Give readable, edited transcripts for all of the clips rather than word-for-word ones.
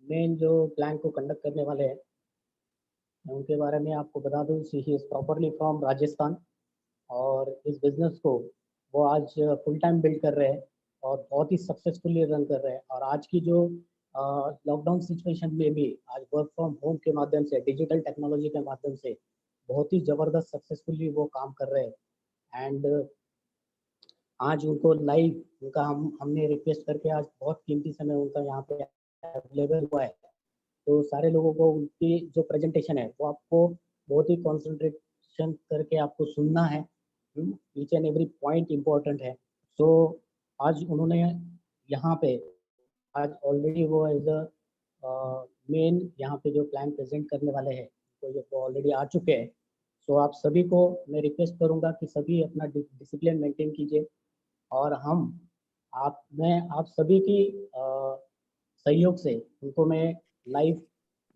Main जो plan को conduct करने वाले हैं उनके बारे में आपको बता दूं, he is properly from Rajasthan. और इस बिज़नेस को वो आज फुल टाइम बिल्ड कर रहे हैं और बहुत ही सक्सेसफुली रन कर रहे हैं। और आज की जो लॉकडाउन सिचुएशन में भी आज वर्क फ्रॉम होम के माध्यम से, डिजिटल टेक्नोलॉजी के माध्यम से बहुत ही ज़बरदस्त सक्सेसफुली वो काम कर रहे हैं। एंड आज उनको लाइव उनका हमने रिक्वेस्ट करके आज बहुत कीमती समय उनका यहाँ पे अवेलेबल हुआ है। तो सारे लोगों को उनकी जो प्रेजेंटेशन है वो आपको बहुत ही कंसंट्रेशन करके आपको सुनना है। Each and every point important है। सो आज उन्होंने यहाँ पे आज ऑलरेडी वो एज अ मेन यहाँ पे जो प्लान प्रेजेंट करने वाले हैं तो ये वो ऑलरेडी आ चुके हैं। सो आप सभी को मैं रिक्वेस्ट करूँगा कि सभी अपना डिसिप्लिन मेंटेन कीजिए। और मैं आप सभी की सहयोग से उनको मैं लाइव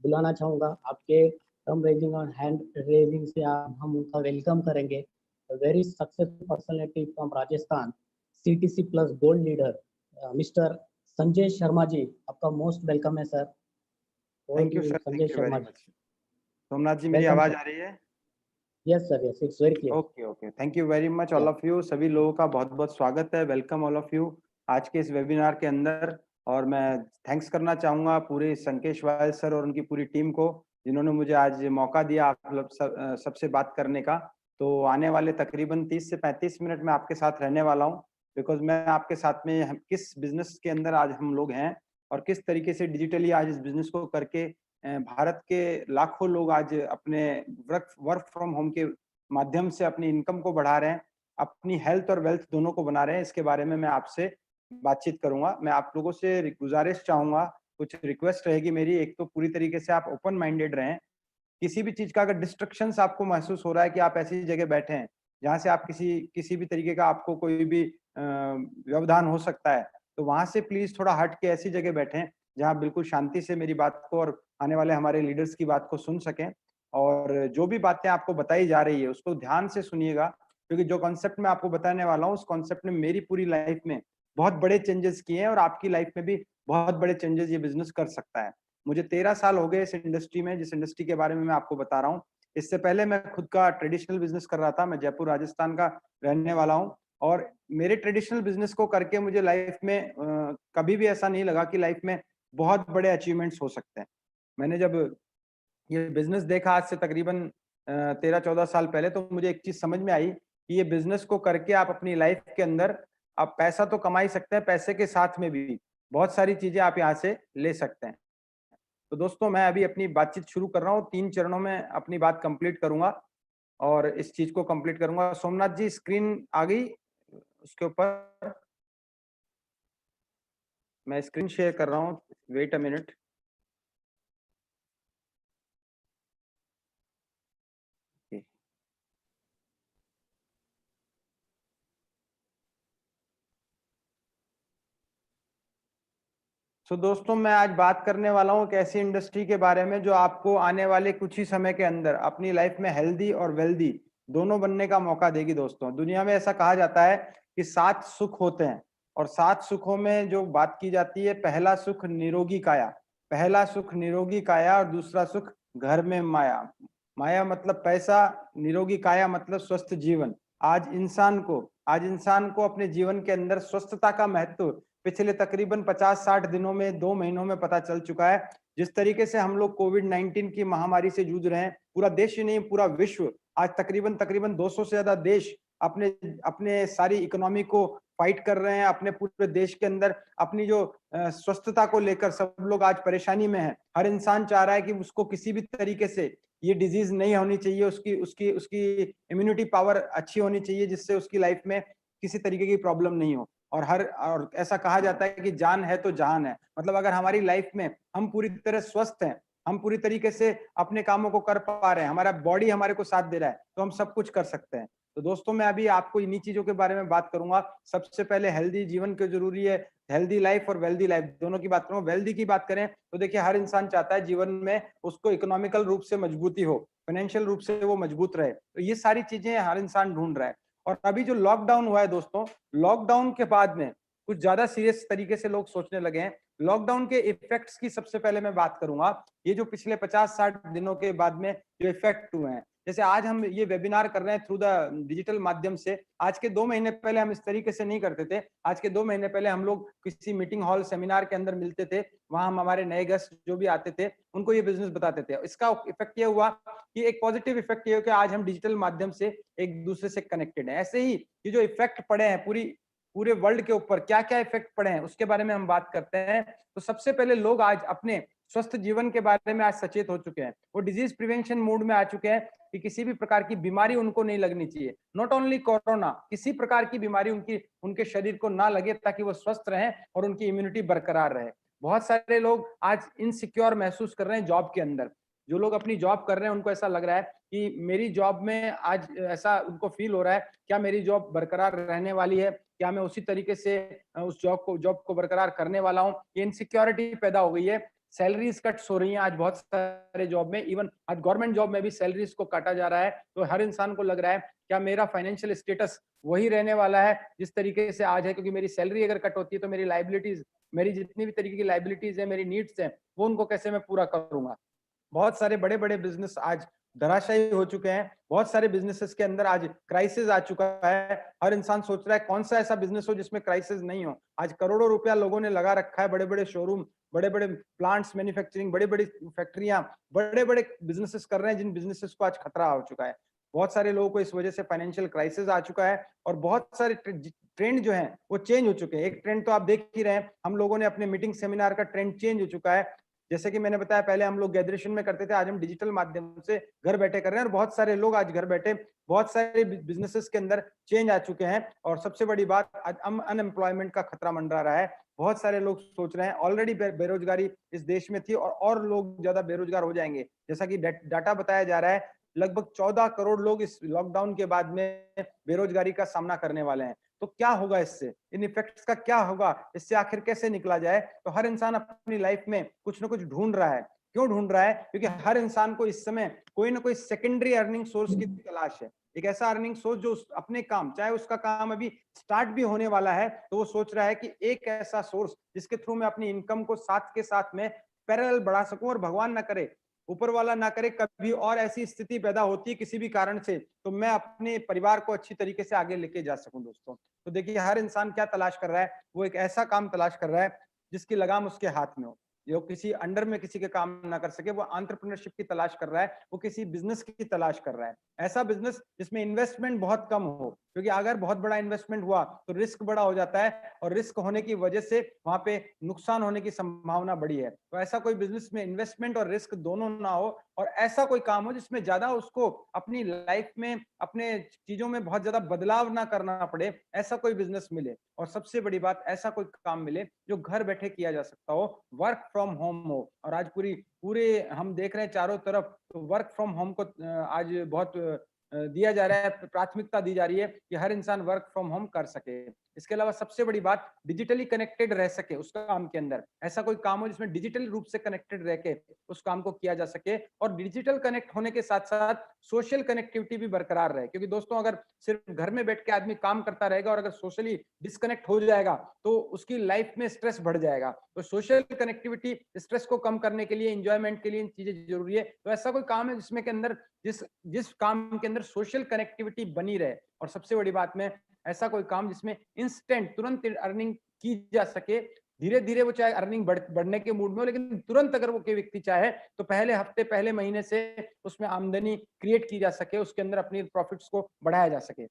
बुलाना चाहूँगा। आपके थंब रेजिंग और हैंड रेजिंग से हम उनका वेलकम करेंगे। Very successful personality from Rajasthan, CTC plus gold leader mister Sanjay Sharma ji, आपका मोस्ट वेलकम है sir. Thank you sir, Sanjay thank you Sharma very ji, much. Somnath ji, मेरी वेलकम आवाज सर। आ रही है? Yes sir, yes, it's very clear. Okay okay, thank you very much all of you. सभी लोगों का बहुत बहुत स्वागत है, वेलकम ऑल ऑफ यू आज के इस वेबिनार के अंदर। और मैं थैंक्स करना चाहूँगा पूरे संकेश वायल सर और उनकी पूरी टीम को, जिन्होंने मुझे आज मौका दिया आप लोग सबसे बात करने का। तो आने वाले तकरीबन 30 से 35 मिनट में आपके साथ रहने वाला हूँ, बिकॉज मैं आपके साथ में किस बिजनेस के अंदर आज हम लोग हैं और किस तरीके से डिजिटली आज इस बिजनेस को करके भारत के लाखों लोग आज अपने वर्क फ्रॉम होम के माध्यम से अपनी इनकम को बढ़ा रहे हैं, अपनी हेल्थ और वेल्थ दोनों को बना रहे हैं। इसके बारे में मैं आपसे बातचीत करूंगा। मैं आप लोगों से गुजारिश चाहूंगा, कुछ रिक्वेस्ट रहेगी मेरी। एक तो पूरी तरीके से आप ओपन माइंडेड रहें। किसी भी चीज का अगर डिस्ट्रक्शंस आपको महसूस हो रहा है कि आप ऐसी जगह बैठे हैं जहां से आप किसी भी तरीके का आपको कोई भी व्यवधान हो सकता है, तो वहां से प्लीज थोड़ा हट के ऐसी जगह बैठें जहां बिल्कुल शांति से मेरी बात को और आने वाले हमारे लीडर्स की बात को सुन सकें। और जो भी बातें आपको बताई जा रही है उसको ध्यान से सुनिएगा, क्योंकि जो कॉन्सेप्ट मैं आपको बताने वाला हूँ उस कॉन्सेप्ट ने मेरी पूरी लाइफ में बहुत बड़े चेंजेस किए हैं और आपकी लाइफ में भी बहुत बड़े चेंजेस ये बिजनेस कर सकता है। मुझे 13 साल हो गए इस इंडस्ट्री में, जिस इंडस्ट्री के बारे में मैं आपको बता रहा हूँ। इससे पहले मैं खुद का ट्रेडिशनल बिजनेस कर रहा था। मैं जयपुर राजस्थान का रहने वाला हूँ और मेरे ट्रेडिशनल बिजनेस को करके मुझे लाइफ में कभी भी ऐसा नहीं लगा कि लाइफ में बहुत बड़े अचीवमेंट्स हो सकते हैं। मैंने जब ये बिजनेस देखा आज से तकरीबन 13-14 साल पहले, तो मुझे एक चीज समझ में आई कि ये बिजनेस को करके आप अपनी लाइफ के अंदर आप पैसा तो कमा ही सकते हैं, पैसे के साथ में भी बहुत सारी चीजें आप यहाँ से ले सकते हैं। तो दोस्तों, मैं अभी अपनी बातचीत शुरू कर रहा हूँ। 3 चरणों में अपनी बात कंप्लीट करूंगा और इस चीज को कंप्लीट करूंगा। सोमनाथ जी, स्क्रीन आ गई उसके ऊपर? मैं स्क्रीन शेयर कर रहा हूँ, वेट अ मिनट। तो दोस्तों, मैं आज बात करने वाला हूँ एक ऐसी इंडस्ट्री के बारे में जो आपको आने वाले कुछ ही समय के अंदर अपनी लाइफ में हेल्दी और वेल्दी दोनों बनने का मौका देगी। दोस्तों, दुनिया में ऐसा कहा जाता है कि 7 सुख होते हैं और 7 सुखों में जो बात की जाती है, पहला सुख निरोगी काया, पहला सुख निरोगी काया और दूसरा सुख घर में माया। माया मतलब पैसा, निरोगी काया मतलब स्वस्थ जीवन। आज इंसान को अपने जीवन के अंदर स्वस्थता का महत्व पिछले तकरीबन 50-60 दिनों में, 2 महीनों में पता चल चुका है। जिस तरीके से हम लोग कोविड-19 की महामारी से जूझ रहे हैं, पूरा देश ही नहीं पूरा विश्व, आज तकरीबन 200 से ज्यादा देश अपने अपने सारी इकोनॉमी को फाइट कर रहे हैं। अपने पूरे देश के अंदर अपनी जो स्वस्थता को लेकर सब लोग आज परेशानी में है। हर इंसान चाह रहा है कि उसको किसी भी तरीके से ये डिजीज नहीं होनी चाहिए, उसकी उसकी उसकी इम्यूनिटी पावर अच्छी होनी चाहिए, जिससे उसकी लाइफ में किसी तरीके की प्रॉब्लम नहीं हो। और ऐसा कहा जाता है कि जान है तो जहान है। मतलब अगर हमारी लाइफ में हम पूरी तरह स्वस्थ हैं, हम पूरी तरीके से अपने कामों को कर पा रहे हैं, हमारा बॉडी हमारे को साथ दे रहा है, तो हम सब कुछ कर सकते हैं। तो दोस्तों, मैं अभी आपको इन्हीं चीजों के बारे में बात करूंगा। सबसे पहले हेल्दी जीवन क्यों जरूरी है, हेल्दी लाइफ और वेल्दी लाइफ दोनों की बात करूंगा। वेल्दी की बात करें तो देखिए, हर इंसान चाहता है जीवन में उसको इकोनॉमिकल रूप से मजबूती हो, फाइनेंशियल रूप से वो मजबूत रहे। तो ये सारी चीजें हर इंसान ढूंढ रहा है। और अभी जो लॉकडाउन हुआ है दोस्तों, लॉकडाउन के बाद में कुछ ज्यादा सीरियस तरीके से लोग सोचने लगे हैं। लॉकडाउन के इफेक्ट्स की सबसे पहले मैं बात करूंगा। ये जो पिछले 50-60 दिनों के बाद में जो इफेक्ट हुए हैं, जैसे आज हम ये वेबिनार कर रहे हैं थ्रू द डिजिटल माध्यम से। आज के 2 महीने पहले हम इस तरीके से नहीं करते थे। आज के 2 महीने पहले हम लोग किसी मीटिंग हॉल, सेमिनार के अंदर मिलते थे, वहां हम हमारे नए गेस्ट जो भी आते थे उनको ये बिजनेस बताते थे। इसका इफेक्ट ये हुआ कि एक पॉजिटिव इफेक्ट ये हो कि आज हम डिजिटल माध्यम से एक दूसरे से कनेक्टेड है। ऐसे ही ये जो इफेक्ट पड़े हैं पूरे वर्ल्ड के ऊपर, क्या क्या इफेक्ट पड़े हैं उसके बारे में हम बात करते हैं। तो सबसे पहले लोग आज अपने स्वस्थ जीवन के बारे में आज सचेत हो चुके हैं। वो डिजीज प्रिवेंशन मोड में आ चुके हैं कि किसी भी प्रकार की बीमारी उनको नहीं लगनी चाहिए। नॉट ओनली कोरोना, किसी प्रकार की बीमारी उनके शरीर को ना लगे, ताकि वो स्वस्थ रहें और उनकी इम्यूनिटी बरकरार रहे। बहुत सारे लोग आज इनसिक्योर महसूस कर रहे हैं जॉब के अंदर। जो लोग अपनी जॉब कर रहे हैं उनको ऐसा लग रहा है कि मेरी जॉब में आज ऐसा उनको फील हो रहा है, क्या मेरी जॉब बरकरार रहने वाली है, क्या मैं उसी तरीके से उस जॉब को बरकरार करने वाला हूँ। ये इनसिक्योरिटी पैदा हो गई है। सैलरीज कट्स हो रही हैं आज बहुत सारे जॉब में, इवन आज गवर्नमेंट जॉब में भी सैलरीज को काटा जा रहा है। तो हर इंसान को लग रहा है क्या मेरा फाइनेंशियल स्टेटस वही रहने वाला है जिस तरीके से आज है, क्योंकि मेरी सैलरी अगर कट होती है तो मेरी लाइबिलिटीज, मेरी जितनी भी तरीके की लाइबिलिटीज है, मेरी नीड्स हैं, वो उनको कैसे मैं पूरा करूंगा। बहुत सारे बड़े बड़े बिजनेस आज धराशायी हो चुके हैं। बहुत सारे बिजनेसेस के अंदर आज क्राइसिस आ चुका है। हर इंसान सोच रहा है कौन सा ऐसा बिजनेस हो जिसमें क्राइसिस नहीं हो। आज करोड़ों रुपया लोगों ने लगा रखा है, बड़े बड़े शोरूम, बड़े बड़े प्लांट्स, मैन्युफैक्चरिंग, बड़ी बड़ी फैक्ट्रियां, बड़े बड़े बिजनेसेस कर रहे हैं, जिन बिजनेसेस को आज खतरा हो चुका है। बहुत सारे लोगों को इस वजह से फाइनेंशियल क्राइसिस आ चुका है और बहुत सारे ट्रेंड जो है वो चेंज हो चुके हैं। एक ट्रेंड तो आप देख ही रहे हैं, हम लोगों ने अपने मीटिंग सेमिनार का ट्रेंड चेंज हो चुका है। जैसे कि मैंने बताया, पहले हम लोग गैदरेशन में करते थे, आज हम डिजिटल माध्यम से घर बैठे कर रहे हैं और बहुत सारे लोग आज घर बैठे बहुत सारे बिजनेसेस के अंदर चेंज आ चुके हैं। और सबसे बड़ी बात, अनएम्प्लॉयमेंट का खतरा मंडरा रहा है। बहुत सारे लोग सोच रहे हैं, ऑलरेडी बेरोजगारी इस देश में थी और लोग ज्यादा बेरोजगार हो जाएंगे। जैसा कि डाटा बताया जा रहा है, लगभग 14 करोड़ लोग इस लॉकडाउन के बाद में बेरोजगारी का सामना करने वाले हैं। तो क्या होगा इससे, इन इफेक्ट्स का क्या होगा, इससे आखिर कैसे निकला जाए। तो हर इंसान अपनी लाइफ में कुछ ना कुछ ढूंढ रहा है। क्यों ढूंढ रहा है? क्योंकि हर इंसान को इस समय कोई ना कोई सेकेंडरी अर्निंग सोर्स की तलाश है। एक ऐसा अर्निंग सोर्स जो अपने काम, चाहे उसका काम अभी स्टार्ट भी होने वाला है, तो वो सोच रहा है कि एक ऐसा सोर्स जिसके थ्रू मैं अपनी इनकम को साथ के साथ में पैरेलल बढ़ा सकूं, और भगवान ना करे, ऊपर वाला ना करे, कभी और ऐसी स्थिति पैदा होती है किसी भी कारण से, तो मैं अपने परिवार को अच्छी तरीके से आगे लेके जा सकूं। दोस्तों, तो देखिए हर इंसान क्या तलाश कर रहा है, वो एक ऐसा काम तलाश कर रहा है जिसकी लगाम उसके हाथ में हो, जो किसी अंडर में किसी के काम ना कर सके। वो एंटरप्रेन्योरशिप की तलाश कर रहा है, वो किसी बिजनेस की तलाश कर रहा है, ऐसा बिजनेस जिसमें इन्वेस्टमेंट बहुत कम हो, क्योंकि अगर बहुत बड़ा इन्वेस्टमेंट हुआ तो रिस्क बड़ा हो जाता है, और रिस्क होने की वजह से वहां पे नुकसान होने की संभावना बड़ी है। तो ऐसा कोई बिजनेस में इन्वेस्टमेंट और रिस्क दोनों ना हो, और ऐसा कोई काम हो जिसमें ज्यादा उसको अपनी लाइफ में, अपने चीजों में बहुत ज्यादा बदलाव ना करना पड़े, ऐसा कोई बिजनेस मिले। और सबसे बड़ी बात, ऐसा कोई काम मिले जो घर बैठे किया जा सकता हो, वर्क फ्रॉम होम हो। और आज पूरे हम देख रहे हैं चारों तरफ, तो वर्क फ्रॉम होम को आज बहुत दिया जा रहा है, प्राथमिकता दी जा रही है कि हर इंसान वर्क फ्रॉम होम कर सके। इसके अलावा सबसे बड़ी बात, डिजिटली कनेक्टेड रह सके उस काम के अंदर। ऐसा कोई काम हो जिसमें डिजिटल रूप से कनेक्टेड रह के उस काम को किया जा सके, और डिजिटल कनेक्ट होने के साथ साथ सोशल कनेक्टिविटी भी बरकरार रहे। क्योंकि दोस्तों, अगर सिर्फ घर में बैठ के आदमी काम करता रहेगा और अगर सोशली डिस्कनेक्ट हो जाएगा तो उसकी लाइफ में स्ट्रेस बढ़ जाएगा। तो सोशल कनेक्टिविटी, स्ट्रेस को कम करने के लिए, एंजॉयमेंट के लिए इन चीजें जरूरी है। तो ऐसा कोई काम है जिसमें के अंदर जिस काम के अंदर सोशल कनेक्टिविटी बनी रहे। और सबसे बड़ी बात में, ऐसा कोई काम जिसमें इंस्टेंट, तुरंत अर्निंग की जा सके। धीरे धीरे वो चाहे अर्निंग बढ़ने के मूड में हो, लेकिन तुरंत अगर वो कोई व्यक्ति चाहे तो पहले हफ्ते, पहले महीने से उसमें आमदनी क्रिएट की जा सके, उसके अंदर अपनी प्रॉफिट्स को बढ़ाया जा सके।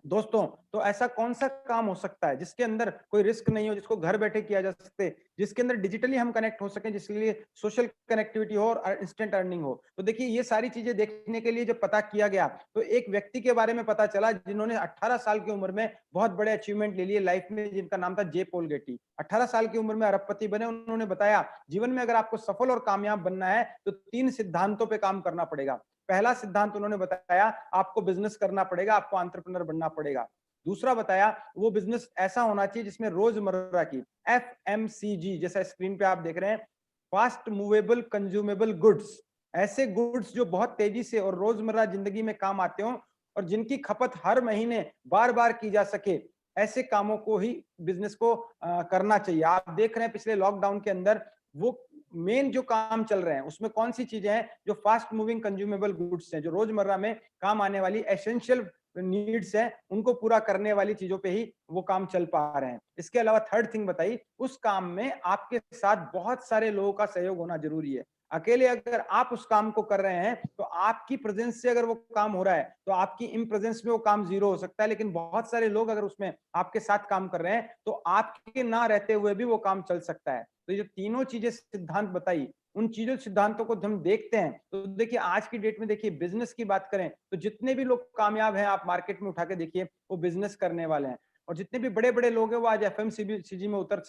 दोस्तों, तो ऐसा कौन सा काम हो सकता है जिसके अंदर कोई रिस्क नहीं हो, जिसको घर बैठे किया जा सकते, जिसके अंदर डिजिटली हम कनेक्ट हो सके, जिसके लिए सोशल कनेक्टिविटी हो और इंस्टेंट अर्निंग हो। तो देखिए, ये सारी चीजें देखने के लिए जब पता किया गया तो एक व्यक्ति के बारे में पता चला जिन्होंने 18 साल की उम्र में बहुत बड़े अचीवमेंट ले लिए लाइफ में, जिनका नाम था जे पॉल गेटी। 18 साल की उम्र में अरबपति बने। उन्होंने बताया, जीवन में अगर आपको सफल और कामयाब बनना है तो 3 सिद्धांतों पर काम करना पड़ेगा। पहला सिद्धांत उन्होंने बताया, आपको बिजनेस करना पड़ेगा, आपको एंटरप्रेन्योर बनना पड़ेगा। दूसरा बताया, वो बिजनेस ऐसा होना चाहिए जिसमें रोजमर्रा की FMCG, जैसा स्क्रीन पे आप देख रहे हैं, फास्ट मूवेबल कंज्यूमेबल गुड्स, ऐसे गुड्स जो बहुत तेजी से और रोजमर्रा जिंदगी में काम आते हो और जिनकी खपत हर महीने बार बार की जा सके, ऐसे कामों को ही बिजनेस को करना चाहिए। आप देख रहे हैं पिछले लॉकडाउन के अंदर वो मेन जो काम चल रहे हैं उसमें कौन सी चीजें हैं जो फास्ट मूविंग कंज्यूमेबल गुड्स हैं, जो रोजमर्रा में काम आने वाली एसेंशियल नीड्स हैं, उनको पूरा करने वाली चीजों पे ही वो काम चल पा रहे हैं। इसके अलावा थर्ड थिंग बताइए, उस काम में आपके साथ बहुत सारे लोगों का सहयोग होना जरूरी है। अकेले अगर आप उस काम को कर रहे हैं तो आपकी प्रेजेंस से अगर वो काम हो रहा है तो आपकी इन प्रेजेंस में वो काम जीरो हो सकता है, लेकिन बहुत सारे लोग अगर उसमें आपके साथ काम कर रहे हैं तो आपके ना रहते हुए भी वो काम चल सकता है। तो ये जो तीनों चीजें सिद्धांत बताई, उन चीजों सिद्धांतों को हम देखते हैं तो देखिए आज की डेट में देखिए बिजनेस की बात करें तो जितने भी लोग कामयाब हैं आप मार्केट में उठा के देखिए वो बिजनेस करने वाले हैं। और जितने भी बड़े बड़े लोग हैं वो आज एफएमसीजी में उतर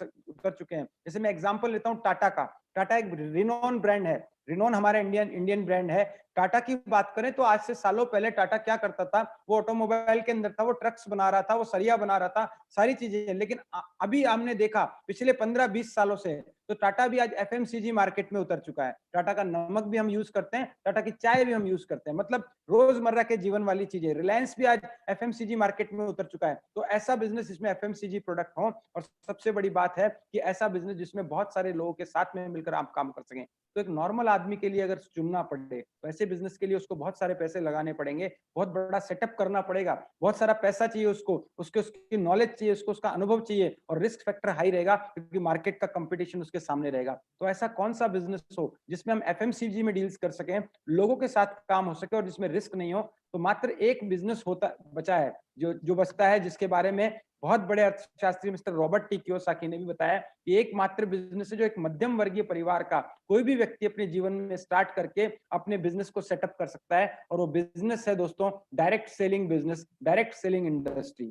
चुके हैं। जैसे मैं एग्जांपल लेता हूं टाटा का। टाटा एक रिनोन ब्रांड है, रिनोन हमारा इंडियन ब्रांड है। टाटा की बात करें तो आज से सालों पहले टाटा क्या करता था, वो ऑटोमोबाइल के अंदर था, वो ट्रक्स बना रहा था, वो सरिया बना रहा था, सारी चीजें। लेकिन अभी हमने देखा पिछले 15-20 सालों से तो टाटा भी आज एफएमसीजी मार्केट में उतर चुका है। टाटा का नमक भी हम यूज करते हैं, टाटा की चाय भी हम यूज करते हैं, मतलब रोजमर्रा के जीवन वाली चीजें। रिलायंस भी आज एफएमसीजी मार्केट में उतर चुका है। तो ऐसा बिजनेस जिसमें एफएमसीजी प्रोडक्ट हो, और सबसे बड़ी बात है कि ऐसा बिजनेस जिसमें बहुत सारे लोगों के साथ में मिलकर आप काम कर सकें। तो एक नॉर्मल आदमी के लिए अगर चुनना पड़े तो ऐसे बिजनेस के लिए उसको बहुत सारे पैसे लगाने पड़ेंगे, बहुत बड़ा सेटअप करना पड़ेगा, बहुत सारा पैसा चाहिए उसको, उसकी नॉलेज चाहिए, उसको उसका अनुभव चाहिए, और रिस्क फैक्टर हाई रहेगा क्योंकि मार्केट का कंपटीशन उसके सामने रहेगा। तो ऐसा कौन सा बिजनेस हो जिसमें हम एफएमसीजी में डील्स कर सकें, लोगों के साथ काम हो सके और जिसमें रिस्क नहीं हो। तो मात्र एक बिजनेस होता बचा है जो बचता है, जिसके बारे में बहुत बड़े अर्थशास्त्री मिस्टर रॉबर्ट टी कियोसाकी ने भी बताया कि एकमात्र बिजनेस है जो एक मध्यम वर्गीय परिवार का कोई भी व्यक्ति अपने जीवन में स्टार्ट करके अपने बिजनेस को सेटअप कर सकता है, और वो बिजनेस है दोस्तों direct selling business, direct selling industry.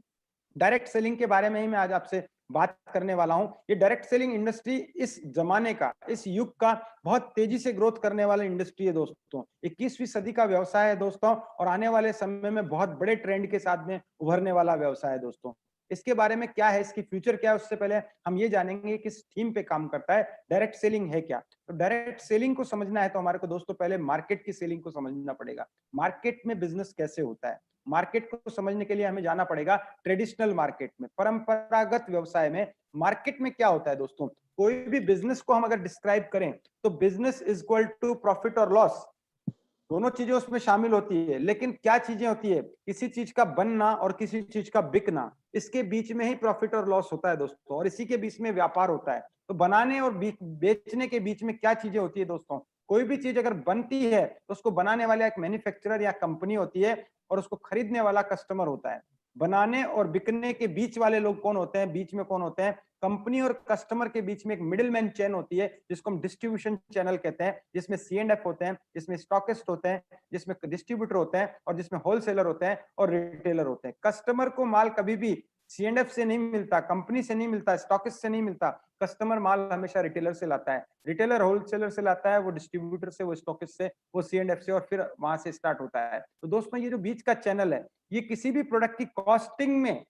Direct selling के बारे में ही मैं आज आपसे बात करने वाला हूं। ये डायरेक्ट सेलिंग इंडस्ट्री इस जमाने का, इस युग का बहुत तेजी से ग्रोथ करने वाला इंडस्ट्री है दोस्तों। 21वीं सदी का व्यवसाय है दोस्तों, और आने वाले समय में बहुत बड़े ट्रेंड के साथ में उभरने वाला व्यवसाय है दोस्तों। इसके बारे में क्या है, इसकी फ्यूचर क्या है, उससे पहले हम ये जानेंगे किस थीम पे काम करता है, डायरेक्ट सेलिंग है क्या। तो डायरेक्ट सेलिंग को समझना है तो हमारे को दोस्तों पहले मार्केट की सेलिंग को समझना पड़ेगा। मार्केट में बिजनेस कैसे होता है, मार्केट को समझने के लिए हमें जाना पड़ेगा ट्रेडिशनल मार्केट में, परंपरागत व्यवसाय में। मार्केट में क्या होता है दोस्तों, कोई भी बिजनेस को हम अगर डिस्क्राइब करें तो business is equal to profit और लॉस, दोनों चीजें उसमें शामिल होती है। लेकिन क्या चीजें होती है, किसी चीज का बनना और किसी चीज का बिकना, इसके बीच में ही प्रॉफिट और लॉस होता है दोस्तों, और इसी के बीच में व्यापार होता है। तो बनाने और बेचने के बीच में क्या चीजें होती है दोस्तों, कोई भी चीज अगर बनती है तो उसको बनाने वाला एक मैन्युफैक्चरर या कंपनी होती है, और उसको खरीदने वाला कस्टमर होता है। बनाने और बिकने के बीच वाले लोग कौन होते हैं, बीच में कौन होते हैं, कंपनी और कस्टमर के बीच में एक मिडिल मैन चेन होती है जिसको हम डिस्ट्रीब्यूशन चैनल कहते हैं, जिसमें C&F होते हैं, जिसमें स्टॉकिस्ट होते हैं, जिसमें डिस्ट्रीब्यूटर होते हैं, और जिसमें होलसेलर होते हैं और रिटेलर होते हैं। कस्टमर को माल कभी भी C&F से नहीं मिलता, कंपनी से नहीं मिलता, स्टॉकिस्ट से नहीं मिलता। कस्टमर माल हमेशा रिटेलर से लाता है, रिटेलर होलसेलर से लाता है, वो डिस्ट्रीब्यूटर से, वो स्टॉकिस्ट से, वो C&F से, और फिर वहां से स्टार्ट होता है। तो दोस्तों ये जो बीच का चैनल है ये किसी भी प्रोडक्ट की कॉस्टिंग में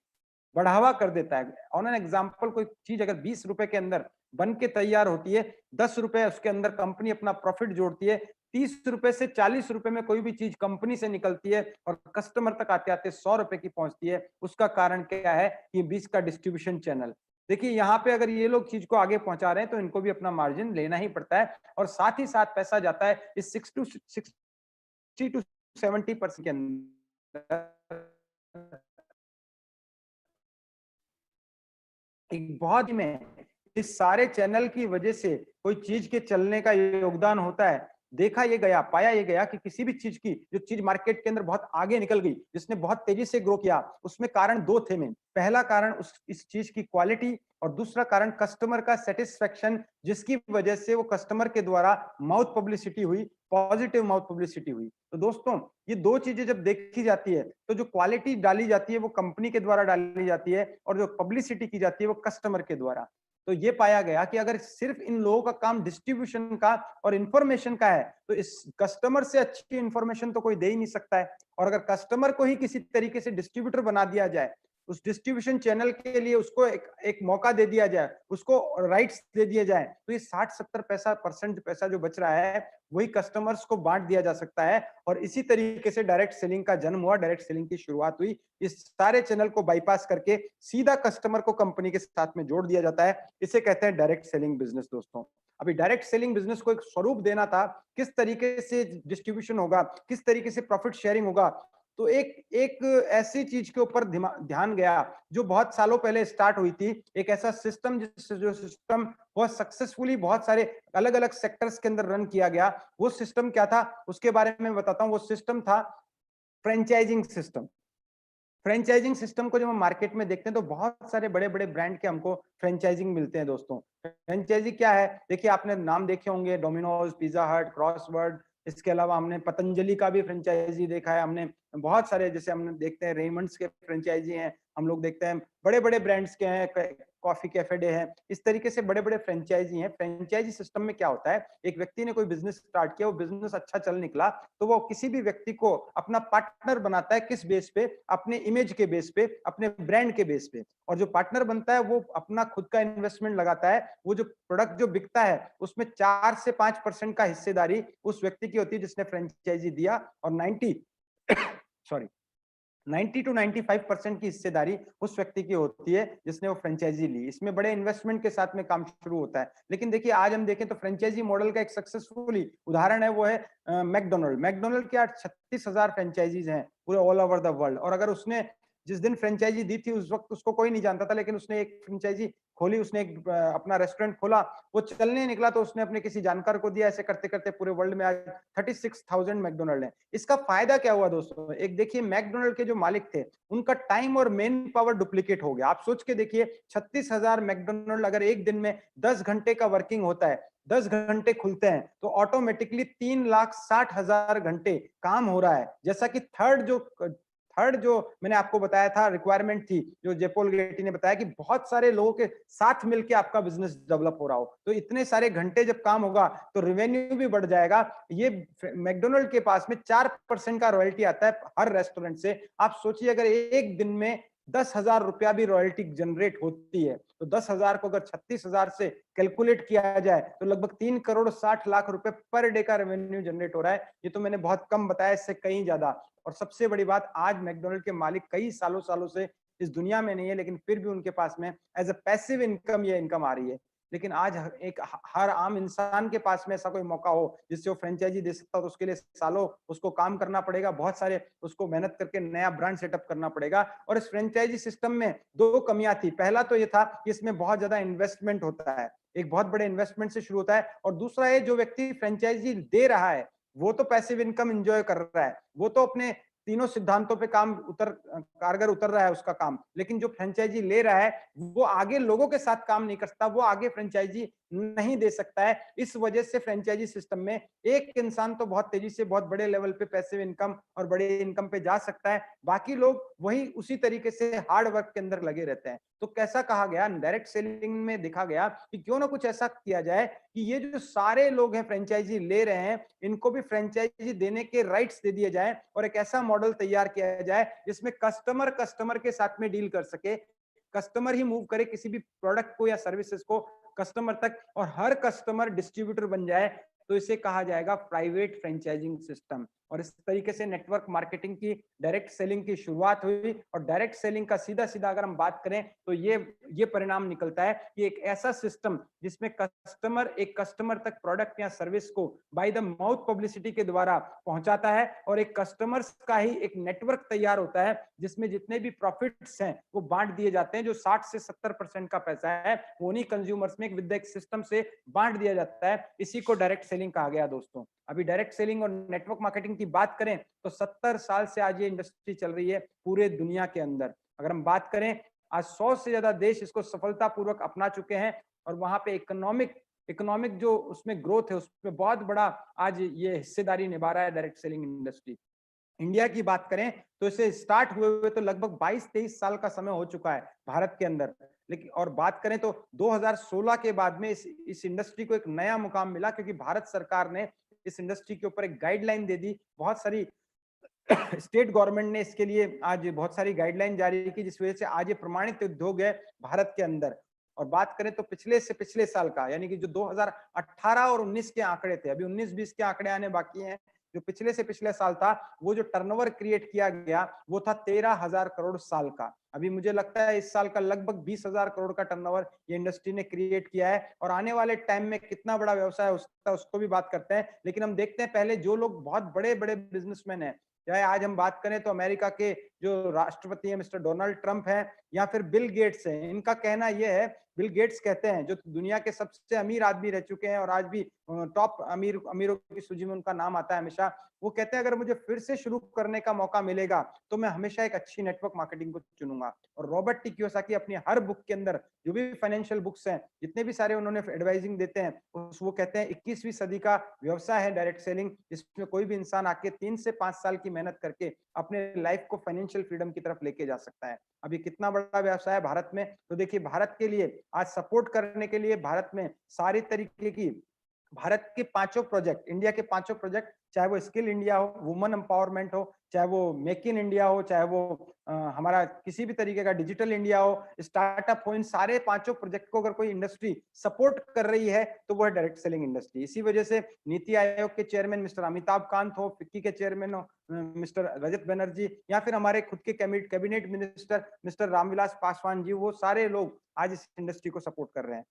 बढ़ावा कर देता है। ऑन एन एग्जांपल, कोई चीज अगर 20 रुपए के अंदर बन के तैयार होती है, 10 रुपए उसके अंदर कंपनी अपना प्रॉफिट जोड़ती है, 30 रुपए से 40 रुपए में कोई भी चीज कंपनी से निकलती है और कस्टमर तक आते आते 100 रुपए की पहुंचती है। उसका कारण क्या है, ये बीच का डिस्ट्रीब्यूशन चैनल। देखिए यहाँ पे अगर ये लोग चीज को आगे पहुंचा रहे हैं तो इनको भी अपना मार्जिन लेना ही पड़ता है, और साथ ही साथ पैसा जाता है इस 60 to 70% के अंदर एक बहुत ही में इस सारे चैनल की वजह से कोई चीज के चलने का योगदान होता है। देखा ये गया, पाया ये गया कि किसी भी चीज की जो चीज मार्केट के अंदर बहुत आगे निकल गई, जिसने बहुत तेजी से ग्रो किया, उसमें कारण दो थे मेन। पहला कारण इस चीज की क्वालिटी, और दूसरा कारण कस्टमर का सेटिस्फेक्शन, जिसकी वजह से वो कस्टमर के द्वारा माउथ पब्लिसिटी हुई, पॉजिटिव माउथ पब्लिसिटी हुई। तो दोस्तों ये दो चीजें जब देखी जाती है तो जो क्वालिटी डाली जाती है वो कंपनी के द्वारा डाली जाती है, और जो पब्लिसिटी की जाती है वो कस्टमर के द्वारा। तो ये पाया गया कि अगर सिर्फ इन लोगों का काम डिस्ट्रीब्यूशन का और इंफॉर्मेशन का है तो इस कस्टमर से अच्छी इंफॉर्मेशन तो कोई दे ही नहीं सकता है। और अगर कस्टमर को ही किसी तरीके से डिस्ट्रीब्यूटर बना दिया जाए उस डिस्ट्रीब्यूशन चैनल के लिए उसको एक मौका दे दिया जाए, उसको राइट्स दे दिए जाए, तो ये 60-70% पैसा जो बच रहा है वही कस्टमर्स को बांट दिया जा सकता है। और इसी तरीके से डायरेक्ट सेलिंग का जन्म हुआ, डायरेक्ट सेलिंग की शुरुआत हुई। इस सारे चैनल को बाईपास करके सीधा कस्टमर को कंपनी के साथ में जोड़ दिया जाता है। इसे कहते हैं डायरेक्ट सेलिंग बिजनेस दोस्तों। अभी डायरेक्ट सेलिंग बिजनेस को एक स्वरूप देना था, किस तरीके से डिस्ट्रीब्यूशन होगा, किस तरीके से प्रॉफिट शेयरिंग होगा, तो एक एक ऐसी चीज के ऊपर ध्यान गया जो बहुत सालों पहले स्टार्ट हुई थी। एक ऐसा सिस्टम जो सिस्टम बहुत सक्सेसफुली बहुत सारे अलग अलग सेक्टर्स के अंदर रन किया गया। वो सिस्टम क्या था उसके बारे में बताता हूं। वो सिस्टम था फ्रेंचाइजिंग सिस्टम। फ्रेंचाइजिंग सिस्टम को जब हम मार्केट में देखते हैं तो बहुत सारे बड़े बड़े ब्रांड के हमको फ्रेंचाइजिंग मिलते हैं दोस्तों। फ्रेंचाइजी क्या है, देखिए आपने नाम देखे होंगे, डोमिनोज, पिज्जा हट, क्रॉसवर्ड। इसके अलावा हमने पतंजलि का भी फ्रेंचाइजी देखा है। हमने बहुत सारे, जैसे हमने देखते हैं रेमंड्स के फ्रेंचाइजी हैं, हम लोग देखते हैं बड़े बड़े ब्रांड्स के हैं, कॉफी कैफे डे है। इस तरीके से बड़े बड़े फ्रेंचाइजी हैं। फ्रेंचाइजी सिस्टम में क्या होता है, एक व्यक्ति ने कोई बिजनेस स्टार्ट किया, वो बिजनेस अच्छा चल निकला, तो वो किसी भी व्यक्ति को अपना पार्टनर बनाता है। किस बेस पे, अपने इमेज के बेस पे, अपने ब्रांड के बेस पे। और जो पार्टनर बनता है वो अपना खुद का इन्वेस्टमेंट लगाता है। वो जो प्रोडक्ट जो बिकता है उसमें 4 से 5% का हिस्सेदारी उस व्यक्ति की होती है जिसने फ्रेंचाइजी दिया, और 90 सॉरी 90 टू 95% की हिस्सेदारी उस व्यक्ति की होती है जिसने वो फ्रेंचाइजी ली। इसमें बड़े इन्वेस्टमेंट के साथ में काम शुरू होता है। लेकिन देखिए आज हम देखें तो फ्रेंचाइजी मॉडल का एक सक्सेसफुली उदाहरण है, वो है मैकडोनल्ड। मैकडोनल्ड के आज 36,000 फ्रेंचाइजीज हैं पूरे ऑल ओवर द वर्ल्ड। और अगर उसने जिस दिन फ्रेंचाइजी दी थी उस वक्त उसको कोई नहीं जानता था, लेकिन उसने एक फ्रेंचाइजी खोली, उसने एक अपना रेस्टोरेंट खोला, वो चलने निकला तो उसने अपने किसी जानकार को दिया। ऐसे करते करते पूरे वर्ल्ड में आज 36,000 मैकडोनल्ड है। इसका फायदा क्या हुआ दोस्तों, एक देखिए मैकडोनल्ड के जो मालिक थे उनका टाइम और मेन पावर डुप्लीकेट हो गया। आप सोच के देखिए 36,000 मैकडोनल्ड अगर एक दिन में 10 घंटे का वर्किंग होता है, 10 घंटे खुलते हैं, तो ऑटोमेटिकली 3,60,000 घंटे काम हो रहा है। जैसा कि थर्ड जो मैंने आपको बताया था रिक्वायरमेंट थी, जो जेपोल गेटी ने बताया कि बहुत सारे लोगों के साथ मिलकर आपका बिजनेस डेवलप हो रहा हो, तो इतने सारे घंटे जब काम होगा तो रेवेन्यू भी बढ़ जाएगा। ये मैकडोनल्ड के पास में 4% का रॉयल्टी आता है हर रेस्टोरेंट से। आप सोचिए अगर एक दिन में 10,000 रुपया भी रॉयल्टी जनरेट होती है, तो 10,000 को अगर 36,000 से कैलकुलेट किया जाए तो लगभग 3,60,00,000 रुपए पर डे का रेवेन्यू जनरेट हो रहा है। ये तो मैंने बहुत कम बताया, इससे कहीं ज्यादा। और सबसे बड़ी बात, आज मैकडोनल्ड के मालिक कई सालों सालों से इस दुनिया में नहीं है, लेकिन फिर भी उनके पास में एज अ पैसिव इनकम ये इनकम आ रही है। लेकिन आज हर आम इंसान के पास में ऐसा कोई मौका हो जिससे वो फ्रेंचाइजी दे सकता हो, तो उसके लिए सालों उसको काम करना पड़ेगा, बहुत सारे उसको मेहनत करके नया ब्रांड सेटअप करना पड़ेगा। और इस फ्रेंचाइजी सिस्टम में दो कमियां थी। पहला तो ये था कि इसमें बहुत ज्यादा इन्वेस्टमेंट होता है, एक बहुत बड़े इन्वेस्टमेंट से शुरू होता है। और दूसरा है, जो व्यक्ति फ्रेंचाइजी दे रहा है वो तो पैसिव इनकम एंजॉय कर रहा है, वो तो अपने तीनों सिद्धांतों पे कारगर उतर रहा है उसका काम। लेकिन जो फ्रेंचाइजी ले रहा है वो आगे लोगों के साथ काम नहीं कर सकता, वो आगे फ्रेंचाइजी नहीं दे सकता है। इस वजह से फ्रेंचाइजी सिस्टम में एक इंसान तो बहुत तेजी से बहुत बड़े लेवल पे पैसिव इनकम और बड़े इनकम पे जा सकता है, बाकी लोग वही उसी तरीके से हार्ड वर्क के अंदर लगे रहते हैं। तो कैसा कहा गया, डायरेक्ट सेलिंग में देखा गया कि क्यों ना कुछ ऐसा किया जाए कि ये जो सारे लोग हैं फ्रेंचाइजी ले रहे हैं, इनको भी फ्रेंचाइजी देने के राइट्स दे दिए जाए, और एक ऐसा मॉडल तैयार किया जाए जिसमें कस्टमर के साथ में डील कर सके, कस्टमर ही मूव करे किसी भी प्रोडक्ट को या सर्विसेज को कस्टमर तक, और हर कस्टमर डिस्ट्रीब्यूटर बन जाए। तो इसे कहा जाएगा प्राइवेट फ्रेंचाइजिंग सिस्टम। और इस तरीके से नेटवर्क मार्केटिंग की, डायरेक्ट सेलिंग की शुरुआत हुई। और डायरेक्ट सेलिंग का सीधा सीधा अगर हम बात करें तो ये परिणाम निकलता है कि एक ऐसा सिस्टम जिसमें एक कस्टमर तक प्रोडक्ट या सर्विस को बाय द माउथ पब्लिसिटी के द्वारा पहुंचाता है, और एक कस्टमर्स का ही एक नेटवर्क तैयार होता है जिसमें जितने भी प्रॉफिट्स हैं वो बांट दिए जाते हैं। जो 60 से 70% का पैसा है वो उन्हीं कंज्यूमर्स में विद एक सिस्टम से बांट दिया जाता है। इसी को डायरेक्ट सेलिंग कहा गया दोस्तों। अभी डायरेक्ट सेलिंग और नेटवर्क मार्केटिंग की बात करें तो 70 साल से आज ये इंडस्ट्री चल रही है पूरे दुनिया के अंदर। अगर हम बात करें, आज 100 से ज्यादा देश इसको सफलतापूर्वक अपना चुके हैं, और वहां पे इकोनॉमिक जो उसमें ग्रोथ है उसमें बहुत बड़ा आज ये हिस्सेदारी निभा रहा है डायरेक्ट सेलिंग इंडस्ट्री। इंडिया की बात करें तो इसे स्टार्ट हुए हुए तो लगभग 22-23 साल का समय हो चुका है भारत के अंदर। लेकिन और बात करें तो 2016 के बाद में इस इंडस्ट्री को एक नया मुकाम मिला, क्योंकि भारत सरकार ने इस इंडस्ट्री के ऊपर एक गाइडलाइन दे दी, बहुत सारी स्टेट गवर्नमेंट ने इसके लिए आज बहुत सारी गाइडलाइन जारी की, जिस वजह से आज ये प्रमाणित उद्योग है भारत के अंदर। और बात करें तो पिछले से पिछले साल का, यानी कि जो 2018 और 19 के आंकड़े थे, अभी 19-20 के आंकड़े आने बाकी हैं, जो पिछले से पिछले साल था, वो जो टर्नओवर क्रिएट किया गया वो था 13,000 करोड़ साल का। अभी मुझे लगता है इस साल का लगभग 20,000 करोड़ का टर्नओवर ये इंडस्ट्री ने क्रिएट किया है, और आने वाले टाइम में कितना बड़ा व्यवसाय हो सकता है उसको भी बात करते हैं। लेकिन हम देखते हैं पहले जो लोग बहुत बड़े बड़े बिजनेसमैन हैं, चाहे आज हम बात करें तो अमेरिका के जो राष्ट्रपति हैं मिस्टर डोनाल्ड ट्रंप हैं, या फिर बिल गेट्स हैं, इनका कहना यह है, बिल गेट्स कहते हैं, जो दुनिया के सबसे अमीर आदमी रह चुके हैं और आज भी टॉप अमीरों की सूची में उनका नाम आता है हमेशा, वो कहते हैं अगर मुझे फिर से शुरू करने का मौका मिलेगा तो मैं हमेशा एक अच्छी नेटवर्क मार्केटिंग को चुनूंगा। और रॉबर्ट टी कियोसाकी अपनी हर बुक के अंदर, जो भी फाइनेंशियल बुक्स हैं, जितने भी सारे उन्होंने एडवाइजिंग देते हैं, वो कहते हैं 21वीं सदी का व्यवसाय है डायरेक्ट सेलिंग, जिसमें कोई भी इंसान आके 3 से 5 साल की मेहनत करके अपने लाइफ को फाइनेंशियल फ्रीडम की तरफ लेके जा सकता है। अभी कितना बड़ा व्यवसाय है भारत में, तो देखिए भारत के लिए आज सपोर्ट करने के लिए भारत में सारी तरीके की, भारत के पांचों प्रोजेक्ट, इंडिया के पांचों प्रोजेक्ट, चाहे वो स्किल इंडिया हो, वुमन एम्पावरमेंट हो, चाहे वो मेक इन इंडिया हो, चाहे वो हमारा किसी भी तरीके का डिजिटल इंडिया हो, स्टार्टअप हो, इन सारे पांचों प्रोजेक्ट को अगर कोई इंडस्ट्री सपोर्ट कर रही है तो वो है डायरेक्ट सेलिंग इंडस्ट्री। इसी वजह से नीति आयोग के चेयरमैन मिस्टर अमिताभ कांत हो, फिक्की के चेयरमैन हो मिस्टर रजत बनर्जी, या फिर हमारे खुद के cabinet minister mister Ramvilas Paswan ji, वो सारे लोग आज इस इंडस्ट्री को सपोर्ट कर रहे हैं।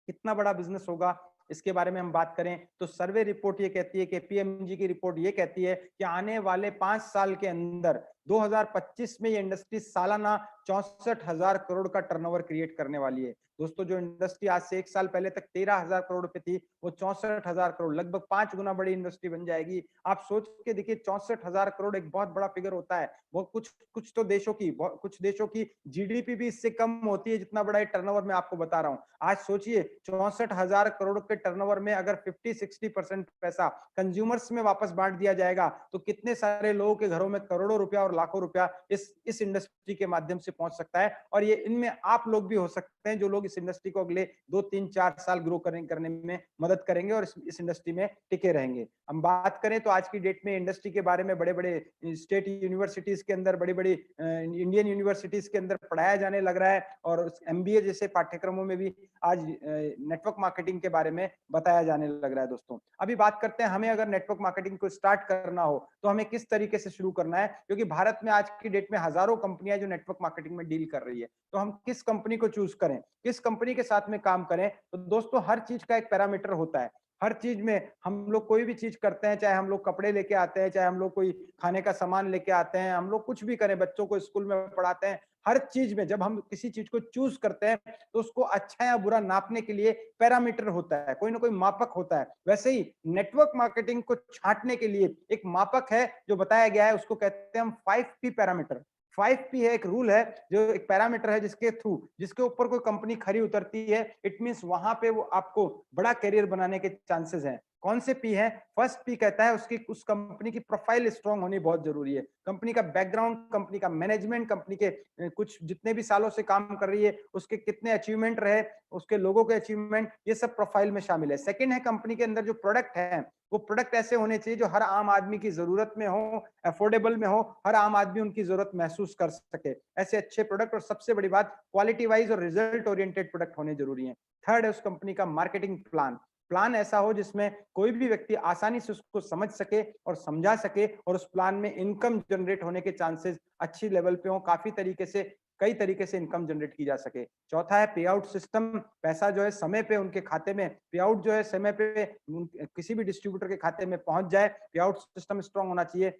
कितना बड़ा बिजनेस होगा इसके बारे में हम बात करें तो सर्वे रिपोर्ट ये कहती है, केपीएमजी की रिपोर्ट ये कहती है कि आने वाले 5 साल के अंदर 2025 में ये इंडस्ट्री सालाना 64,000 करोड़ का टर्नओवर क्रिएट करने वाली है। दोस्तों, जो इंडस्ट्री आज से 1 साल पहले तक 13,000 करोड़ पे थी, वो 64,000 करोड़, लगभग 5 गुना बड़ी इंडस्ट्री बन जाएगी। आप सोच के देखिए, 64,000 करोड़ एक बहुत बड़ा फिगर होता है। वो कुछ तो देशों की, कुछ देशों की जीडीपी भी इससे कम होती है, जितना बड़ा टर्नओवर मैं आपको बता रहा हूँ। आज सोचिए 64,000 करोड़ के टर्नओवर में अगर 50-60% पैसा कंज्यूमर्स में वापस बांट दिया जाएगा, तो कितने सारे लोगों के घरों में करोड़ों रुपया और लाखों रुपया इस इंडस्ट्री के माध्यम से पहुंच सकता है। और ये इनमें आप लोग भी हो सकते हैं, जो लोग इस इंडस्ट्री को अगले 2-3-4 साल ग्रो करने में मदद करेंगे और इस इंडस्ट्री में टिके रहेंगे। हम बात करें तो आज की डेट में इंडस्ट्री के बारे में बड़े बड़े स्टेट यूनिवर्सिटीज के अंदर, बड़ी बड़ी इंडियन यूनिवर्सिटीज के अंदर पढ़ाया जाने लग रहा है, और एमबीए जैसे पाठ्यक्रमों में भी आज नेटवर्क मार्केटिंग के बारे में बताया जाने लग रहा है। दोस्तों, अभी बात करते हैं, हमें अगर नेटवर्क मार्केटिंग को स्टार्ट करना हो तो हमें किस तरीके से शुरू करना है, क्योंकि भारत में आज की डेट में हजारों कंपनियां जो नेटवर्क मार्केटिंग में डील कर रही है, तो हम किस कंपनी को चूज करें, किस कंपनी के साथ में काम करें। तो दोस्तों, हर चीज का एक पैरामीटर होता है। हर चीज में हम लोग कोई भी चीज करते हैं, चाहे हम लोग कपड़े लेके आते हैं, चाहे हम लोग कोई खाने का सामान लेके आते हैं, हम लोग कुछ भी करें, बच्चों को स्कूल में पढ़ाते हैं, हर चीज में जब हम किसी चीज को चूज करते हैं तो उसको अच्छा या बुरा नापने के लिए पैरामीटर होता है, कोई ना कोई मापक होता है। वैसे ही नेटवर्क मार्केटिंग को छांटने के लिए एक मापक है जो बताया गया है, उसको कहते हैं हम 5P पैरामीटर। 5P है, एक रूल है, जो एक पैरामीटर है जिसके ऊपर कोई कंपनी खरी उतरती है, इट मींस वहां पे वो आपको बड़ा करियर बनाने के चांसेस हैं। कौन से पी है? फर्स्ट पी कहता है उसकी, उस कंपनी की प्रोफाइल स्ट्रांग होनी बहुत जरूरी है। कंपनी का बैकग्राउंड, कंपनी का मैनेजमेंट, कंपनी के कुछ जितने भी सालों से काम कर रही है उसके कितने अचीवमेंट रहे, उसके लोगों के अचीवमेंट, ये सब प्रोफाइल में शामिल है। सेकंड है, कंपनी के अंदर जो प्रोडक्ट है वो प्रोडक्ट ऐसे होने चाहिए जो हर आम आदमी की जरूरत में हो, अफोर्डेबल में हो, हर आम आदमी उनकी जरूरत महसूस कर सके, ऐसे अच्छे प्रोडक्ट। और सबसे बड़ी बात, क्वालिटी वाइज और रिजल्ट ओरिएंटेड प्रोडक्ट होने जरूरी है। थर्ड है उस कंपनी का मार्केटिंग प्लान ऐसा हो जिसमें कोई भी व्यक्ति आसानी से उसको समझ सके और समझा सके, और उस प्लान में इनकम जनरेट होने के चांसेस अच्छी लेवल पे हो, काफी तरीके से, कई तरीके से इनकम जनरेट की जा सके। चौथा है पे आउट सिस्टम, पैसा जो है समय पे उनके खाते में, पे आउट जो है समय पे किसी भी डिस्ट्रीब्यूटर के खाते में पहुंच जाए, पे आउट सिस्टम स्ट्रांग होना चाहिए।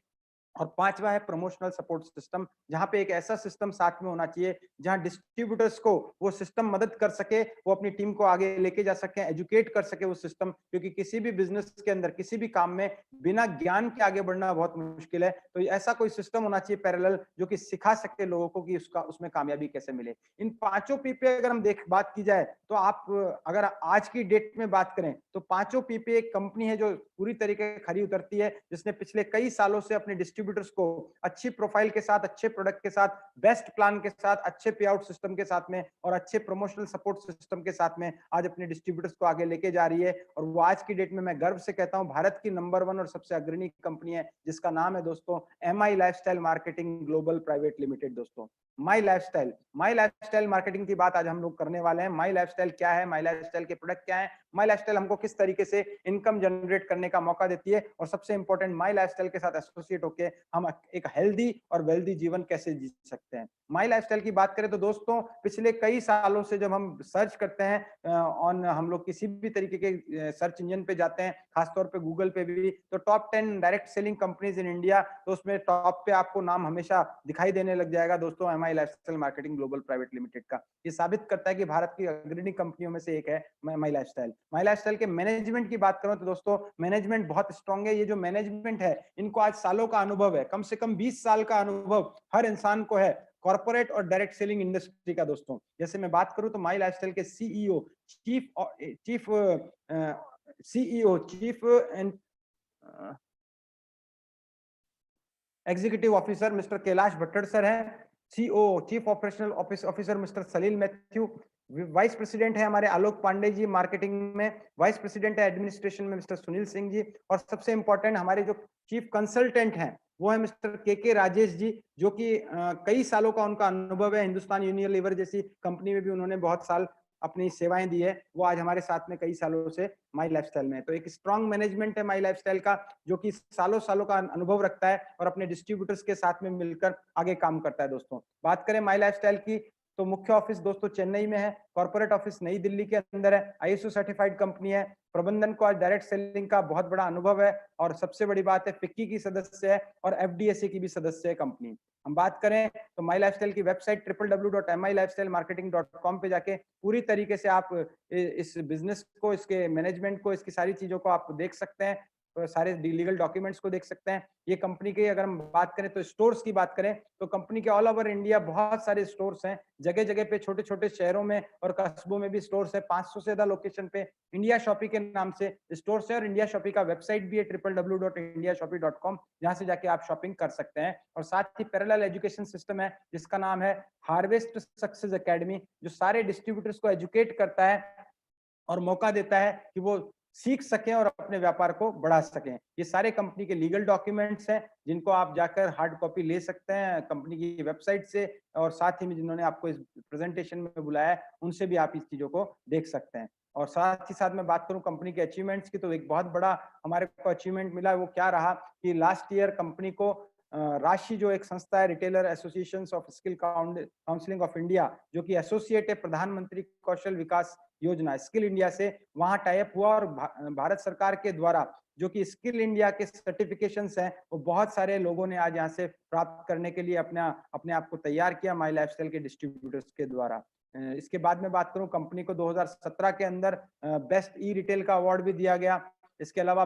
और पांचवा है प्रमोशनल सपोर्ट सिस्टम, जहां पे एक ऐसा सिस्टम साथ में होना चाहिए जहां डिस्ट्रीब्यूटर्स को वो सिस्टम मदद कर सके, वो अपनी टीम को आगे लेके जा सके, एजुकेट कर सके वो सिस्टम, क्योंकि किसी भी बिजनेस के अंदर, किसी भी काम में बिना ज्ञान के आगे बढ़ना बहुत मुश्किल है। तो ऐसा कोई सिस्टम होना चाहिए पैरेलल, जो कि सिखा सके लोगों को कि उसमें कामयाबी कैसे मिले। इन पांचों पी पे अगर हम बात की जाए तो आप अगर आज की डेट में बात करें तो पांचों पी पे एक कंपनी है जो पूरी तरीके से खरी उतरती है, जिसने पिछले कई सालों से अपने डिस्ट्रीब्यूटर डिस्ट्रीब्यूटर्स को अच्छी प्रोफाइल के साथ, अच्छे प्रोडक्ट के साथ, बेस्ट प्लान के साथ, अच्छे पे आउट सिस्टम के साथ में और अच्छे प्रमोशनल सपोर्ट सिस्टम के साथ में आज अपने डिस्ट्रीब्यूटर्स को आगे लेके जा रही है। और वो आज की डेट में मैं गर्व से कहता हूं भारत की नंबर 1 और सबसे अग्रणी कंपनी है, जिसका नाम है दोस्तों MI lifestyle marketing global private limited. दोस्तों माई लाइफस्टाइल मार्केटिंग की बात आज हम लोग करने वाले हैं। माई लाइफस्टाइल क्या है, माई लाइफस्टाइल के प्रोडक्ट क्या है, माई लाइफस्टाइल हमको किस तरीके से इनकम जनरेट करने का मौका देती है, और सबसे इंपॉर्टेंट माई लाइफस्टाइल के साथ एसोसिएट होकर हम एक हेल्दी और वेल्दी जीवन कैसे जी सकते हैं। माई लाइफस्टाइल की बात करें तो दोस्तों पिछले कई सालों से जब हम सर्च करते हैं ऑन, हम लोग किसी भी तरीके के सर्च इंजन पे जाते हैं, खासतौर पे गूगल पे भी, तो top 10 direct selling companies in India, तो उसमें टॉप पे आपको नाम हमेशा दिखाई देने लग जाएगा दोस्तों MI lifestyle marketing global private limited का। ये साबित करता है कि भारत की अग्रणी कंपनियों में से एक है माई लाइफस्टाइल। माई लाइफस्टाइल के मैनेजमेंट की बात करूं तो दोस्तों मैनेजमेंट बहुत स्ट्रांग है। ये जो मैनेजमेंट है इनको आज सालों का अनुभव है, कम से कम 20 साल का अनुभव हर इंसान को है कॉर्पोरेट और डायरेक्ट सेलिंग इंडस्ट्री का। दोस्तों जैसे मैं बात करूं तो माई लाइफस्टाइल के chief executive officer mister Kailash Bhattar sir हैं, CO chief operational officer mister Salil Mathew, vice president है हमारे आलोक पांडे जी मार्केटिंग में, वाइस प्रेसिडेंट है एडमिनिस्ट्रेशन में मिस्टर सुनील सिंह जी, और सबसे इंपॉर्टेंट हमारे जो चीफ कंसल्टेंट हैं वो है मिस्टर के राजेश जी, जो कि कई सालों का उनका अनुभव है। हिंदुस्तान यूनिलीवर जैसी कंपनी में भी उन्होंने बहुत साल अपनी सेवाएं दी है। वो आज हमारे साथ में कई सालों से माई लाइफस्टाइल में है। तो एक स्ट्रांग मैनेजमेंट है माई लाइफस्टाइल का, जो कि सालों सालों का अनुभव रखता है और अपने डिस्ट्रीब्यूटर्स के साथ में मिलकर आगे काम करता है। दोस्तों बात करें माई लाइफस्टाइल की तो मुख्य ऑफिस दोस्तों चेन्नई में है, कॉर्पोरेट ऑफिस नई दिल्ली के अंदर है, ISO सर्टिफाइड कंपनी है, प्रबंधन को आज डायरेक्ट सेलिंग का बहुत बड़ा अनुभव है, और सबसे बड़ी बात है फिक्की की सदस्य है और FDSA की भी सदस्य है कंपनी। हम बात करें तो माई लाइफस्टाइल की वेबसाइट www.milifestylmarketing.com पे जाके पूरी तरीके से आप इस बिजनेस को, इसके मैनेजमेंट को, इसकी सारी चीजों को आप देख सकते हैं, सारे लीगल डॉक्यूमेंट्स को देख सकते हैं। ये कंपनी की अगर हम बात करें तो स्टोर्स की बात करें तो कंपनी के ऑल ओवर इंडिया बहुत सारे स्टोर्स हैं, जगह जगह पे छोटे छोटे शहरों में और कस्बों में भी स्टोर्स है। 500 से ज्यादा लोकेशन पे इंडिया शॉपी के नाम से स्टोर्स है, और इंडिया शॉपी का वेबसाइट भी है www.indiashoppy.com, जहां से जाके आप शॉपिंग कर सकते हैं। और साथ ही पैरेलल एजुकेशन सिस्टम है जिसका नाम है हार्वेस्ट सक्सेस एकेडमी, जो सारे डिस्ट्रीब्यूटर्स को एजुकेट करता है और मौका देता है कि वो सीख सकें और अपने व्यापार को बढ़ा सकें। ये सारे कंपनी के लीगल डॉक्यूमेंट्स हैं जिनको आप जाकर हार्ड कॉपी ले सकते हैं कंपनी की वेबसाइट से, और साथ ही में जिन्होंने आपको इस प्रेजेंटेशन में बुलाया है उनसे भी आप इस चीजों को देख सकते हैं। और साथ ही साथ मैं बात करूं कंपनी के अचीवमेंट्स की, तो एक बहुत बड़ा हमारे को अचीवमेंट मिला, वो क्या रहा कि लास्ट ईयर कंपनी को राशि, जो एक संस्था है retailer association of skill counselling of India, जो कि एसोसिएट है प्रधानमंत्री कौशल विकास योजना स्किल इंडिया से, वहां टाइप हुआ, और भारत सरकार के द्वारा जो कि स्किल इंडिया के सर्टिफिकेशंस हैं वो बहुत सारे लोगों ने आज यहाँ से प्राप्त करने के लिए अपने आप को तैयार किया माई लाइफस्टाइल के डिस्ट्रीब्यूटर्स के द्वारा। इसके बाद में बात करूं कंपनी को 2017 के अंदर बेस्ट ई रिटेल का अवार्ड भी दिया गया। इसके अलावा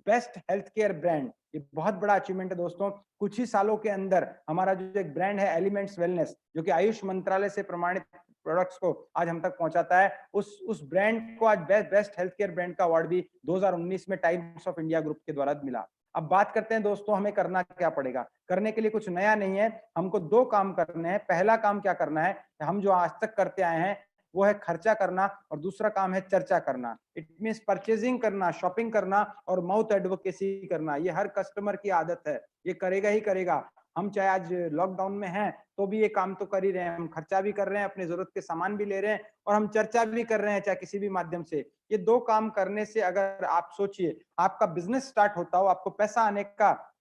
बेस्ट हेल्थ केयर ब्रांड, ये बहुत बड़ा अचीवमेंट है दोस्तों। कुछ ही सालों के अंदर हमारा जो एक ब्रांड है एलिमेंट्स वेलनेस, जो कि आयुष मंत्रालय से प्रमाणित प्रोडक्ट्स को आज हम तक पहुंचाता है, उस ब्रांड को आज बेस्ट हेल्थ केयर ब्रांड का अवार्ड भी 2019 में टाइम्स ऑफ इंडिया ग्रुप के द्वारा मिला। अब बात करते हैं दोस्तों हमें करना क्या पड़ेगा। करने के लिए कुछ नया नहीं है, हमको 2 काम करने हैं। पहला काम क्या करना है, हम जो आज तक करते आए हैं वो है खर्चा करना, और दूसरा काम है चर्चा करना। इट मींस परचेजिंग करना, शॉपिंग करना और माउथ एडवोकेसी करना। ये हर कस्टमर की आदत है, ये करेगा ही करेगा। हम चाहे आज लॉकडाउन में हैं तो भी ये काम तो कर ही रहे हैं, हम खर्चा भी कर रहे हैं, अपने जरूरत के सामान भी ले रहे हैं, और हम चर्चा भी कर रहे हैं चाहे किसी भी माध्यम से। ये 2 काम करने से अगर आप सोचिए आपका बिजनेस स्टार्ट होता हो, आपको पैसा आने का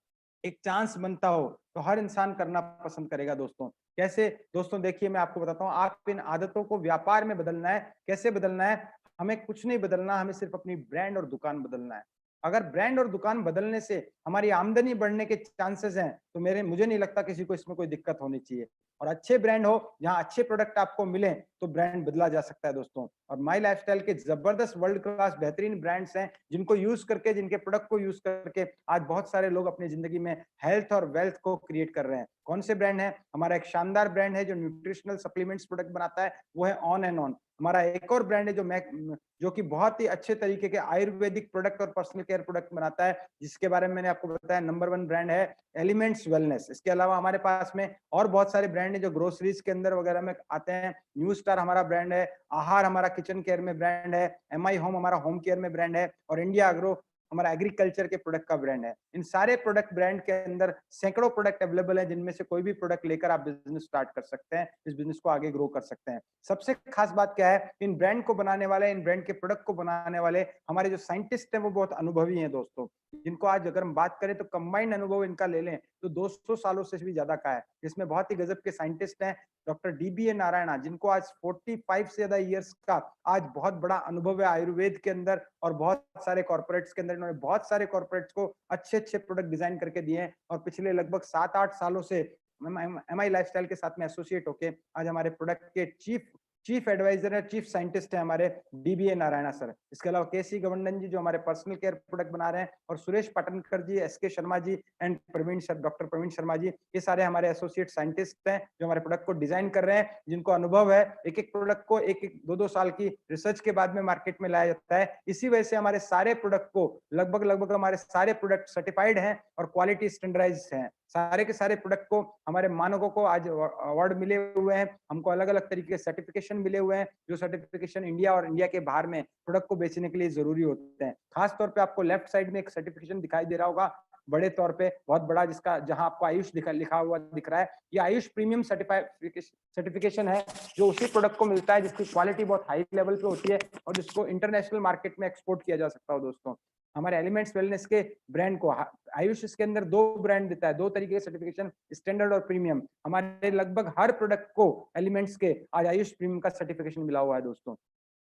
एक चांस बनता हो, तो हर इंसान करना पसंद करेगा। दोस्तों कैसे, दोस्तों देखिए मैं आपको बताता हूँ, आप इन आदतों को व्यापार में बदलना है। कैसे बदलना है, हमें कुछ नहीं बदलना, हमें सिर्फ अपनी ब्रांड और दुकान बदलना है। अगर ब्रांड और दुकान बदलने से हमारी आमदनी बढ़ने के चांसेस हैं तो मुझे नहीं लगता किसी को इसमें कोई दिक्कत होनी चाहिए। और अच्छे ब्रांड हो, जहां अच्छे प्रोडक्ट आपको मिले, तो ब्रांड बदला जा सकता है दोस्तों। और माई लाइफस्टाइल के जबरदस्त वर्ल्ड क्लास बेहतरीन ब्रांड्स हैं, जिनको यूज करके, जिनके प्रोडक्ट को यूज करके आज बहुत सारे लोग अपनी जिंदगी में हेल्थ और वेल्थ को क्रिएट कर रहे हैं। कौन से ब्रांड है? हमारा एक शानदार ब्रांड है जो न्यूट्रिशनल सप्लीमेंट्स प्रोडक्ट बनाता है, वो है ऑन एंड ऑन। हमारा एक और ब्रांड है जो कि बहुत ही अच्छे तरीके के आयुर्वेदिक प्रोडक्ट और पर्सनल केयर प्रोडक्ट बनाता है, जिसके बारे में मैंने आपको बताया। नंबर 1 ब्रांड है एलिमेंट्स वेलनेस। इसके अलावा हमारे पास में और बहुत सारे ब्रांड है जो ग्रोसरीज के अंदर वगैरह में आते हैं। न्यू स्टार हमारा ब्रांड है, आहार हमारा किचन केयर में ब्रांड है, एमआई होम हमारा होम केयर में ब्रांड है, और इंडिया एग्रो हमारा एग्रीकल्चर के प्रोडक्ट का ब्रांड है। इन सारे प्रोडक्ट ब्रांड के अंदर सैकड़ों प्रोडक्ट अवेलेबल है, जिनमें से कोई भी प्रोडक्ट लेकर आप बिजनेस स्टार्ट कर सकते हैं, इस बिजनेस को आगे ग्रो कर सकते हैं। सबसे खास बात क्या है? इन ब्रांड को बनाने वाले, इन ब्रांड के प्रोडक्ट को बनाने वाले हमारे जो साइंटिस्ट हैं वो बहुत अनुभवी हैं दोस्तों, जिनको आज अगर हम बात करें तो कंबाइंड अनुभव इनका ले लें तो 200 सालों से भी ज्यादा का है। इसमें बहुत ही गजब के साइंटिस्ट हैं, डॉक्टर डीबीए नारायणा, जिनको आज 45 से ज्यादा ईयर्स का आज बहुत बड़ा अनुभव है आयुर्वेद के अंदर, और बहुत सारे कॉर्पोरेट्स के अंदर इन्होंने बहुत सारे कॉर्पोरेट्स को अच्छे अच्छे प्रोडक्ट डिजाइन करके दिए हैं। और पिछले लगभग 7-8 सालों से एमआई लाइफस्टाइल के साथ में एसोसिएट होके आज हमारे प्रोडक्ट के चीफ एडवाइजर है, चीफ साइंटिस्ट है हमारे डीबीए नारायणा सर। इसके अलावा केसी गवर्नन जी जो हमारे पर्सनल केयर प्रोडक्ट बना रहे हैं, और Suresh Patankar ji, SK Sharma ji and doctor Praveen Sharma ji, ये सारे हमारे एसोसिएट साइंटिस्ट हैं जो हमारे प्रोडक्ट को डिजाइन कर रहे हैं, जिनको अनुभव है। एक एक प्रोडक्ट को एक एक 2-2 साल की रिसर्च के बाद में मार्केट में लाया जाता है। इसी वजह से हमारे सारे प्रोडक्ट को लगभग हमारे सारे प्रोडक्ट सर्टिफाइड हैं और क्वालिटी स्टैंडर्डाइज हैं। सारे के सारे प्रोडक्ट को हमारे मानकों को आज अवार्ड मिले हुए हैं, हमको अलग अलग तरीके के सर्टिफिकेशन मिले हुए हैं, जो सर्टिफिकेशन इंडिया और इंडिया के बाहर में प्रोडक्ट को बेचने के लिए जरूरी होते हैं। खास तौर पे आपको लेफ्ट साइड में एक सर्टिफिकेशन दिखाई दे रहा होगा, बड़े तौर पे बहुत बड़ा, जिसका जहां आपको आयुष लिखा हुआ दिख रहा है। ये आयुष प्रीमियम सर्टिफिकेशन है, जो उसी प्रोडक्ट को मिलता है जिसकी क्वालिटी बहुत हाई लेवल पे होती है और जिसको इंटरनेशनल मार्केट में एक्सपोर्ट किया जा सकता है दोस्तों। हमारे एलिमेंट्स वेलनेस के ब्रांड को आयुष इसके अंदर 2 ब्रांड देता है, 2 तरीके के सर्टिफिकेशन, स्टैंडर्ड और प्रीमियम। हमारे लगभग हर प्रोडक्ट को एलिमेंट्स के आज आयुष प्रीमियम का सर्टिफिकेशन मिला हुआ है दोस्तों।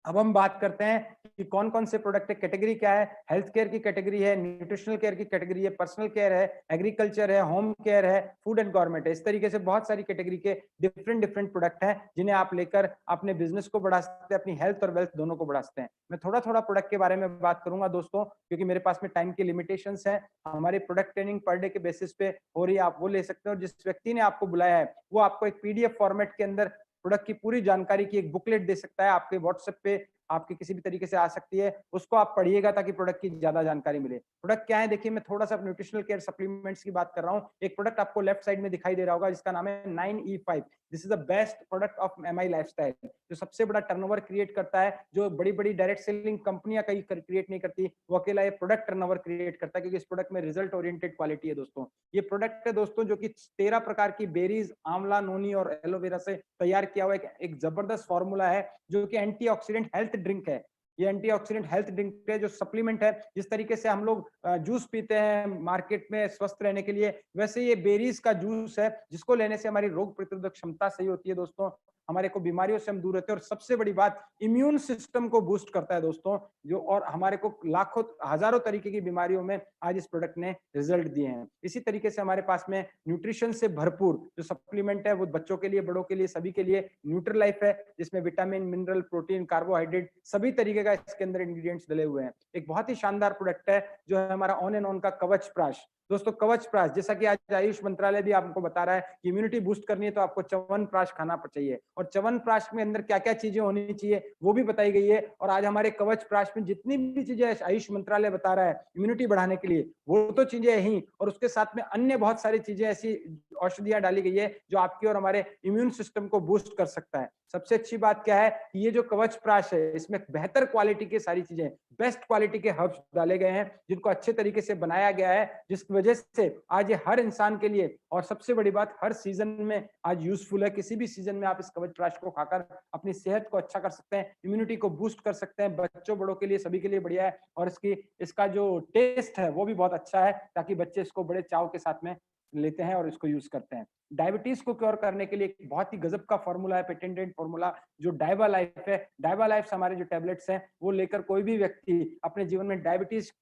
अब हम बात करते हैं कि कौन कौन से प्रोडक्ट है, कैटेगरी क्या है। हेल्थ केयर की कैटेगरी है, न्यूट्रिशनल केयर की कैटेगरी है, पर्सनल केयर है, एग्रीकल्चर है, होम केयर है, फूड एंड गवर्नमेंट है। इस तरीके से बहुत सारी कैटेगरी के डिफरेंट प्रोडक्ट हैं, जिन्हें आप लेकर अपने बिजनेस को बढ़ा सकते हैं, अपनी हेल्थ और वेल्थ दोनों को बढ़ा सकते हैं। मैं थोड़ा थोड़ा प्रोडक्ट के बारे में बात करूंगा दोस्तों, क्योंकि मेरे पास में टाइम की लिमिटेशंस है। हमारी प्रोडक्ट ट्रेनिंग पर डे के बेसिस पे हो रही है, आप वो ले सकते हैं। और जिस व्यक्ति ने आपको बुलाया है वो आपको एक पीडीएफ फॉर्मेट के अंदर प्रोडक्ट की पूरी जानकारी की एक बुकलेट दे सकता है, आपके व्हाट्सएप पे आपके किसी भी तरीके से आ सकती है। उसको आप पढ़िएगा ताकि प्रोडक्ट की ज्यादा जानकारी मिले। प्रोडक्ट क्या है देखिए, मैं थोड़ा सा न्यूट्रिशनल केयर सप्लीमेंट्स की बात कर रहा हूँ। एक प्रोडक्ट आपको लेफ्ट साइड में दिखाई दे रहा होगा, जिसका नाम है 9E5। This is the best product of MI lifestyle, जो सबसे बड़ा टर्नओवर क्रिएट करता है, जो बड़ी बड़ी डायरेक्ट सेलिंग कंपनियां कहीं क्रिएट नहीं करती, वो अकेला ये प्रोडक्ट टर्नओवर क्रिएट करता है, क्योंकि इस प्रोडक्ट में रिजल्ट ओरिएंटेड क्वालिटी है दोस्तों। ये प्रोडक्ट है दोस्तों जो कि 13 प्रकार की बेरीज, आंवला, नोनी और एलोवेरा से तैयार किया हुआ एक जबरदस्त फॉर्मूला है, जो कि एंटीऑक्सीडेंट हेल्थ ड्रिंक है। ये एंटीऑक्सीडेंट हेल्थ ड्रिंक है, जो सप्लीमेंट है। जिस तरीके से हम लोग जूस पीते हैं मार्केट में स्वस्थ रहने के लिए, वैसे ये बेरीज का जूस है, जिसको लेने से हमारी रोग प्रतिरोधक क्षमता सही होती है दोस्तों, हमारे को बीमारियों से हम दूर रहते हैं, और सबसे बड़ी बात, इम्यून सिस्टम को बूस्ट करता है दोस्तों, जो और हमारे को लाखों हजारों तरीके की बीमारियों में आज इस प्रोडक्ट ने रिजल्ट दिए हैं। इसी तरीके से हमारे पास में न्यूट्रिशन से भरपूर जो सप्लीमेंट है, वो बच्चों के लिए, बड़ों के लिए, सभी के लिए न्यूट्रल लाइफ है, जिसमें विटामिन, मिनरल, प्रोटीन, कार्बोहाइड्रेट सभी तरीके का इसके अंदर इंग्रेडिएंट्स डले हुए हैं। एक बहुत ही शानदार प्रोडक्ट है जो है हमारा ऑन एंड ऑन का कवच प्राश। दोस्तों कवच प्राश, जैसा कि आज आयुष मंत्रालय भी आपको बता रहा है कि इम्यूनिटी बूस्ट करनी है तो आपको च्यवनप्राश खाना चाहिए, और च्यवनप्राश में अंदर क्या क्या चीजें होनी चाहिए वो भी बताई गई है। और आज हमारे कवच प्राश में जितनी भी चीजें आयुष मंत्रालय बता रहा है इम्यूनिटी बढ़ाने के लिए, वो तो चीजें है ही, और उसके साथ में अन्य बहुत सारी चीजें, ऐसी औषधियां डाली गई है जो आपकी और हमारे इम्यून सिस्टम को बूस्ट कर सकता है। सबसे अच्छी बात क्या है कि ये जो कवच प्राश है, इसमें बेहतर क्वालिटी की सारी चीजें, बेस्ट क्वालिटी के हर्ब्स डाले गए हैं, जिनको अच्छे तरीके से बनाया गया है, जिस वजह से आज ये हर इंसान के लिए, और सबसे बड़ी बात, हर सीजन में आज यूजफुल है। किसी भी सीजन में आप इस कवच प्राश को खाकर अपनी सेहत को अच्छा कर सकते हैं, इम्यूनिटी को बूस्ट कर सकते हैं, बच्चों बड़ों के लिए, सभी के लिए बढ़िया है। और इसका जो टेस्ट है वो भी बहुत अच्छा है, ताकि बच्चे इसको बड़े चाव के साथ में लेते हैं और इसको यूज करते हैं। डायबिटीज को क्योर करने के लिए एक बहुत ही गजब का फॉर्मूला है, पेटेंटेड फॉर्मूला, जो डायबा लाइफ है। डायबा लाइफ हमारे जो टैबलेट्स हैं वो लेकर कोई भी व्यक्ति अपने जीवन में डायबिटीज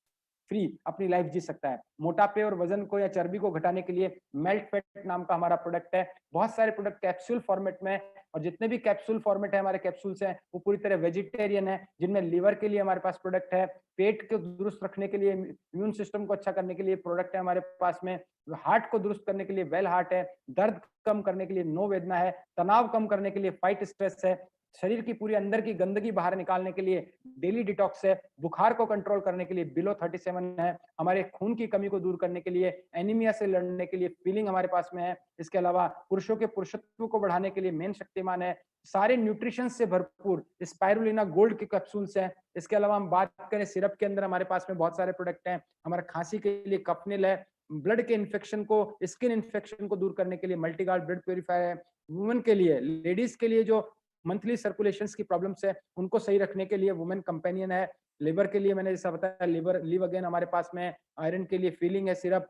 फ्री अपनी लाइफ जी सकता है। मोटापे और वजन को या चर्बी को घटाने के लिए मेल्ट फैट नाम का हमारा प्रोडक्ट है। बहुत सारे प्रोडक्ट कैप्सूल फॉर्मेट में, और जितने भी कैप्सूल फॉर्मेट है हमारे कैप्सूल्स हैं वो पूरी तरह वेजिटेरियन है, जिनमें लीवर के लिए हमारे पास प्रोडक्ट है, पेट को दुरुस्त रखने के लिए, इम्यून सिस्टम को अच्छा करने के लिए प्रोडक्ट है हमारे पास में, हार्ट को दुरुस्त करने के लिए वेल हार्ट है, दर्द कम करने के लिए नो वेदना है, तनाव कम करने के लिए फाइट स्ट्रेस है, शरीर की पूरी अंदर की गंदगी बाहर निकालने के लिए डेली डिटॉक्स है, बुखार को कंट्रोल करने के लिए बिलो 37 है, हमारे खून की कमी को दूर करने के लिए, एनीमिया से लड़ने के लिए फीलिंग हमारे पास में है। इसके अलावा पुरुषों के पुरुषत्व को बढ़ाने के लिए मेन शक्तिमान है। सारे न्यूट्रिशन से भरपूर स्पाइरुलिना गोल्ड के कैप्सूल्स हैं। इसके अलावा हम बात करें सिरप के अंदर हमारे पास में बहुत सारे प्रोडक्ट हैं। हमारे खांसी के लिए कफनिल है, ब्लड के इन्फेक्शन को, स्किन इन्फेक्शन को दूर करने के लिए मल्टीगार्ड ब्लड प्यूरिफायर है। वुमेन के लिए, लेडीज के लिए जो मंथली सर्कुलेशंस की प्रॉब्लम्स है उनको सही रखने के लिए वुमेन कंपेनियन है। लिवर के लिए मैंने जैसा बताया लिवर लिव अगेन हमारे पास में, आयरन के लिए फीलिंग है सिरप।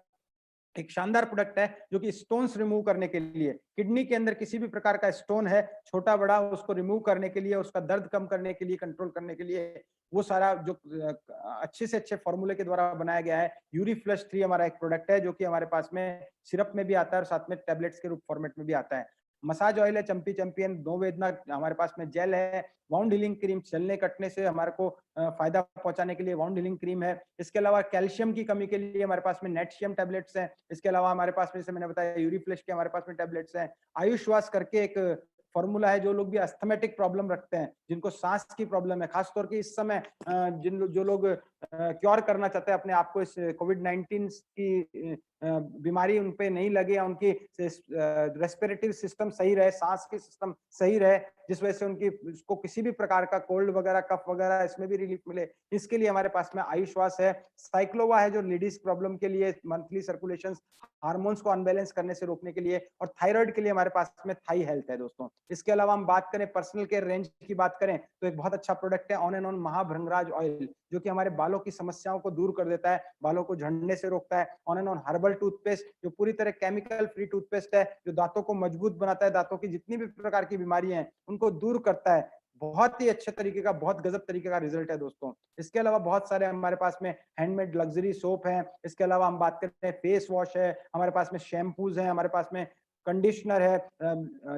एक शानदार प्रोडक्ट है जो कि स्टोन्स रिमूव करने के लिए, किडनी के अंदर किसी भी प्रकार का स्टोन है छोटा बड़ा, उसको रिमूव करने के लिए, उसका दर्द कम करने के लिए, कंट्रोल करने के लिए, वो सारा जो अच्छे से अच्छे फॉर्मूले के द्वारा बनाया गया है। यूरी फ्लश 3 हमारा एक प्रोडक्ट है जो कि हमारे पास में सिरप में भी आता है और साथ में टेबलेट्स के रूप फॉर्मेट में भी आता है। मसाज ऑयल है चंपी चैंपियन, नो वेदना हमारे पास में जेल है, वाउंड हीलिंग क्रीम, चलने कटने से हमारे को फायदा पहुंचाने के लिए वाउंड हीलिंग क्रीम है। इसके अलावा कैल्शियम की कमी के लिए हमारे पास में नेटशियम टैबलेट्स हैं। इसके अलावा हमारे पास में जैसे मैंने बताया यूरी फ्लश के हमारे पास में टैबलेट्स हैं। आयुष्वास करके एक फॉर्मूला है, जो लोग भी अस्थमेटिक प्रॉब्लम रखते हैं, जिनको सांस की प्रॉब्लम है, खासतौर के इस समय जो लोग क्योर करना चाहते हैं अपने आप को इस कोविड-19 की बीमारी उन पे नहीं लगे या उनकी रेस्पिरेटरी सिस्टम सही रहे, सांस की सिस्टम सही रहे, जिस वजह से उनकी उसको किसी भी प्रकार का कोल्ड वगैरह कफ वगैरह इसमें भी रिलीफ मिले, इसके लिए हमारे पास में आयुश्वास है। साइक्लोवा है जो लेडीज प्रॉब्लम के लिए, मंथली सर्कुलेशन, हार्मोन्स को अनबैलेंस करने से रोकने के लिए, और थायराइड के लिए हमारे पास में थाई हेल्थ है दोस्तों। इसके अलावा हम बात करें पर्सनल केयर रेंज की बात करें तो एक बहुत अच्छा प्रोडक्ट है ऑन एंड ऑन महाभृंगराज ऑयल, जो कि हमारे बालों की समस्याओं को दूर कर देता है, बालों को झड़ने से रोकता है। On and on herbal toothpaste जो पूरी तरह केमिकल फ्री टूथपेस्ट है, जो दांतों को मजबूत बनाता है, दांतों की जितनी भी प्रकार की बीमारियां हैं उनको दूर करता है। बहुत ही अच्छे तरीके का, बहुत गजब तरीके का रिजल्ट है दोस्तों। इसके अलावा बहुत सारे हमारे पास में हैंडमेड लग्जरी सोप है। इसके अलावा हम बात करते हैं फेस वॉश है, हमारे पास में शैम्पूज है, हमारे पास में कंडीशनर है,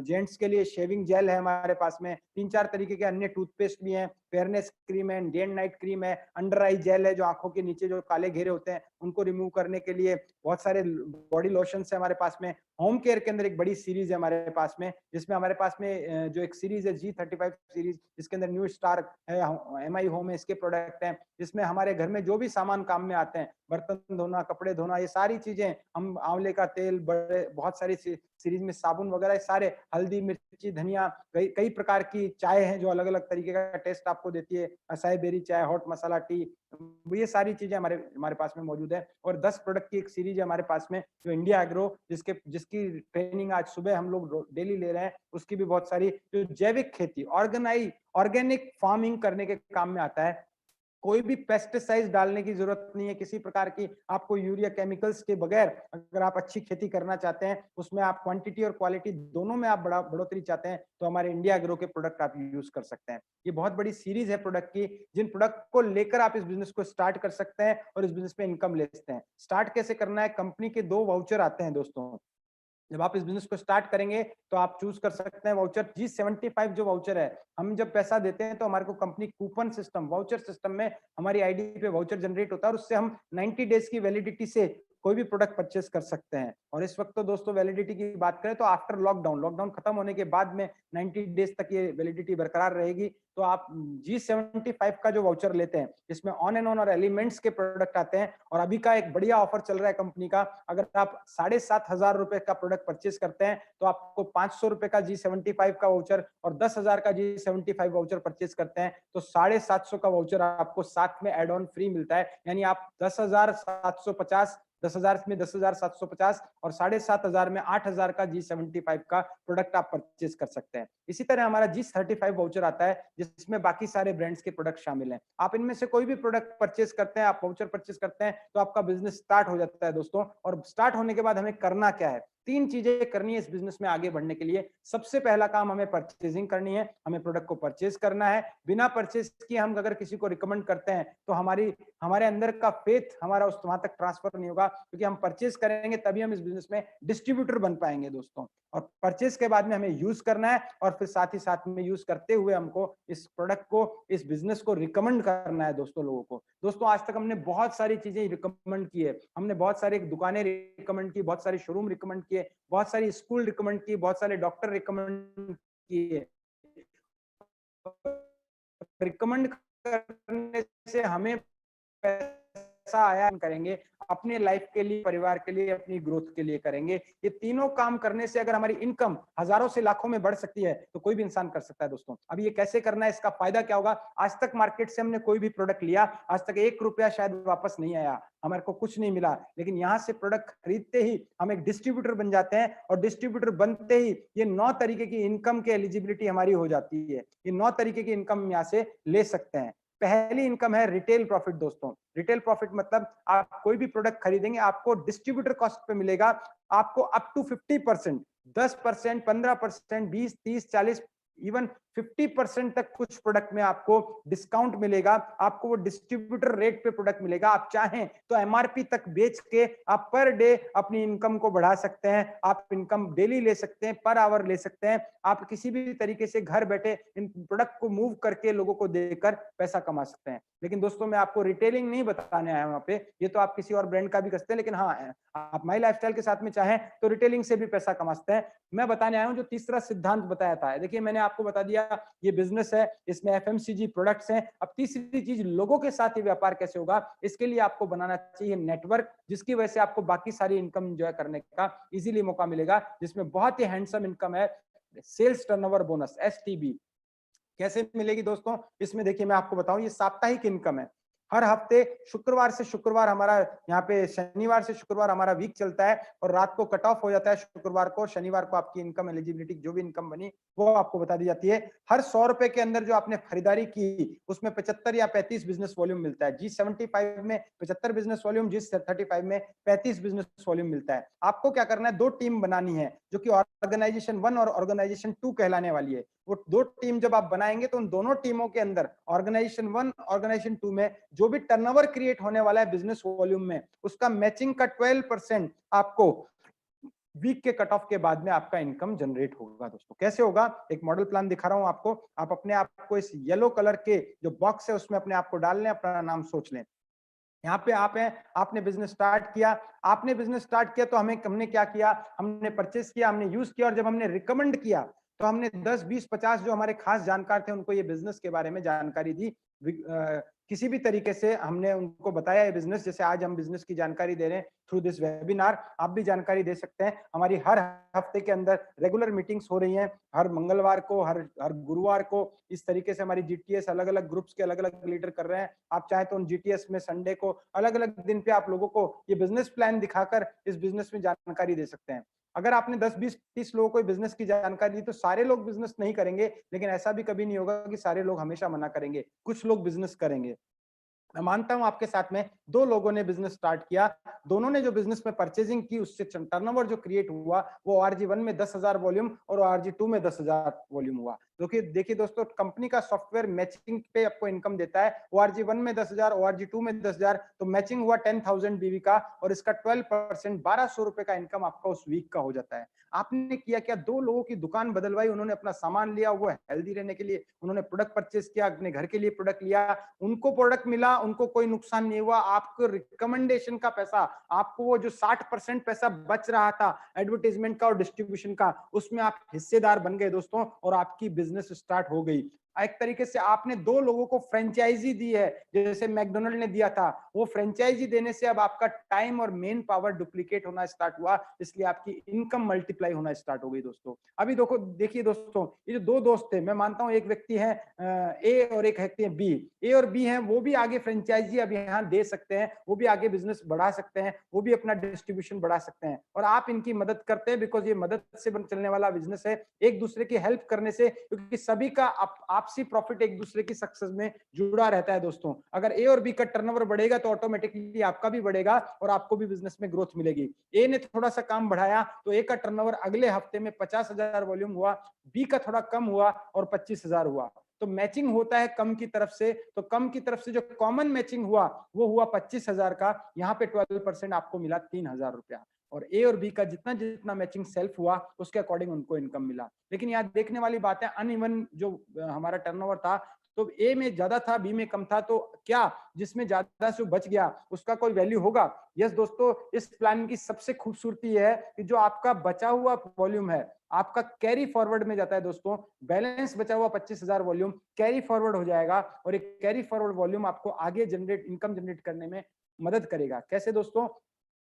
जेंट्स के लिए शेविंग जेल है, हमारे पास में 3-4 तरीके के अन्य टूथपेस्ट भी हैं, फेयरनेस क्रीम है, डे एंड नाइट क्रीम है, अंडर आई जेल है जो आंखों के नीचे जो काले घेरे होते हैं उनको रिमूव करने के लिए, बहुत सारे बॉडी लोशन है हमारे पास में। होम केयर के अंदर एक बड़ी सीरीज है हमारे पास में, जिसमें हमारे पास में जो एक सीरीज है G35 सीरीज, जिसके अंदर न्यू स्टार है, MI होम है, इसके प्रोडक्ट हैं, जिसमें हमारे घर में जो भी सामान काम में आते हैं, बर्तन धोना, कपड़े धोना, ये सारी चीजें, हम आंवले का तेल, बड़े बहुत सारी सीरीज में साबुन वगैरह, सारे हल्दी, मिर्ची, धनिया, कई कई प्रकार की चाय है जो अलग अलग तरीके का टेस्ट आपको देती है, असाई बेरी चाय, हॉट मसाला टी, ये सारी चीजें हमारे हमारे पास में मौजूद है। और 10 प्रोडक्ट की एक सीरीज है हमारे पास में, जो इंडिया एग्रो, जिसकी ट्रेनिंग आज सुबह हम लोग डेली ले रहे हैं, उसकी भी बहुत सारी, जो जैविक खेती, ऑर्गेनिक फार्मिंग करने के काम में आता है। कोई भी पेस्टिसाइड डालने की जरूरत नहीं है, किसी प्रकार की आपको यूरिया केमिकल्स के बगैर अगर आप अच्छी खेती करना चाहते हैं, उसमें आप क्वांटिटी और क्वालिटी दोनों में आप बढ़ोतरी चाहते हैं, तो हमारे इंडिया एग्रो के प्रोडक्ट आप यूज कर सकते हैं। ये बहुत बड़ी सीरीज है प्रोडक्ट की, जिन प्रोडक्ट को लेकर आप इस बिजनेस को स्टार्ट कर सकते हैं और इस बिजनेस में इनकम ले सकते हैं। स्टार्ट कैसे करना है, कंपनी के 2 वाउचर आते हैं दोस्तों। जब आप इस बिजनेस को स्टार्ट करेंगे तो आप चूज कर सकते हैं वाउचर G75, जो वाउचर है, हम जब पैसा देते हैं तो हमारे को company coupon system, voucher system में हमारी आईडी पे वाउचर जनरेट होता है, और उससे हम 90 डेज की वैलिडिटी से कोई भी प्रोडक्ट परचेस कर सकते हैं। और इस वक्त तो दोस्तों वैलिडिटी की बात करें तो आफ्टर लॉकडाउन खत्म होने के बाद में 90 डेज तक ये वैलिडिटी बरकरार रहेगी। तो आप G75 का जो वाउचर लेते हैं, इसमें ऑन एंड ऑन और एलिमेंट्स के प्रोडक्ट आते हैं, और अभी का एक बढ़िया ऑफर चल रहा है कंपनी का, अगर आप 7,500 रुपए का प्रोडक्ट परचेस करते हैं तो आपको 500 रुपए का G75 का वाउचर और 10,000 का G75 वाउचर परचेस करते हैं तो 750 का वाउचर आपको साथ में एड ऑन फ्री मिलता है। यानी आप 10,750, 10,000 में 10,750 और 7,500 में 8,000 का G75 का प्रोडक्ट आप परचेज कर सकते हैं। इसी तरह हमारा G35 वाउचर आता है, जिसमें बाकी सारे ब्रांड्स के प्रोडक्ट शामिल हैं। आप इनमें से कोई भी प्रोडक्ट परचेज करते हैं, आप वाउचर परचेज करते हैं, तो आपका बिजनेस स्टार्ट हो जाता है दोस्तों। और स्टार्ट होने के बाद हमें करना क्या है, 3 चीजें करनी है इस बिजनेस में आगे बढ़ने के लिए। सबसे पहला काम हमें परचेजिंग करनी है, हमें प्रोडक्ट को परचेज करना है। बिना परचेज किए हम अगर किसी को रिकमेंड करते हैं तो हमारे अंदर का फेथ हमारा उस वहां तक ट्रांसफर नहीं होगा, क्योंकि हम परचेज करेंगे तभी हम इस बिजनेस में डिस्ट्रीब्यूटर बन पाएंगे दोस्तों। और परचेज के बाद में हमें यूज करना है और फिर साथ ही साथ में यूज करते हुए हमको इस प्रोडक्ट को, इस बिजनेस को रिकमेंड करना है दोस्तों लोगों को। दोस्तों आज तक हमने बहुत सारी चीजें रिकमेंड की है, हमने बहुत सारी दुकानें रिकमेंड की, बहुत सारी शोरूम रिकमेंड किए, बहुत सारी स्कूल रिकमेंड की, बहुत सारे डॉक्टर रिकमेंड किए। रिकमेंड करने से हमें पैसा आया करेंगे, अपने लाइफ के लिए, परिवार के लिए, अपनी ग्रोथ के लिए करेंगे। ये तीनों काम करने से अगर हमारी इनकम हजारों से लाखों में बढ़ सकती है तो कोई भी इंसान कर सकता है दोस्तों। अब ये कैसे करना है, इसका फायदा क्या होगा? आज तक मार्केट से हमने कोई भी प्रोडक्ट लिया, आज तक 1 रुपया शायद वापस नहीं आया, हमारे को कुछ नहीं मिला, लेकिन यहाँ से प्रोडक्ट खरीदते ही हम एक डिस्ट्रीब्यूटर बन जाते हैं और डिस्ट्रीब्यूटर बनते ही ये 9 तरीके की इनकम की एलिजिबिलिटी हमारी हो जाती है। ये 9 तरीके की इनकम हम यहाँ से ले सकते हैं। पहली इनकम है रिटेल प्रॉफिट दोस्तों। रिटेल प्रॉफिट मतलब आप कोई भी प्रोडक्ट खरीदेंगे, आपको डिस्ट्रीब्यूटर कॉस्ट पे मिलेगा, आपको अप टू 50%, 10%, 15%, 20, 30, 40, इवन 50% तक कुछ प्रोडक्ट में आपको डिस्काउंट मिलेगा। आपको वो डिस्ट्रीब्यूटर रेट पे प्रोडक्ट मिलेगा। आप चाहें तो एमआरपी तक बेच के आप पर डे अपनी इनकम को बढ़ा सकते हैं। आप इनकम डेली ले सकते हैं, पर आवर ले सकते हैं। आप किसी भी तरीके से घर बैठे इन प्रोडक्ट को मूव करके लोगों को देकर पैसा कमा सकते हैं। लेकिन दोस्तों मैं आपको रिटेलिंग नहीं बताने आया वहां पे, ये तो आप किसी और ब्रांड का भी कर सकते हैं, लेकिन हाँ आप माई लाइफस्टाइल के साथ में चाहें तो रिटेलिंग से भी पैसा कमा सकते हैं। मैं बताने आया हूं जो तीसरा सिद्धांत बताया था। देखिए मैंने आपको बता दिया ये बिजनेस है, इसमें एफएमसीजी प्रोडक्ट्स हैं। अब तीसरी चीज, लोगों के साथ ये व्यापार कैसे होगा, इसके लिए आपको बनाना चाहिए नेटवर्क, जिसकी वजह से आपको बाकी सारी इनकम एंजॉय करने का इजीली मौका मिलेगा, जिसमें बहुत ही हैंडसम इनकम है, सेल्स टर्नओवर बोनस, एसटीबी। कैसे मिलेगी दोस्तों? इसमें देखिए मैं आपको बताऊं, ये साप्ताहिक इनकम है। हर हफ्ते शुक्रवार से शुक्रवार हमारा यहाँ पे, शनिवार से शुक्रवार हमारा वीक चलता है और रात को कट ऑफ हो जाता है शुक्रवार को। शनिवार को आपकी इनकम एलिजिबिलिटी जो भी इनकम बनी वो आपको बता दी जाती है। हर 100 रुपए के अंदर जो आपने खरीदारी की उसमें 75 या 35 बिजनेस वॉल्यूम मिलता है। G75 में 75 बिजनेस वॉल्यूम, G35 में 35 बिजनेस वॉल्यूम मिलता है। आपको क्या करना है, 2 टीम बनानी है जो कि ऑर्गेनाइजेशन 1 और ऑर्गेनाइजेशन 2 कहलाने वाली है। वो 2 टीम जब आप बनाएंगे तो उन दोनों टीमों के अंदर ऑर्गेनाइजेशन 1, ऑर्गेनाइजेशन 2 में जो भी टर्नओवर क्रिएट होने वाला है बिजनेस वॉल्यूम में, उसका मैचिंग का 12% आपको वीक के कट ऑफ के बाद में आपका इनकम जनरेट होगा। दोस्तों कैसे होगा, एक मॉडल प्लान दिखा रहा हूं आपको। आप अपने आप को इस येलो कलर के जो बॉक्स है उसमें अपने आप को डाल लें, अपना नाम सोच लें। यहाँ पे आप हैं, आपने बिजनेस स्टार्ट किया, तो हमने क्या किया, हमने परचेस किया, हमने यूज किया, और जब हमने रिकमेंड किया तो हमने 10, 20, 50 जो हमारे खास जानकार थे उनको ये बिजनेस के बारे में जानकारी दी। किसी भी तरीके से हमने उनको बताया ये बिजनेस, जैसे आज हम बिजनेस की जानकारी दे रहे हैं थ्रू दिस वेबिनार, आप भी जानकारी दे सकते हैं। हमारी हर हफ्ते के अंदर रेगुलर मीटिंग्स हो रही हैं, हर मंगलवार को, हर गुरुवार को। इस तरीके से हमारी जीटीएस अलग अलग ग्रुप्स के अलग अलग लीडर कर रहे हैं। आप चाहे तो उन जीटीएस में संडे को अलग अलग दिन पे आप लोगों को ये बिजनेस प्लान दिखाकर इस बिजनेस में जानकारी दे सकते हैं। अगर आपने 10, 20, 30 लोगों को बिजनेस की जानकारी दी तो सारे लोग बिजनेस नहीं करेंगे, लेकिन ऐसा भी कभी नहीं होगा कि सारे लोग हमेशा मना करेंगे, कुछ लोग बिजनेस करेंगे। मैं मानता हूं आपके साथ में 2 लोगों ने बिजनेस स्टार्ट किया, दोनों ने जो बिजनेस में परचेजिंग की उससे टर्नओवर जो क्रिएट हुआ वो ORG1 में 10,000 वॉल्यूम और ORG2 में 10,000 वॉल्यूम हुआ। देखिए दोस्तों, कंपनी का सॉफ्टवेयर मैचिंग पे आपको इनकम देता है। ORG1 में 10,000, ORG2 में 10,000, तो मैचिंग हुआ 10,000 बीवी का, और इसका 12% 1,200 रुपए का इनकम आपका उस वीक का हो जाता है। आपने किया क्या, 2 लोगों की दुकान बदलवाई, उन्होंने अपना सामान लिया, वो हेल्दी रहने के लिए उन्होंने प्रोडक्ट परचेज किया, अपने घर के लिए प्रोडक्ट लिया, उनको प्रोडक्ट मिला, उनको कोई नुकसान नहीं हुआ। आपको रिकमेंडेशन का पैसा, आपको वो जो 60% पैसा बच रहा था एडवर्टाइजमेंट का और डिस्ट्रीब्यूशन का, उसमें आप हिस्सेदार बन गए दोस्तों, और आपकी बिजनेस स्टार्ट हो गई। एक तरीके से आपने 2 लोगों को फ्रेंचाइजी दी है, जैसे मैकडोनल्ड ने दिया था। वो फ्रेंचाइजी देने से अब आपका टाइम और मेन पावर डुप्लीकेट होना स्टार्ट हुआ, इसलिए आपकी इनकम मल्टीप्लाई होना स्टार्ट हो गई दोस्तों। अभी देखिए दोस्तों, ये जो 2 दोस्त थे, मैं मानता हूं एक व्यक्ति है ए और एक व्यक्ति है बी। ए और बी हैं, वो भी आगे फ्रेंचाइजी अब यहाँ दे सकते हैं, वो भी आगे बिजनेस बढ़ा सकते हैं, वो भी अपना डिस्ट्रीब्यूशन बढ़ा सकते हैं, और आप इनकी मदद करते हैं, बिकॉज ये मदद से चलने वाला बिजनेस है, एक दूसरे की हेल्प करने से, क्योंकि सभी का आप आपसी प्रॉफिट एक दूसरे की सक्सेस में जुड़ा रहता है दोस्तों। अगर ए और बी का टर्नओवर बढ़ेगा तो ऑटोमेटिकली आपका भी बढ़ेगा और आपको भी बिजनेस में ग्रोथ मिलेगी। ए ने थोड़ा सा काम बढ़ाया तो ए का टर्नओवर अगले हफ्ते में 50,000 वॉल्यूम हुआ, बी का थोड़ा कम हुआ और 25,000 हुआ। तो मैचिंग होता है कम की तरफ से, तो कम की तरफ से जो कॉमन मैचिंग हुआ वो हुआ 25,000 का, यहाँ पे 12% आपको मिला 3,000 रुपया। और ए और बी का जितना जितना मैचिंग सेल्फ हुआ उसके अकॉर्डिंग उनको इनकम मिला। लेकिन यहाँ देखने वाली बात है, अनइवन जो हमारा टर्नओवर था, तो ए में ज्यादा था बी में कम था, तो क्या जिसमें ज्यादा से बच गया उसका कोई वैल्यू होगा? यस दोस्तों, इस प्लान की सबसे खूबसूरती है कि जो आपका बचा हुआ वॉल्यूम है आपका कैरी फॉरवर्ड में जाता है दोस्तों। बैलेंस बचा हुआ 25,000 वॉल्यूम कैरी फॉरवर्ड हो जाएगा और एक कैरी फॉरवर्ड वॉल्यूम आपको आगे इनकम जनरेट करने में मदद करेगा। कैसे दोस्तों?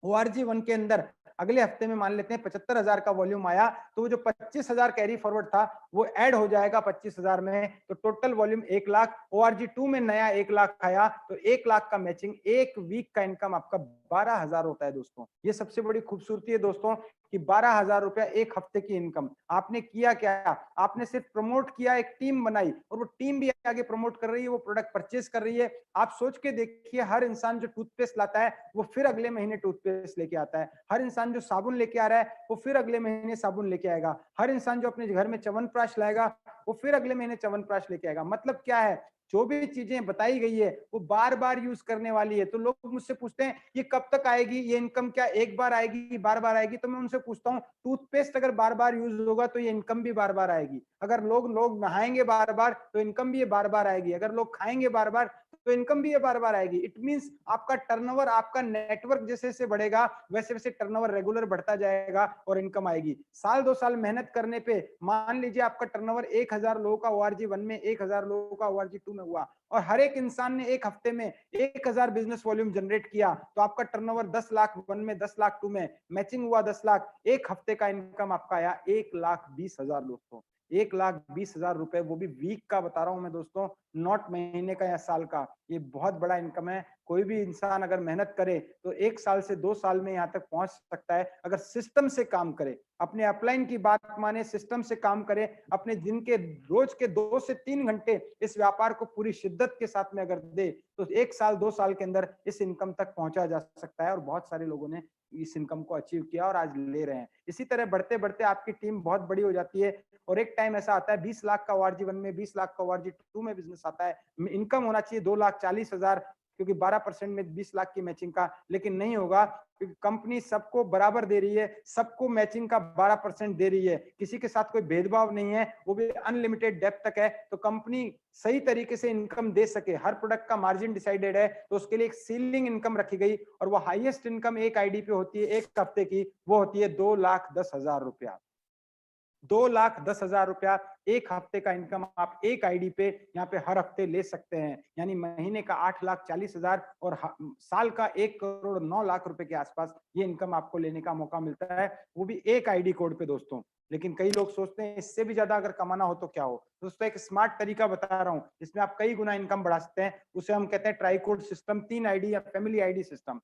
ORG1 के अंदर अगले हफ्ते में मान लेते हैं 75,000 का वॉल्यूम आया, तो वो जो 25,000 कैरी फॉरवर्ड था वो ऐड हो जाएगा 25,000 में, तो टोटल वॉल्यूम 1 लाख। ORG2 में नया 1 लाख आया तो 1 लाख का मैचिंग, एक वीक का इनकम आपका 12,000 होता है दोस्तों। ये सबसे बड़ी खूबसूरती है दोस्तों कि 12,000 रुपया एक हफ्ते की इनकम। आपने किया क्या? आपने सिर्फ प्रमोट किया, एक टीम बनाई और वो टीम भी आगे प्रमोट कर रही है, वो प्रोडक्ट परचेज कर रही है। आप सोच के देखिए, हर इंसान जो टूथपेस्ट लाता है वो फिर अगले महीने टूथपेस्ट लेके आता है। हर इंसान जो साबुन लेके आ रहा है वो फिर अगले महीने साबुन लेके आएगा। हर इंसान जो अपने घर में च्यवनप्राश लाएगा वो फिर अगले महीने च्यवनप्राश लेके आएगा। मतलब क्या है? जो भी चीजें बताई गई है वो बार बार यूज करने वाली है। तो लोग मुझसे पूछते हैं ये कब तक आएगी, ये इनकम क्या एक बार आएगी, बार बार आएगी? तो मैं उनसे पूछता हूँ, टूथपेस्ट अगर बार बार यूज होगा तो ये इनकम भी बार बार आएगी। अगर लोग नहाएंगे बार बार तो इनकम भी ये बार बार आएगी। अगर लोग खाएंगे बार बार तो इनकम भी ये बार बार आएगी। इट मींस आपका टर्नओवर, आपका नेटवर्क जैसे जैसे बढ़ेगा वैसे वैसे टर्नओवर रेगुलर बढ़ता जाएगा और इनकम आएगी। साल 2 साल मेहनत करने पे मान लीजिए आपका टर्नओवर 1,000 लोगों का ORG1 में, 1,000 लोगों का ORG2 में हुआ और हर एक इंसान ने एक हफ्ते में 1,000 बिजनेस वॉल्यूम जनरेट किया, तो आपका टर्नओवर 10 लाख 1 में, 10 लाख 2 में, मैचिंग हुआ 10 लाख। एक हफ्ते का इनकम आपका आया 1,20,000 दोस्तों। 1,20,000 रुपए, वो भी वीक का बता रहा हूं मैं दोस्तों, नॉट महीने का या साल का। ये बहुत बड़ा इनकम है। कोई भी इंसान अगर मेहनत करे तो 1 साल से 2 साल में यहाँ तक पहुंच सकता है, अगर सिस्टम से काम करे, अपने अपलाइन की बात माने, सिस्टम से काम करे, अपने दिन के रोज के 2 से 3 घंटे इस व्यापार को पूरी शिद्दत के साथ में अगर दे तो 1 साल 2 साल के अंदर इस इनकम तक पहुंचा जा सकता है। और बहुत सारे लोगों ने इस इनकम को अचीव किया और आज ले रहे हैं। इसी तरह बढ़ते बढ़ते आपकी टीम बहुत बड़ी हो जाती है और एक टाइम ऐसा आता है 20 लाख का ORG1 में, 20 लाख का ORG2 में बिजनेस आता है। इनकम होना चाहिए 2,40,000, क्योंकि 12% में 20 लाख की मैचिंग का, लेकिन नहीं होगा क्योंकि कंपनी सबको बराबर दे रही है, सबको मैचिंग का 12% दे रही है, किसी के साथ कोई भेदभाव नहीं है, वो भी अनलिमिटेड डेप्थ तक है। तो कंपनी सही तरीके से इनकम दे सके, हर प्रोडक्ट का मार्जिन डिसाइडेड है, तो उसके लिए एक सीलिंग इनकम रखी गई और वो हाईएस्ट इनकम एक आईडी पे होती है एक हफ्ते की, वो होती है 2,10,000 रुपया। 2,10,000 रुपया एक हफ्ते का इनकम आप एक आईडी पे यहाँ पे हर हफ्ते ले सकते हैं। यानी महीने का 8,40,000 और साल का 1,09,00,000 रुपए के आसपास ये इनकम आपको लेने का मौका मिलता है, वो भी एक आईडी कोड पे दोस्तों। लेकिन कई लोग सोचते हैं इससे भी ज्यादा अगर कमाना हो तो क्या हो। दोस्तों एक स्मार्ट तरीका बता रहा हूँ जिसमें आप कई गुना इनकम बढ़ा सकते हैं, उसे हम कहते हैं ट्राई कोड सिस्टम, 3 आईडी या फैमिली आईडी सिस्टम।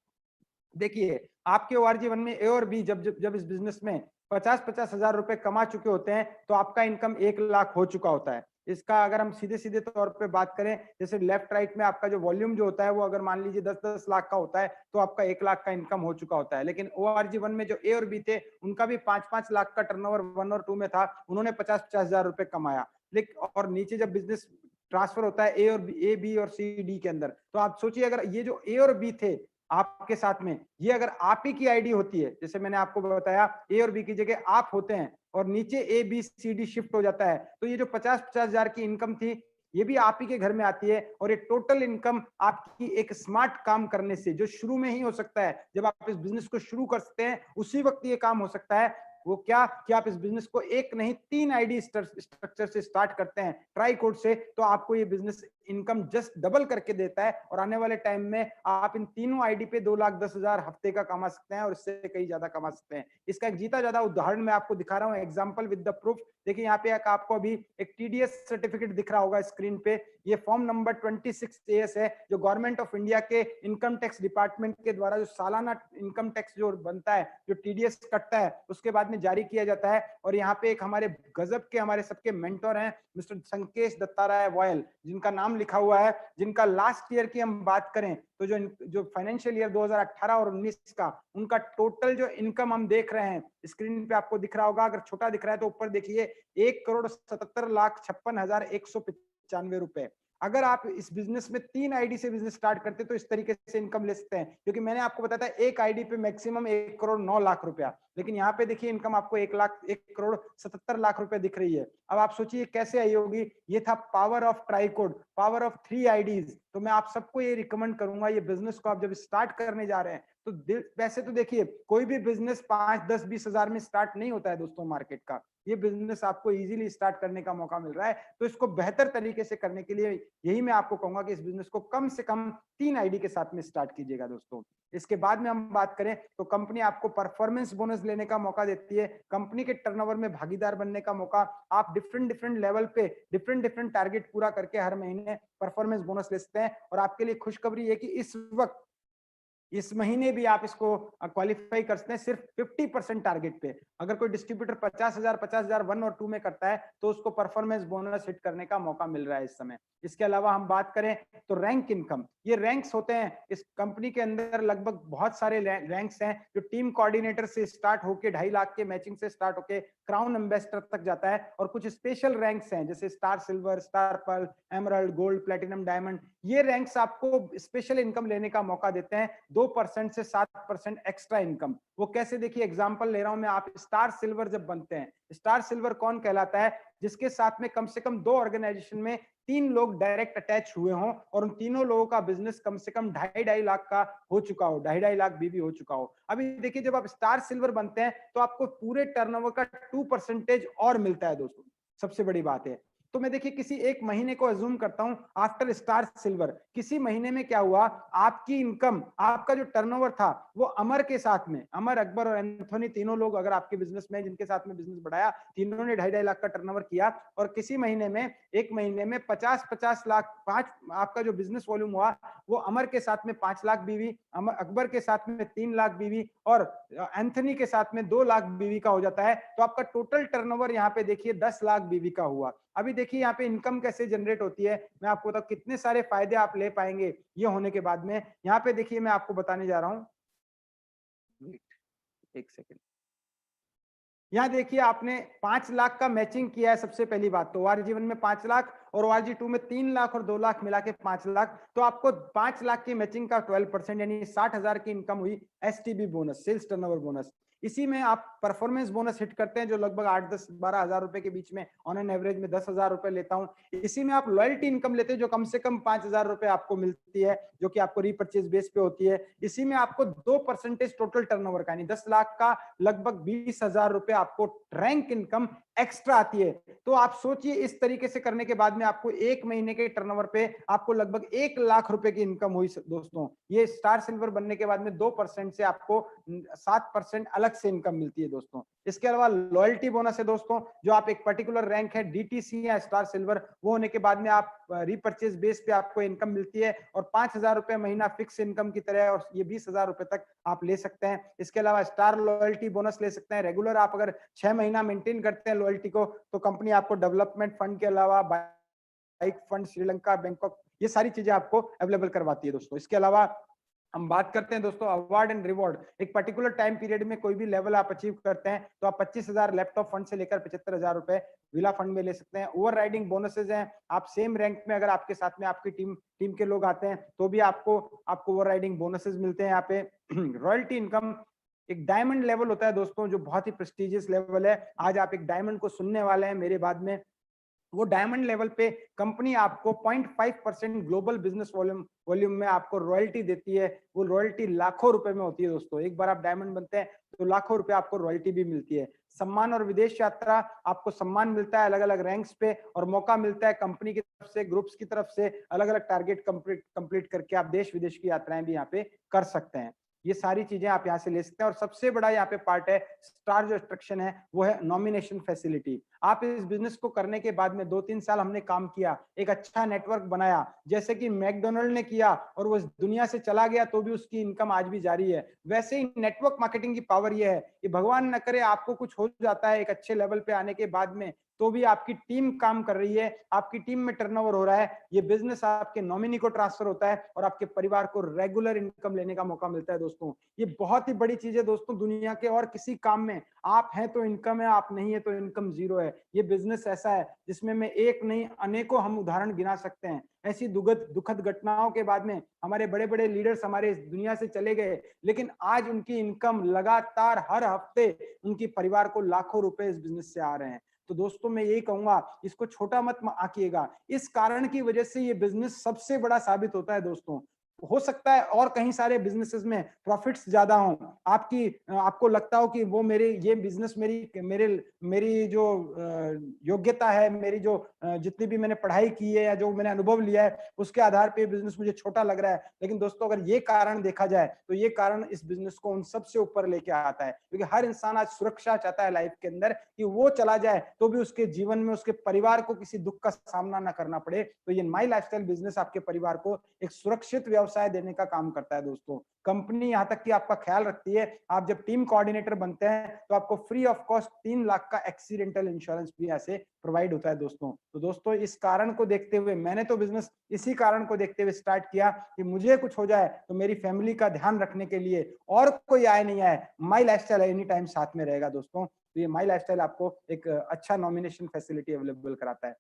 देखिए आपके ORG1 में ए और बी जब इस बिजनेस में 50-50 हजार रुपए कमा चुके होते हैं तो आपका इनकम 1 लाख हो चुका होता है। इसका अगर हम सीधे सीधे तौर पे बात करें, जैसे लेफ्ट राइट में आपका जो वॉल्यूम जो होता है वो अगर मान लीजिए 10-10 लाख का होता है तो आपका 1 लाख का इनकम हो चुका होता है। लेकिन ORG1 में जो ए और बी थे उनका भी 5-5 लाख का टर्नओवर 1 और 2 में था, उन्होंने 50-50 हजार रुपए कमाया। लेकिन और नीचे जब बिजनेस ट्रांसफर होता है ए बी और सी डी के अंदर, तो आप सोचिए अगर ये जो ए और बी थे आपके साथ में, ये अगर आप ही की आईडी होती है, जैसे मैंने आपको बताया ए और बी की जगह आप होते हैं और नीचे A B C D shift हो जाता है, तो ये जो 50-50 हजार की इनकम थी ये भी आप ही के घर में आती है। और ये टोटल इनकम आपकी एक स्मार्ट काम करने से जो शुरू में ही हो सकता है, जब आप इस बिजनेस को शुरू कर सकते हैं उसी वक्त ये काम हो सकता है। वो क्या कि आप इस बिजनेस को एक नहीं 3 आईडी स्ट्रक्चर से स्टार्ट करते हैं ट्राई कोड से, तो आपको ये बिजनेस इनकम जस्ट डबल करके देता है और आने वाले टाइम में आप इन तीनों आईडी पे 2,10,000 हफ्ते का कमा सकते हैं और इससे कहीं ज्यादा कमा सकते हैं। इसका एक जीता ज्यादा उदाहरण मैं आपको दिखा रहा हूं, एग्जांपल विद द प्रूफ। देखिए यहाँ पे आपको अभी एक टीडीएस सर्टिफिकेट दिख रहा होगा स्क्रीन पे। ये फॉर्म नंबर 26AS है, जो गवर्नमेंट ऑफ इंडिया के इनकम टैक्स डिपार्टमेंट के द्वारा जो सालाना इनकम टैक्स जो बनता है, जो टीडीएस कटता है, उसके बाद में जारी किया जाता है। और यहाँ पे एक हमारे गजब के हमारे सबके मेंटर हैं मिस्टर संकेश दत्ताराय वॉयल, जिनका नाम लिखा हुआ है, जिनका लास्ट ईयर की हम बात करें तो जो फाइनेंशियल ईयर 2018 और 19 का उनका टोटल जो इनकम हम देख रहे हैं, स्क्रीन पे आपको दिख रहा होगा, अगर छोटा दिख रहा है तो ऊपर देखिए 1,77,56,195 रुपए। अगर आप इस बिजनेस में 3 आईडी से बिजनेस स्टार्ट करते तो इस तरीके से इनकम ले सकते हैं, क्योंकि मैंने आपको बताया था एक आईडी पे मैक्सिमम 1,09,00,000 रुपया, लेकिन यहाँ पे देखिए इनकम आपको 1,77,00,000 रुपए दिख रही है। अब आप सोचिए कैसे आई होगी। ये था power of tricode, power of 3 IDs. तो मैं आप सबको ये रिकमेंड करूंगा, ये बिजनेस को आप जब स्टार्ट करने जा रहे हैं तो वैसे तो देखिए कोई भी बिजनेस 5, 10, 20 हजार में स्टार्ट नहीं होता है दोस्तों मार्केट का। ये बिजनेस आपको इजीली स्टार्ट करने का मौका मिल रहा है, तो इसको बेहतर तरीके से करने के लिए यही मैं आपको कहूंगा कि इस बिजनेस को कम से कम 3 आईडी के साथ में स्टार्ट कीजिएगा दोस्तों। इसके बाद में हम बात करें तो कंपनी आपको परफॉर्मेंस बोनस लेने का मौका देती है, कंपनी के टर्नओवर में भागीदार बनने का मौका। आप डिफरेंट लेवल पे डिफरेंट टारगेट पूरा करके हर महीने परफॉर्मेंस बोनस ले सकते हैं। और आपके लिए खुशखबरी है कि इस वक्त इस महीने भी आप इसको क्वालिफाई कर सकते हैं सिर्फ 50% टारगेट पे। अगर कोई डिस्ट्रीब्यूटर 50,000 1 और 2 में करता है तो उसको परफॉर्मेंस बोनस हिट करने का मौका मिल रहा है इस समय। इसके अलावा हम बात करें तो रैंक इनकम, ये रैंक्स होते हैं इस कंपनी के अंदर, लगभग बहुत सारे रैंक्स हैं जो टीम कोऑर्डिनेटर से स्टार्ट होके 2.5 लाख के मैचिंग से स्टार्ट होके क्राउन एम्बेसडर तक जाता है। और कुछ स्पेशल रैंक्स हैं जैसे star silver, star pearl, emerald, gold, platinum, diamond. ये रैंक्स आपको स्पेशल इनकम लेने का मौका देते हैं 2% से 7% एक्स्ट्रा इनकम। वो कैसे, देखिए एग्जांपल ले रहा हूं मैं। आप स्टार सिल्वर जब बनते हैं, स्टार सिल्वर कौन कहलाता है? जिसके साथ में कम से कम 2 ऑर्गेनाइजेशन में 3 लोग डायरेक्ट अटैच हुए हों और उन तीनों लोगों का बिजनेस कम से कम 2.5 लाख का हो चुका हो, 2.5 लाख बीवी हो चुका हो। अभी देखिए जब आप स्टार सिल्वर बनते हैं तो आपको पूरे टर्नओवर का 2% और मिलता है दोस्तों, सबसे बड़ी बात है। तो मैं देखिए किसी एक महीने को अज्यूम करता हूं आफ्टर स्टार सिल्वर, किसी महीने में क्या हुआ, आपकी इनकम, आपका जो टर्नओवर था वो अमर के साथ में, अमर, अकबर और एंथोनी, तीनों लोग अगर आपके बिजनेस में जिनके साथ में बिजनेस बढ़ाया, तीनों ने 2.5 लाख का टर्नओवर किया। और किसी महीने में, एक महीने में 50 लाख, आपका जो बिजनेस वॉल्यूम हुआ वो अमर के साथ में 5 लाख बीवी, अकबर के साथ में 3 लाख बीवी और एंथनी के साथ में 2 लाख बीवी का हो जाता है। तो आपका टोटल टर्नओवर यहाँ पे देखिए 10 लाख बीवी का हुआ। अभी देखिए यहाँ पे इनकम कैसे जनरेट होती है, मैं आपको बताऊं कितने सारे फायदे आप ले पाएंगे ये होने के बाद में। यहाँ पे देखिए मैं आपको बताने जा रहा हूं, एक सेकेंड। यहाँ देखिए आपने 5 लाख का मैचिंग किया है। सबसे पहली बात तो ORG 1 में 5 लाख और ORG 2 में 3 लाख और 2 लाख मिला के 5 लाख, तो आपको 5 लाख की मैचिंग का 12% यानी 60,000 की इनकम हुई STB bonus, sales turnover bonus. इसी में आप परफॉर्मेंस बोनस हिट करते हैं जो लगभग 8, 10, 12 हजार रुपए के बीच में, ऑन एन एवरेज में 10,000 रुपए लेता हूं। इसी में आप लॉयल्टी इनकम लेते हैं जो कम से कम 5,000 रुपए आपको मिलती है, जो कि आपको रीपरचेज बेस पे होती है। इसी में आपको 2% टोटल टर्नओवर का यानी 10 लाख का लगभग 20,000 रुपए आपको रैंक इनकम एक्स्ट्रा आती है। तो आप सोचिए इस तरीके से करने के बाद में आपको एक महीने के टर्नओवर पे आपको लगभग 1 लाख रुपए की इनकम हुई दोस्तों। ये स्टार सिल्वर बनने के बाद में 2% से आपको 7% अलग से इनकम मिलती है दोस्तों। इसके अलावा लॉयल्टी बोनस है दोस्तों, जो आप एक पर्टिकुलर रैंक है DTC या स्टार सिल्वर, वो होने के बाद में आप रीपरचेज बेस पे आपको इनकम मिलती है और 5,000 रुपए महीना फिक्स इनकम की तरह, और ये 20,000 रुपए तक आप ले सकते हैं। इसके अलावा स्टार लॉयल्टी बोनस ले सकते हैं। रेगुलर आप अगर 6 महीना मेंटेन करते हैं लॉयल्टी को, तो कंपनी आपको डेवलपमेंट फंड के अलावा बाइक फंड, श्रीलंका, बैंकॉक, ये सारी चीजें आपको अवेलेबल करवाती है दोस्तों। इसके अलावा हम बात करते हैं दोस्तों अवार्ड एंड रिवॉर्ड। एक पर्टिकुलर टाइम पीरियड में कोई भी लेवल आप अचीव करते हैं तो आप 25,000 लैपटॉप फंड से लेकर 75,000 रुपए विला फंड में ले सकते हैं। ओवर राइडिंग बोनसेज हैं, आप सेम रैंक में अगर आपके साथ में आपकी टीम के लोग आते हैं तो भी आपको ओवर राइडिंग बोनसेज मिलते हैं यहाँ पे। रॉयल्टी इनकम एक डायमंड लेवल होता है दोस्तों, जो बहुत ही प्रेस्टिजियस लेवल है। आज आप एक डायमंड को सुनने वाले हैं मेरे बाद में, वो डायमंड लेवल पे कंपनी आपको 0.5% ग्लोबल बिजनेस वॉल्यूम में आपको रॉयल्टी देती है। वो रॉयल्टी लाखों रुपए में होती है दोस्तों। एक बार आप डायमंड बनते हैं तो लाखों रुपए आपको रॉयल्टी भी मिलती है। सम्मान और विदेश यात्रा, आपको सम्मान मिलता है अलग अलग रैंक्स पे, और मौका मिलता है कंपनी की तरफ से, ग्रुप्स की तरफ से अलग अलग टारगेट कंप्लीट करके आप देश विदेश की यात्राएं भी यहाँ पे कर सकते हैं। ये सारी चीजें आप यहाँ से ले सकते हैं। और सबसे बड़ा यहाँ पे पार्ट है, स्टार जो एक्सट्रैक्शन है, वो है नॉमिनेशन फैसिलिटी। आप इस बिजनेस को करने के बाद में 2-3 साल हमने काम किया, एक अच्छा नेटवर्क बनाया, जैसे कि मैकडोनल्ड ने किया और वो इस दुनिया से चला गया तो भी उसकी इनकम आज भी जारी है। वैसे ही नेटवर्क मार्केटिंग की पावर ये है कि भगवान न करे आपको कुछ हो जाता है एक अच्छे लेवल पे आने के बाद में, तो भी आपकी टीम काम कर रही है, आपकी टीम में टर्नओवर हो रहा है, ये बिजनेस आपके नॉमिनी को ट्रांसफर होता है और आपके परिवार को रेगुलर इनकम लेने का मौका मिलता है दोस्तों। ये बहुत ही बड़ी चीज है दोस्तों। दुनिया के और किसी काम में आप हैं तो इनकम है, आप नहीं है तो इनकम जीरो है। ये बिजनेस ऐसा है जिसमें मैं एक नहीं अनेकों हम उदाहरण गिना सकते हैं। ऐसी दुखद घटनाओं के बाद में हमारे बड़े बड़े लीडर्स हमारे इस दुनिया से चले गए, लेकिन आज उनकी इनकम लगातार हर हफ्ते उनकी परिवार को लाखों रुपए इस बिजनेस से आ रहे हैं। तो दोस्तों मैं यही कहूंगा, इसको छोटा मत आंकिएगा। इस कारण की वजह से ये बिजनेस सबसे बड़ा साबित होता है दोस्तों। हो सकता है और कहीं सारे बिजनेसेस में प्रॉफिट्स ज्यादा हों, आपको लगता हो कि वो मेरे ये बिजनेस मेरी जो योग्यता है, मेरी जो जितनी भी मैंने पढ़ाई की है या जो मैंने अनुभव लिया है उसके आधार पे बिजनेस मुझे छोटा लग रहा है। लेकिन दोस्तों अगर ये कारण देखा जाए तो ये कारण इस बिजनेस को उन सबसे ऊपर लेके आता है, क्योंकि हर इंसान आज सुरक्षा चाहता है लाइफ के अंदर, कि वो चला जाए तो भी उसके जीवन में उसके परिवार को किसी दुख का सामना ना करना पड़े। तो ये माई लाइफस्टाइल बिजनेस आपके परिवार को एक सुरक्षित व्यवसाय देने का काम करता है दोस्तों। कंपनी यहां तक कि आपका ख्याल रखती है, आप जब टीम कोऑर्डिनेटर बनते हैं तो आपको फ्री ऑफ कॉस्ट 3 लाख का एक्सीडेंटल इंश्योरेंस भी ऐसे प्रोवाइड होता है दोस्तों। तो दोस्तों इस कारण को देखते हुए मैंने तो बिजनेस इसी कारण को देखते हुए स्टार्ट किया कि मुझे कुछ हो जाए तो मेरी फैमिली का ध्यान रखने के लिए और कोई आए नहीं आए, माई लाइफस्टाइल एनी टाइम साथ में रहेगा दोस्तों। तो ये माई लाइफस्टाइल आपको एक अच्छा नॉमिनेशन फैसिलिटी अवेलेबल कराता है।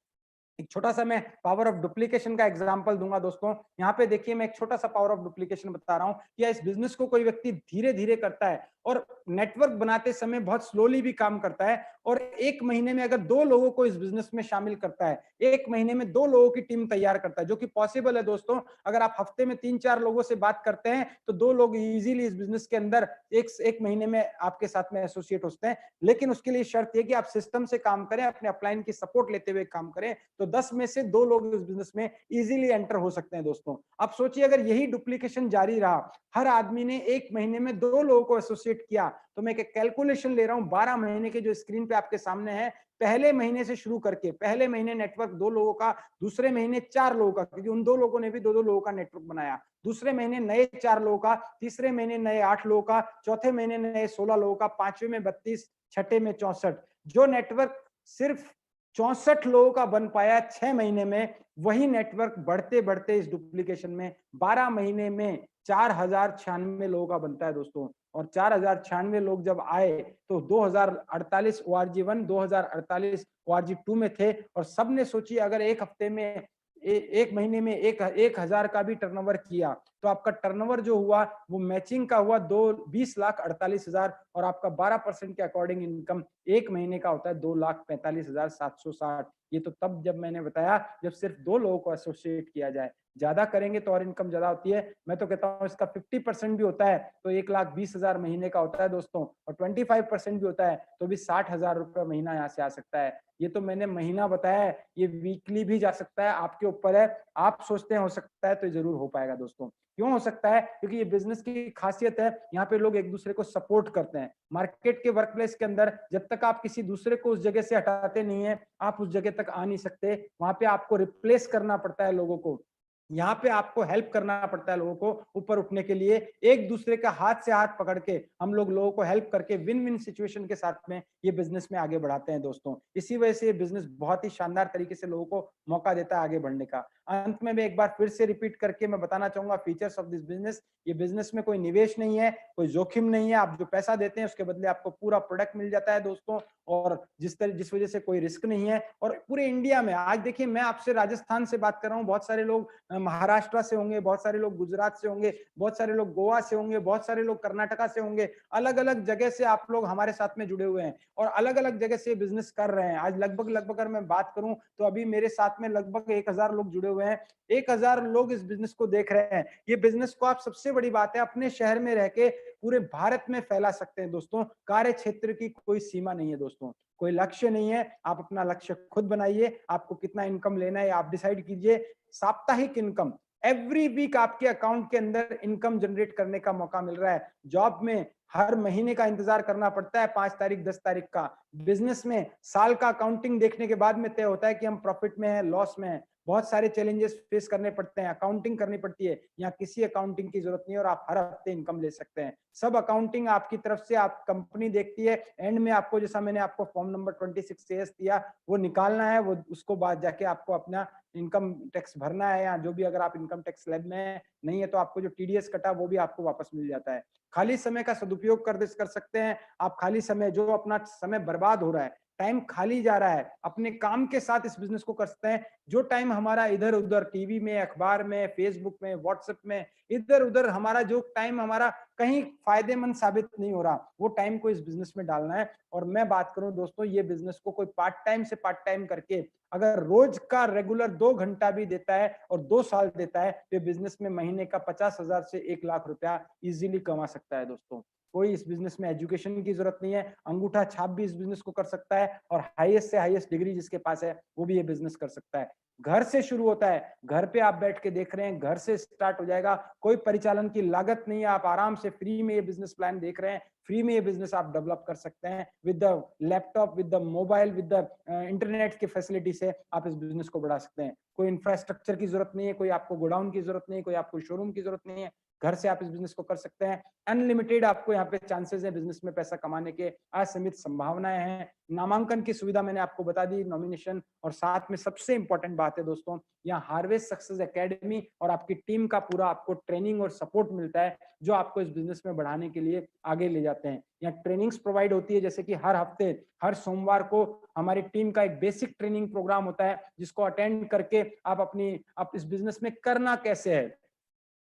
एक छोटा सा मैं पावर ऑफ डुप्लीकेशन का एग्जांपल दूंगा दोस्तों। यहाँ पे देखिए मैं एक छोटा सा पावर ऑफ डुप्लीकेशन बता रहा हूँ कि इस बिजनेस को कोई व्यक्ति धीरे धीरे करता है और नेटवर्क बनाते समय बहुत स्लोली भी काम करता है, और 1 महीने में अगर 2 लोगों को इस बिजनेस में शामिल करता है, 1 महीने में 2 लोगों की टीम तैयार करता है, जो कि पॉसिबल है दोस्तों। अगर आप हफ्ते में 3-4 लोगों से बात करते हैं तो 2 लोग इजीली इस बिजनेस के अंदर एक महीने में आपके साथ में एसोसिएट होते हैं। लेकिन उसके लिए शर्त यह कि आप सिस्टम से काम करें, अपने अपलाइन की सपोर्ट लेते हुए काम करें, तो 10 में से 2 लोग इस बिजनेस में इजीली एंटर हो सकते हैं दोस्तों। अब सोचिए अगर यही डुप्लीकेशन जारी रहा, हर आदमी ने 1 महीने में 2 लोगों को एसोसिएट किया, तो मैं एक कैलकुलेशन ले रहा हूं 12 महीने के जो स्क्रीन पे आपके सामने है, पहले महीने से शुरू करके पहले महीने नेटवर्क 2 लोगों का, दूसरे महीने 4 लोगों का, क्योंकि उन 2 लोगों ने भी 2-2 लोगों का नेटवर्क बनाया, दूसरे महीने नए 4 लोगों का, तीसरे महीने नए 8 लोगों का, चौथे महीने नए 16 लोगों का, पांचवें में 32, छठे में 64। जो नेटवर्क सिर्फ 64 लोगों का बन पाया 6 महीने में, वही नेटवर्क बढ़ते बढ़ते इस डुप्लीकेशन में 12 महीने में 4096 लोगों का बनता है दोस्तों। और 4096 लोग जब आए तो 2048 ORG1, 2048 ORG2 में थे, और सबने सोची अगर एक हफ्ते में एक महीने में 1000 का भी टर्नओवर किया तो आपका टर्नओवर जो हुआ वो मैचिंग का हुआ 20,48,000, और आपका 12% के अकॉर्डिंग इनकम एक महीने का होता है 2,45,760। ये तो तब जब मैंने बताया जब सिर्फ 2 लोगों को एसोसिएट किया जाए, ज्यादा करेंगे तो और इनकम ज्यादा होती है। मैं तो कहता हूँ इसका 50% भी होता है तो 1,20,000 महीने का होता है दोस्तों, और 25% भी होता है तो भी 60,000 रुपये महीना यहाँ से आ सकता है। ये तो मैंने महीना बताया है, ये वीकली भी जा सकता है, आपके ऊपर है। आप सोचते हैं हो सकता है तो जरूर हो पाएगा दोस्तों। क्यों हो सकता है? क्योंकि ये बिजनेस की खासियत है, यहाँ पे लोग एक दूसरे को सपोर्ट करते हैं। मार्केट के वर्क प्लेस के अंदर जब तक आप किसी दूसरे को उस जगह से हटाते नहीं है, आप उस जगह तक आ नहीं सकते। वहां पे आपको रिप्लेस करना पड़ता है लोगों को, यहाँ पे आपको हेल्प करना पड़ता है लोगों को ऊपर उठने के लिए। एक दूसरे का हाथ से हाथ पकड़ के हम लोग लोगों को हेल्प करके विन विन सिचुएशन के साथ में ये बिजनेस में आगे बढ़ाते हैं दोस्तों। इसी वजह से ये बिजनेस बहुत ही शानदार तरीके से लोगों को मौका देता है आगे बढ़ने का। अंत में मैं एक बार फिर से रिपीट करके मैं बताना चाहूंगा फीचर्स ऑफ दिस बिजनेस। ये बिजनेस में कोई निवेश नहीं है, कोई जोखिम नहीं है। आप जो पैसा देते हैं उसके बदले आपको पूरा प्रोडक्ट मिल जाता है दोस्तों, और जिस वजह से कोई रिस्क नहीं है। और पूरे इंडिया में आज देखिए, मैं आपसे राजस्थान से बात कर रहा हूँ, बहुत सारे लोग महाराष्ट्र से होंगे, बहुत सारे लोग गुजरात से होंगे, बहुत सारे लोग गोवा से होंगे, बहुत सारे लोग कर्नाटका से होंगे। अलग अलग जगह से आप लोग हमारे साथ में जुड़े हुए हैं और अलग अलग जगह से बिजनेस कर रहे हैं। आज लगभग अगर मैं बात करूं तो अभी मेरे साथ में लगभग 1000 लोग जुड़े हुए हैं। 1000 लोग इस बिजनेस को देख रहे हैं। ये बिजनेस को आप, सबसे बड़ी बात है, अपने शहर में रह के पूरे भारत में फैला सकते हैं दोस्तों। कार्य क्षेत्र की कोई सीमा नहीं है दोस्तों, कोई लक्ष्य नहीं है। आप अपना लक्ष्य खुद बनाइए, आपको कितना इनकम लेना है आप डिसाइड कीजिए। साप्ताहिक इनकम, एवरी वीक आपके अकाउंट के अंदर इनकम जनरेट करने का मौका मिल रहा है। जॉब में हर महीने का इंतजार करना पड़ता है, 5 तारीख 10 तारीख का। बिजनेस में साल का अकाउंटिंग देखने के बाद में तय होता है कि हम प्रॉफिट में है, लॉस में है। बहुत सारे चैलेंजेस फेस करने पड़ते हैं, अकाउंटिंग करनी पड़ती है। यहाँ किसी अकाउंटिंग की जरूरत नहीं है और आप हर हफ्ते इनकम ले सकते हैं। सब अकाउंटिंग आपकी तरफ से आप कंपनी देखती है। एंड में आपको, जैसा मैंने आपको फॉर्म नंबर 26 दिया, वो निकालना है। वो उसको बाद जाके आपको अपना इनकम टैक्स भरना है, या जो भी, अगर आप इनकम टैक्स स्लैब में नहीं है तो आपको जो टीडीएस कटा वो भी आपको वापस मिल जाता है। खाली समय का सदुपयोग कर सकते हैं आप। खाली समय, जो अपना समय बर्बाद हो रहा है, टाइम खाली जा रहा है, अपने काम के साथ इस बिजनेस को कर सकते हैं। जो टाइम हमारा इधर उधर टीवी में, अखबार में, फेसबुक में, व्हाट्सएप में, इधर उधर हमारा जो टाइम हमारा कहीं फायदेमंद साबित नहीं हो रहा, वो टाइम को इस बिजनेस में डालना है। और मैं बात करूं दोस्तों, ये बिजनेस को कोई पार्ट टाइम से पार्ट टाइम करके अगर रोज का रेगुलर 2 घंटा भी देता है और 2 साल देता है, तो बिजनेस में महीने का 50,000 से 1 लाख रुपया इजीली कमा सकता है दोस्तों। कोई इस बिजनेस में एजुकेशन की जरूरत नहीं है। अंगूठा छाप भी इस बिजनेस को कर सकता है, और हाईएस्ट से हाईएस्ट डिग्री जिसके पास है वो भी ये बिजनेस कर सकता है। घर से शुरू होता है, घर पे आप बैठ के देख रहे हैं, घर से स्टार्ट हो जाएगा। कोई परिचालन की लागत नहीं है। आप आराम से फ्री में ये बिजनेस प्लान देख रहे हैं, फ्री में ये बिजनेस आप डेवलप कर सकते हैं with the laptop, with the mobile, with the internet की फैसिलिटी से आप इस बिजनेस को बढ़ा सकते हैं। कोई इंफ्रास्ट्रक्चर की जरूरत नहीं है, कोई आपको गोडाउन की जरूरत नहीं है, कोई आपको शोरूम की जरूरत नहीं है। घर से आप इस बिजनेस को कर सकते हैं। अनलिमिटेड आपको यहाँ पे चांसेस है बिजनेस में पैसा कमाने के, असीमित संभावनाएं हैं। नामांकन की सुविधा मैंने आपको बता दी, नॉमिनेशन, और साथ में सबसे इंपॉर्टेंट बात है दोस्तों, यहाँ हार्वेस्ट सक्सेस एकेडमी और आपकी टीम का पूरा आपको ट्रेनिंग और सपोर्ट मिलता है, जो आपको इस बिजनेस में बढ़ाने के लिए आगे ले जाते हैं। यहाँ ट्रेनिंग्स प्रोवाइड होती है, जैसे कि हर हफ्ते, हर सोमवार को हमारी टीम का एक बेसिक ट्रेनिंग प्रोग्राम होता है, जिसको अटेंड करके आप इस बिजनेस में करना कैसे है,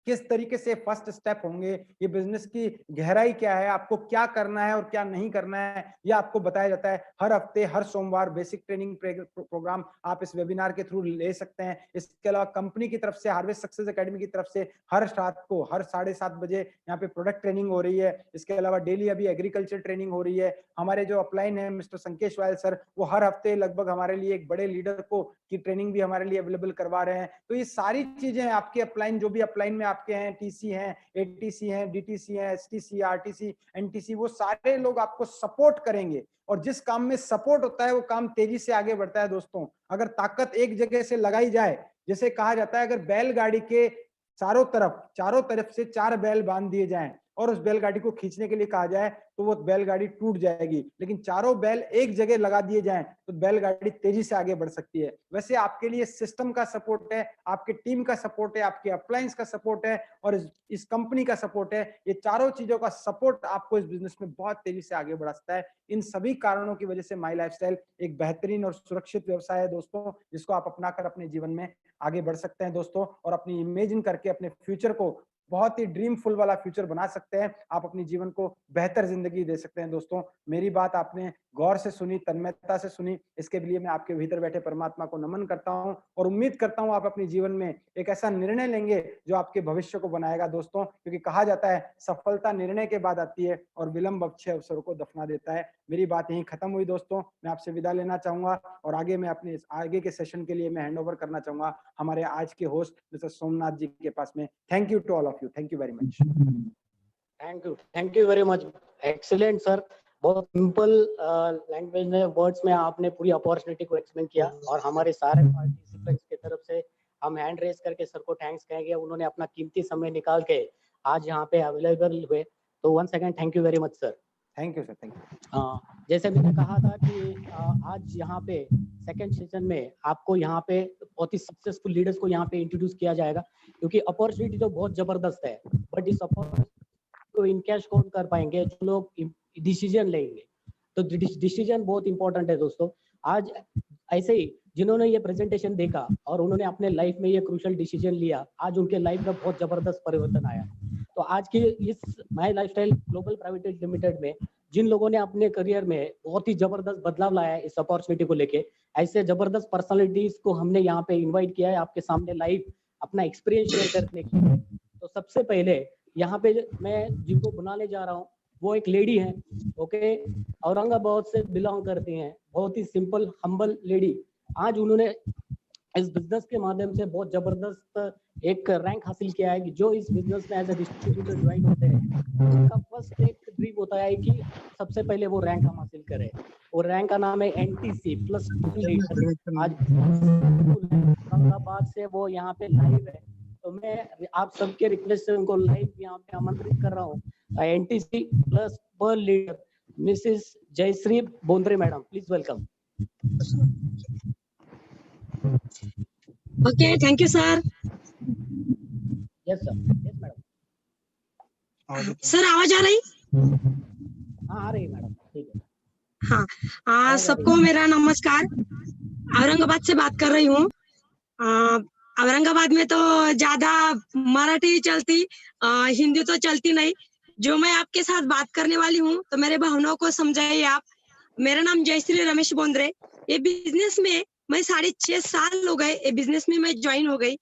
किस तरीके से फर्स्ट स्टेप होंगे, ये बिजनेस की गहराई क्या है, आपको क्या करना है और क्या नहीं करना है, ये आपको बताया जाता है। हर हफ्ते, हर सोमवार बेसिक ट्रेनिंग प्रोग्राम आप इस वेबिनार के थ्रू ले सकते हैं। इसके अलावा कंपनी की तरफ से, हार्वेस्ट सक्सेस एकेडमी की तरफ से, हर रात को, हर 7:30 बजे यहाँ पे प्रोडक्ट ट्रेनिंग हो रही है। इसके अलावा डेली अभी एग्रीकल्चर ट्रेनिंग हो रही है। हमारे जो अपलाइन है मिस्टर संकेश वायल सर, वो हर हफ्ते लगभग हमारे लिए एक बड़े लीडर को की ट्रेनिंग भी हमारे लिए अवेलेबल करवा रहे हैं। तो ये सारी चीजें आपके अपलाइन, जो भी अपलाइन में आपके हैं, टीसी हैं, एटीसी हैं, डीटीसी हैं, एसटीसी, आरटीसी, एनटीसी, वो सारे लोग आपको सपोर्ट करेंगे। और जिस काम में सपोर्ट होता है वो काम तेजी से आगे बढ़ता है दोस्तों। अगर ताकत एक जगह से लगाई जाए, जैसे कहा जाता है, अगर बैलगाड़ी के चारों तरफ से 4 बैल बांध दिए जाएं और उस बैलगाड़ी को खींचने के लिए कहा जाए, तो वो बैलगाड़ी टूट जाएगी। लेकिन चारों बैल एक जगह लगा दिए जाएं तो बैलगाड़ी तेजी से आगे बढ़ सकती है। वैसे आपके लिए सिस्टम का सपोर्ट है, आपके टीम का सपोर्ट है, आपके अप्लायंस का सपोर्ट है, और इस कंपनी का सपोर्ट है। ये चारों चीजों का सपोर्ट आपको इस बिजनेस में बहुत तेजी से आगे बढ़ा सकता है। इन सभी कारणों की वजह से माई लाइफस्टाइल एक बेहतरीन और सुरक्षित व्यवसाय है दोस्तों, जिसको आप अपनाकर अपने जीवन में आगे बढ़ सकते हैं दोस्तों, और अपनी इमेजिन करके अपने फ्यूचर को बहुत ही ड्रीमफुल वाला फ्यूचर बना सकते हैं। आप अपनी जीवन को बेहतर जिंदगी दे सकते हैं दोस्तों। मेरी बात आपने गौर से सुनी, तन्मयता से सुनी, इसके लिए मैं आपके भीतर बैठे परमात्मा को नमन करता हूं, और उम्मीद करता हूं आप अपने जीवन में एक ऐसा निर्णय लेंगे जो आपके भविष्य को बनाएगा दोस्तों। क्योंकि कहा जाता है, सफलता निर्णय के बाद आती है और विलंब अच्छे अवसरों को दफना देता है। मेरी बात यहीं खत्म हुई दोस्तों। मैं आपसे विदा लेना चाहूंगा, और आगे मैं अपने आगे के सेशन के लिए मैं हैंड ओवर करना चाहूंगा हमारे आज के होस्ट मिस्टर सोमनाथ जी के पास में। Thank you to all of you, thank you very much. Thank you very much, excellent sir. बहुत सिंपल लैंग्वेज में, वर्ड्स में आपने पूरी अपॉर्चुनिटी को एक्सप्लेन किया, और हमारे सारे पार्टिसिपेंट्स की तरफ से हम हैंड रेस करके सर को थैंक्स कहेंगे। उन्होंने अपना कीमती समय निकाल के आज यहाँ पे अवेलेबल हुए, तो once again thank you very much sir. Thank you sir, thank you. जैसे मैंने कहा था कि आज यहाँ पे सेकंड सेशन में आपको यहाँ पे बहुत ही सक्सेसफुल लीडर्स को यहाँ पे इंट्रोड्यूस किया जाएगा, क्योंकि अपॉर्चुनिटी तो बहुत जबरदस्त है, बट इस अपॉर्चुनिटी को इनकैश कौन कर पाएंगे, जो लोग डिसीजन लेंगे। तो डिसीजन बहुत इंपॉर्टेंट है दोस्तों। आज ऐसे ही जिन्होंने ये प्रेजेंटेशन देखा और उन्होंने अपने लाइफ में ये क्रूशियल डिसीजन लिया, आज उनके लाइफ में बहुत जबरदस्त परिवर्तन आया। तो आज की is my lifestyle global private limited में जिन लोगों ने अपने करियर में बहुत ही जबरदस्त बदलाव लाया है इस अपॉर्चुनिटी को लेके, ऐसे जबरदस्त पर्सनालिटीज को हमने यहाँ पे इनवाइट किया है आपके सामने लाइव अपना एक्सपीरियंस शेयर करने के लिए। तो सबसे पहले यहाँ पे मैं जिनको बुलाने जा रहा हूँ वो एक लेडी है, ओके, औरंगाबाद से बिलोंग करती हैं, बहुत ही सिंपल हम्बल लेडी। आज उन्होंने इस बिजनेस के माध्यम से बहुत जबरदस्त एक रैंक हासिल किया है कि जो इस बिजनेस में एज ए डिस्ट्रीब्यूटर ज्वाइन होते हैं, उनका फर्स्ट एक ड्रीम होता है कि सबसे पहले वो रैंक हम हासिल करें। वो रैंक का नाम है NTC प्लस 2 लीडर। आज औरंगाबाद से वो यहाँ पे लाइव है, तो मैं आप सबके रिक्वेस्ट से उनको लाइव यहाँ पे आमंत्रित कर रहा हूँ। NTC प्लस पर leader mrs Jayashree Bondre madam, please welcome. Okay, thank you sir. Yes sir, yes madam. Sir आवाज आ रही? हाँ आ रही मैडम, ठीक है। हाँ, सबको मेरा नमस्कार। औरंगाबाद से बात कर रही हूँ। औरंगाबाद में तो ज्यादा मराठी चलती, हिंदी तो चलती नहीं। जो मैं आपके साथ बात करने वाली हूँ तो मेरे भावनाओं को समझाइए आप। मेरा नाम जयश्री रमेश बोंद्रे। ये बिजनेस में मैं 6.5 साल हो गए, ये बिजनेस में मैं ज्वाइन हो गई।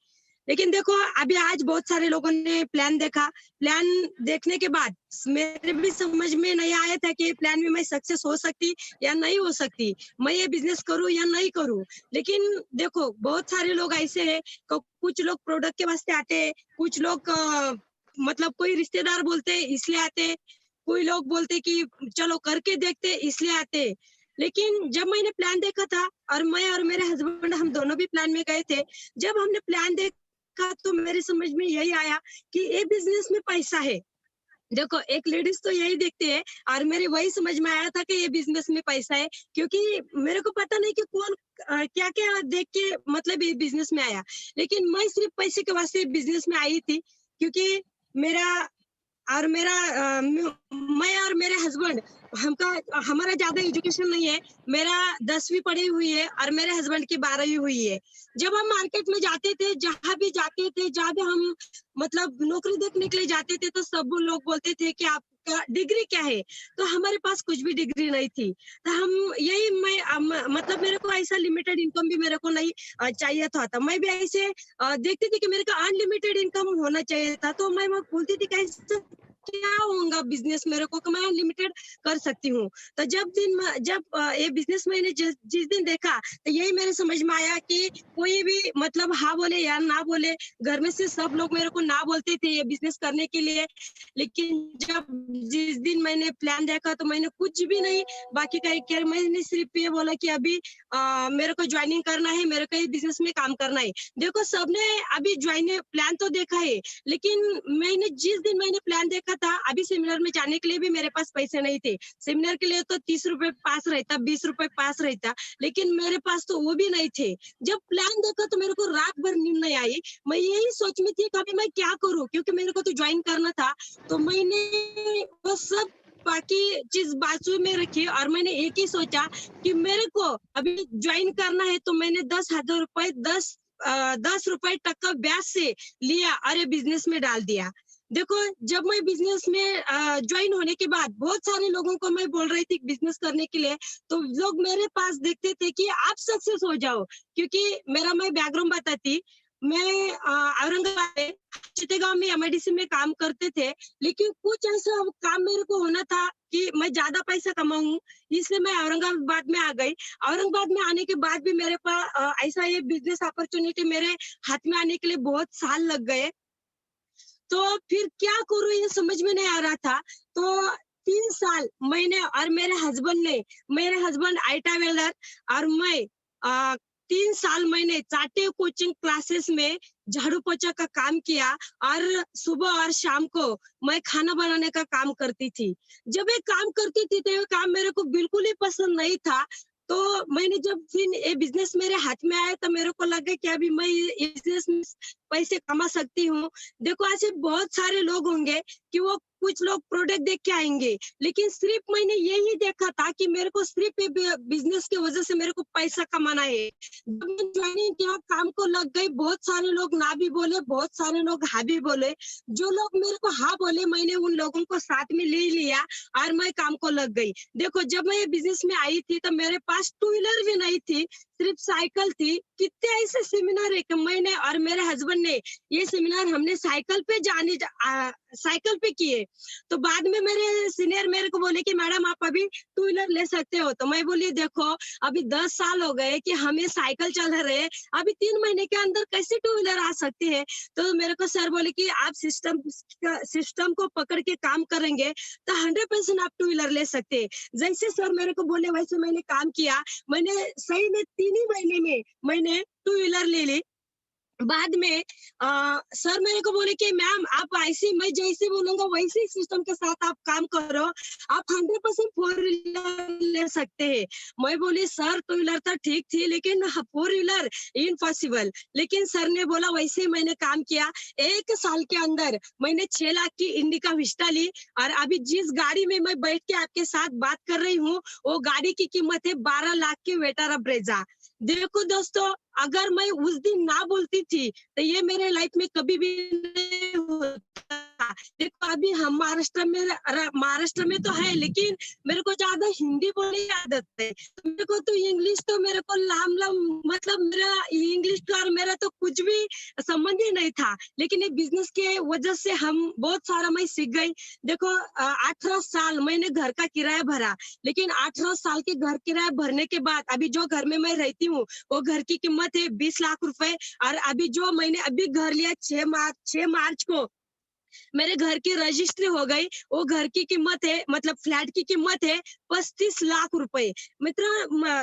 लेकिन देखो अभी आज बहुत सारे लोगों ने प्लान देखा, प्लान देखने के बाद मेरे भी समझ में नहीं आया था कि प्लान में मैं सक्सेस हो सकती या नहीं हो सकती, मैं ये बिजनेस करूं या नहीं करूं। लेकिन देखो बहुत सारे लोग ऐसे हैं, कुछ लोग प्रोडक्ट के वास्ते आते हैं, कुछ लोग मतलब कोई रिश्तेदार बोलते इसलिए आते, कोई लोग बोलते कि चलो करके देखते इसलिए आते। लेकिन जब मैंने प्लान देखा था और मैं और मेरे हस्बैंड हम दोनों भी प्लान में गए थे, जब हमने प्लान देखा तो मेरे समझ में यही आया कि ये बिजनेस में पैसा है। देखो एक लेडीज तो यही देखते हैं और मेरे वही समझ में आया था कि ये बिजनेस में पैसा है, क्योंकि मेरे को पता नहीं कि कौन क्या क्या देख के मतलब ये बिजनेस में आया। लेकिन मैं सिर्फ पैसे के वास्ते बिजनेस में आई थी, क्योंकि मैं और मेरे हस्बैंड हमारा ज्यादा एजुकेशन नहीं है। मेरा 10वीं पढ़ी हुई है और मेरे हस्बैंड की 12वीं हुई है। जब हम मार्केट में जाते थे, जहाँ भी जाते थे, जहाँ भी हम मतलब नौकरी देखने के लिए जाते थे, तो सब लोग बोलते थे कि आपका डिग्री क्या है। तो हमारे पास कुछ भी डिग्री नहीं थी। तो हम यही मतलब मेरे को ऐसा लिमिटेड इनकम भी मेरे को नहीं चाहिए था। तो मैं भी ऐसे देखती थी कि मेरे को अनलिमिटेड इनकम होना चाहिए था। तो मैं बोलती थी कैसे क्या होगा बिजनेस मेरे को, मैं अनलिमिटेड कर सकती हूँ। तो जब ये बिजनेस मैंने जिस दिन देखा तो यही मेरे समझ में आया कि कोई भी मतलब हाँ बोले या ना बोले, घर में से सब लोग मेरे को ना बोलते थे ये बिजनेस करने के लिए। लेकिन जिस दिन मैंने प्लान देखा तो मैंने कुछ भी नहीं बाकी का किया, मैंने सिर्फ ये बोला कि अभी मेरे को ज्वाइनिंग करना है, मेरे को बिजनेस में काम करना है। देखो सबने अभी ज्वाइनिंग प्लान तो देखा है, लेकिन जिस दिन मैंने प्लान देखा था, अभी सेमिनार में जाने के लिए भी मेरे पास पैसे नहीं थे। सेमिनार के लिए तो 30 रुपए पास रहता, 20 रुपए पास रहता, लेकिन मेरे पास तो वो भी नहीं थे। जब प्लान देखा तो मेरे को रात भर नींद नहीं आई। मैं यही सोच में थी कभी मैं क्या करूं, क्योंकि मेरे को तो ज्वाइन करना था। तो मैंने वो सब बाकी चीज बाजू में रखी और मैंने एक ही सोचा कि मेरे को अभी ज्वाइन करना है। तो मैंने 10,000 रुपए 10 रुपए तक का ब्याज से लिया और ये बिजनेस में डाल दिया। देखो जब मैं बिजनेस में ज्वाइन होने के बाद बहुत सारे लोगों को मैं बोल रही थी बिजनेस करने के लिए, तो लोग मेरे पास देखते थे कि आप सक्सेस हो जाओ, क्योंकि मैं बैकग्राउंड बताती। मैं औरंगाबाद चितेगांव में MIDC में काम करते थे, लेकिन कुछ ऐसा काम मेरे को होना था कि मैं ज्यादा पैसा कमाऊं, इसलिए मैं औरंगाबाद में आ गई। औरंगाबाद में आने के बाद भी मेरे पास ऐसा ये बिजनेस अपॉर्चुनिटी मेरे हाथ में आने के लिए बहुत साल लग गए। तो फिर क्या करूं ये समझ में नहीं आ रहा था। तो 3 साल मैंने और मेरे हस्बैंड आईटा वेल्डर और मैं 3 साल मैंने चाटे कोचिंग क्लासेस में झाड़ू पोछा का काम किया और सुबह और शाम को मैं खाना बनाने का काम करती थी। जब ये काम करती थी तो ये काम मेरे को बिल्कुल ही पसंद नहीं था। तो मैंने जब फिर ये बिज़नेस मेरे हाथ में आया तो मेरे को लगा कि अभी मैं ये बिज़नेस में पैसे कमा सकती हूँ। देखो ऐसे बहुत सारे लोग होंगे कि वो कुछ लोग प्रोडक्ट देख के आएँगे, लेकिन सिर्फ़ मैंने यही देखा था कि मेरे को सिर्फ़ ये बिज़नेस की वज़ह से मेरे को पैसा कमाना है। जब मैं जॉइनिंग किया, काम को लग गई, बहुत सारे लोग ना भी बोले, बहुत सारे लोग हाँ भी बोले। जो लोग मेरे को हाँ बोले, मैंने उन लोगों को साथ में ले लिया और मैं काम को लग गई। देखो जब मैं ये बिज़नेस में आई थी तो मेरे पास टू व्हीलर भी नहीं थी, सिर्फ़ साइकिल थी। कितने ऐसे सेमिनार है कि मैंने और मेरे हस्बैंड ने ये सेमिनार हमने साइकिल पे किए। तो बाद में मेरे सीनियर मेरे को बोले कि मैडम आप अभी टू व्हीलर ले सकते हो। तो मैं बोली देखो अभी 10 साल हो गए कि हमें साइकिल चला रहे हैं, अभी 3 महीने के अंदर कैसे टू व्हीलर आ सकती है? तो मेरे को सर बोले कि आप सिस्टम को पकड़ के काम करेंगे तो 100% आप टू व्हीलर ले सकते हैं। जैसे सर मेरे को बोले वैसे मैंने काम किया। मैंने सही में 3 ही महीने में मैंने टू व्हीलर ले ली। बाद में सर मेरे को बोले कि मैम आप ऐसे मैं जैसे बोलूँगा वैसे ही सिस्टम के साथ आप काम करो, आप 100% फोर व्हीलर ले सकते हैं। मैं बोली सर टू व्हीलर तो ठीक थी लेकिन फोर व्हीलर इम्पॉसिबल। लेकिन सर ने बोला वैसे ही मैंने काम किया। 1 साल के अंदर मैंने 6 लाख की इंडिका विस्टा ली और अभी जिस गाड़ी में मैं बैठ के आपके साथ बात कर रही हूँ, वो गाड़ी की कीमत है 12 लाख की वेटारा ब्रेजा। देखो दोस्तों, अगर मैं उस दिन ना बोलती थी, तो ये मेरे लाइफ में कभी भी नहीं होता। देखो अभी हम महाराष्ट्र में तो है, लेकिन मेरे को ज़्यादा हिंदी बोलने की आदत है। मेरे को तो इंग्लिश तो मेरे को लाम-लाम मतलब मेरा इंग्लिश का और मेरा तो कुछ भी संबंध ही नहीं था। लेकिन ये बिज़नेस के वजह से हम बहुत सारा मैं सीख गई। देखो 18 साल मैंने घर का किराया भरा, लेकिन 18 साल के घर किराया भरने के बाद अभी जो घर में मैं रहती हूँ, वो घर की कीमत है 20 लाख रुपए और अभी जो मैंने अभी घर लिया 6 मार्च को मेरे घर की रजिस्ट्री हो गई। वो घर की कीमत है मतलब फ्लैट की कीमत है 35 लाख रुपए।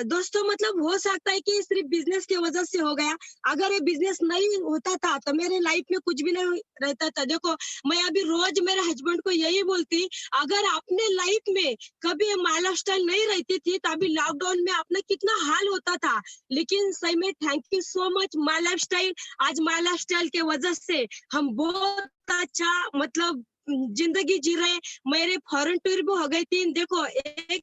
दोस्तों मतलब हो सकता है कि सिर्फ बिजनेस की वजह से हो गया। अगर ये बिजनेस नहीं होता था तो मेरे लाइफ में कुछ भी नहीं रहता था। देखो मैं अभी रोज मेरे हस्बैंड को यही बोलती, अगर अपने लाइफ में कभी माय लाइफस्टाइल नहीं रहती थी तो अभी लॉकडाउन में अपना कितना हाल होता था। लेकिन सही में thank you so much my lifestyle. आज माय लाइफस्टाइल के वजह से हम बहुत अच्छा मतलब जिंदगी जी रहे। मेरे फॉरेन टूर भी हो गई थी। देखो एक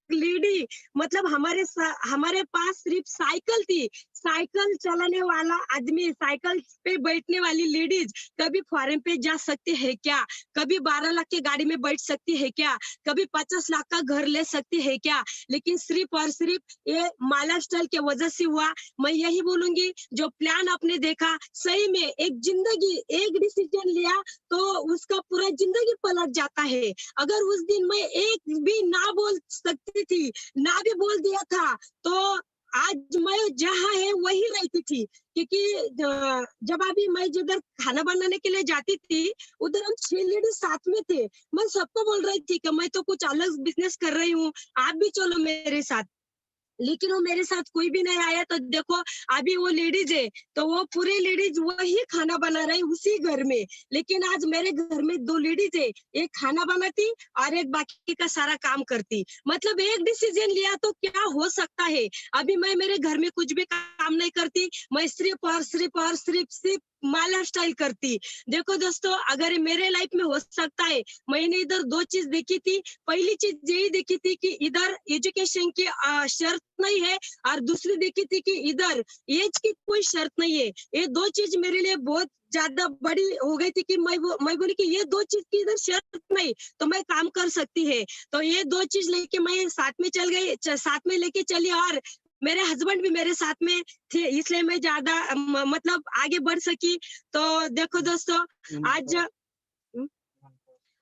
लेडी मतलब हमारे पास सिर्फ साइकिल थी। साइकिल चलाने वाला आदमी, साइकिल पे बैठने वाली लेडीज कभी फॉरेन पे जा सकती है क्या? कभी 12 लाख की गाड़ी में बैठ सकती है क्या? कभी 50 लाख का घर ले सकती है क्या? लेकिन सिर्फ और सिर्फ ये माय लाइफस्टाइल की वजह से हुआ। मैं यही बोलूंगी, जो प्लान आपने देखा सही में एक जिंदगी एक डिसीजन लिया तो उसका पूरा जिंदगी पलट जाता है। अगर उस दिन मैं एक भी ना बोल सकती थी, ना भी बोल दिया था, तो आज मैं जहाँ है वही रहती थी। क्योंकि जब अभी मैं जिधर खाना बनाने के लिए जाती थी, उधर हम 6 लेडीज साथ में थे। मैं सबको बोल रही थी कि मैं तो कुछ अलग बिजनेस कर रही हूँ, आप भी चलो मेरे साथ। लेकिन वो मेरे साथ कोई भी नहीं आया। तो देखो अभी वो लेडीज है तो वो पूरे लेडीज वही खाना बना रही उसी घर में। लेकिन आज मेरे घर में 2 लेडीज है, एक खाना बनाती और एक बाकी का सारा काम करती। मतलब एक डिसीजन लिया तो क्या हो सकता है। अभी मैं मेरे घर में कुछ भी काम नहीं करती, मैं सिर्फ माय लाइफस्टाइल करती। देखो दोस्तों, अगर मेरे लाइफ में हो सकता है, मैंने इधर 2 चीज देखी थी। पहली चीज यही देखी थी कि इधर एजुकेशन की शर्त नहीं है और दूसरी देखी थी कि इधर एज की कोई शर्त नहीं है। ये 2 चीज मेरे लिए बहुत ज्यादा बड़ी हो गई थी कि मैं बोली कि ये 2 चीज की इधर शर्त नहीं तो मैं काम कर सकती है। तो ये 2 चीज लेके मैं साथ में चल गई, साथ में लेके चली और मेरे हस्बैंड भी मेरे साथ में थे, इसलिए मैं ज्यादा मतलब आगे बढ़ सकी। तो देखो दोस्तों, आज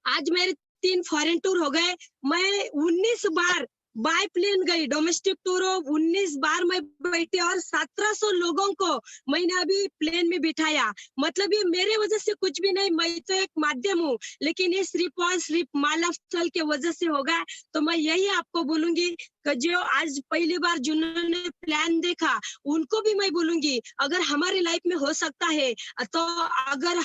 आज मेरे 3 फॉरेन टूर हो गए। मैं 19 बार बाय प्लेन गई, डोमेस्टिक टूर 19 बार मैं बैठी और 1700 लोगों को मैंने अभी प्लेन में बिठाया। मतलब ये मेरे वजह से कुछ भी नहीं, मैं तो एक माध्यम हूँ, लेकिन ये सिर्फ और सिर्फ माय लाइफस्टाइल के वजह से होगा। तो मैं यही आपको बोलूंगी कि जो आज पहली बार जिन्होंने प्लान देखा उनको भी मैं बोलूंगी, अगर हमारी लाइफ में हो सकता है तो अगर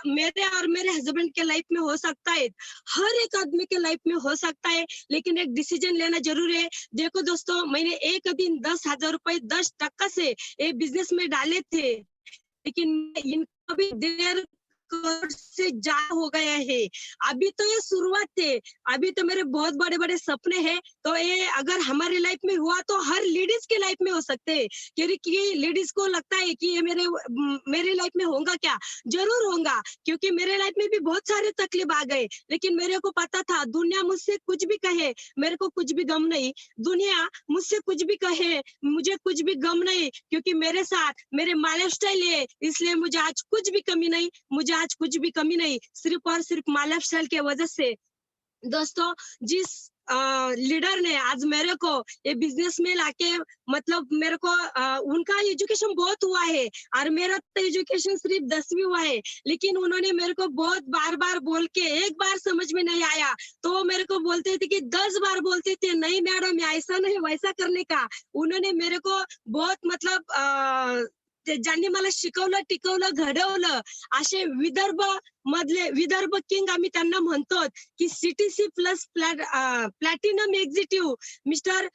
मेरे और मेरे हस्बैंड के लाइफ में हो सकता है, हर एक आदमी के लाइफ में हो सकता है, लेकिन एक डिसीजन लेना जरूरी है। देखो दोस्तों, मैंने एक दिन 10,000 रुपए 10% से ये बिजनेस में डाले थे, लेकिन इनका भी 1.5 करोड़ से ज्यादा हो गया है। अभी तो ये शुरुआत है, अभी तो मेरे बहुत बड़े बड़े सपने हैं। तो ये अगर हमारी लाइफ में हुआ तो हर लेडीज के लाइफ में हो सकते हैं, क्योंकि लेडीज को लगता है कि ये मेरे लाइफ में होगा क्या, जरूर होगा, क्योंकि मेरे लाइफ में भी बहुत सारे तकलीफ आ गए, लेकिन मेरे को पता था दुनिया मुझसे कुछ भी कहे मेरे को कुछ भी गम नहीं, दुनिया मुझसे कुछ भी कहे मुझे कुछ भी गम नहीं, क्योंकि मेरे साथ मेरे माय लाइफस्टाइल है, इसलिए मुझे आज कुछ भी कमी नहीं, मुझे आज कुछ भी कमी नहीं, सिर्फ और सिर्फ माय लाइफस्टाइल के वजह से। दोस्तों, जिस लीडर ने आज मेरे को ये बिजनेस में लाके, मतलब मेरे को उनका एजुकेशन बहुत हुआ है और मेरा तो एजुकेशन सिर्फ 10वीं हुआ है, लेकिन उन्होंने मेरे को बहुत बार बार बोल के एक बार समझ में नहीं आया तो मेरे को बोलते थे कि 10 बार बोलते थे, नहीं मैडम ऐसा नहीं वैसा करने का। उन्होंने मेरे को बहुत मतलब ज्यांनी मला शिकवलं, टिकवलं, घडवलं, असे विदर्भ मधले विदर्भ किंग आम्ही त्यांना म्हणतो की CTC plus platinum executive mister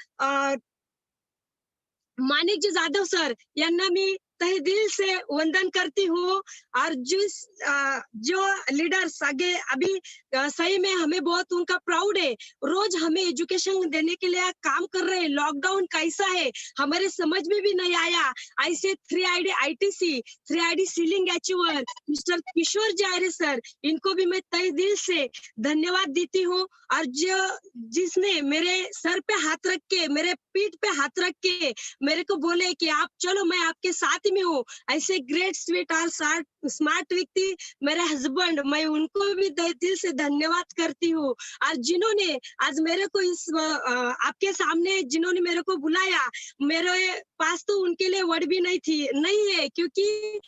Manik ji Jadhav sir यांना मी तहे दिल से वंदन करती हूँ। और जो लीडर्स आगे अभी सही में हमें बहुत उनका प्राउड है, रोज हमें एजुकेशन देने के लिए काम कर रहे हैं। लॉकडाउन कैसा है हमारे समझ में भी नहीं आया, ऐसे 3ID ITC 3ID ceiling achiever mister Kishor Jayre sir, इनको भी मैं तहे दिल से धन्यवाद देती हूँ। और जिसने मेरे सर पे हाथ रख के, मेरे पीठ पे हाथ रख के मेरे को बोले कि आप चलो मैं आपके साथ में हूँ, ऐसे ग्रेट स्वीट और स्मार्ट व्यक्ति मेरे हस्बैंड, मैं उनको भी दिल से धन्यवाद करती हूँ। और जिन्होंने आज मेरे को इस आपके सामने जिन्होंने मेरे को बुलाया, मेरे पास तो उनके लिए वर्ड भी नहीं है, क्योंकि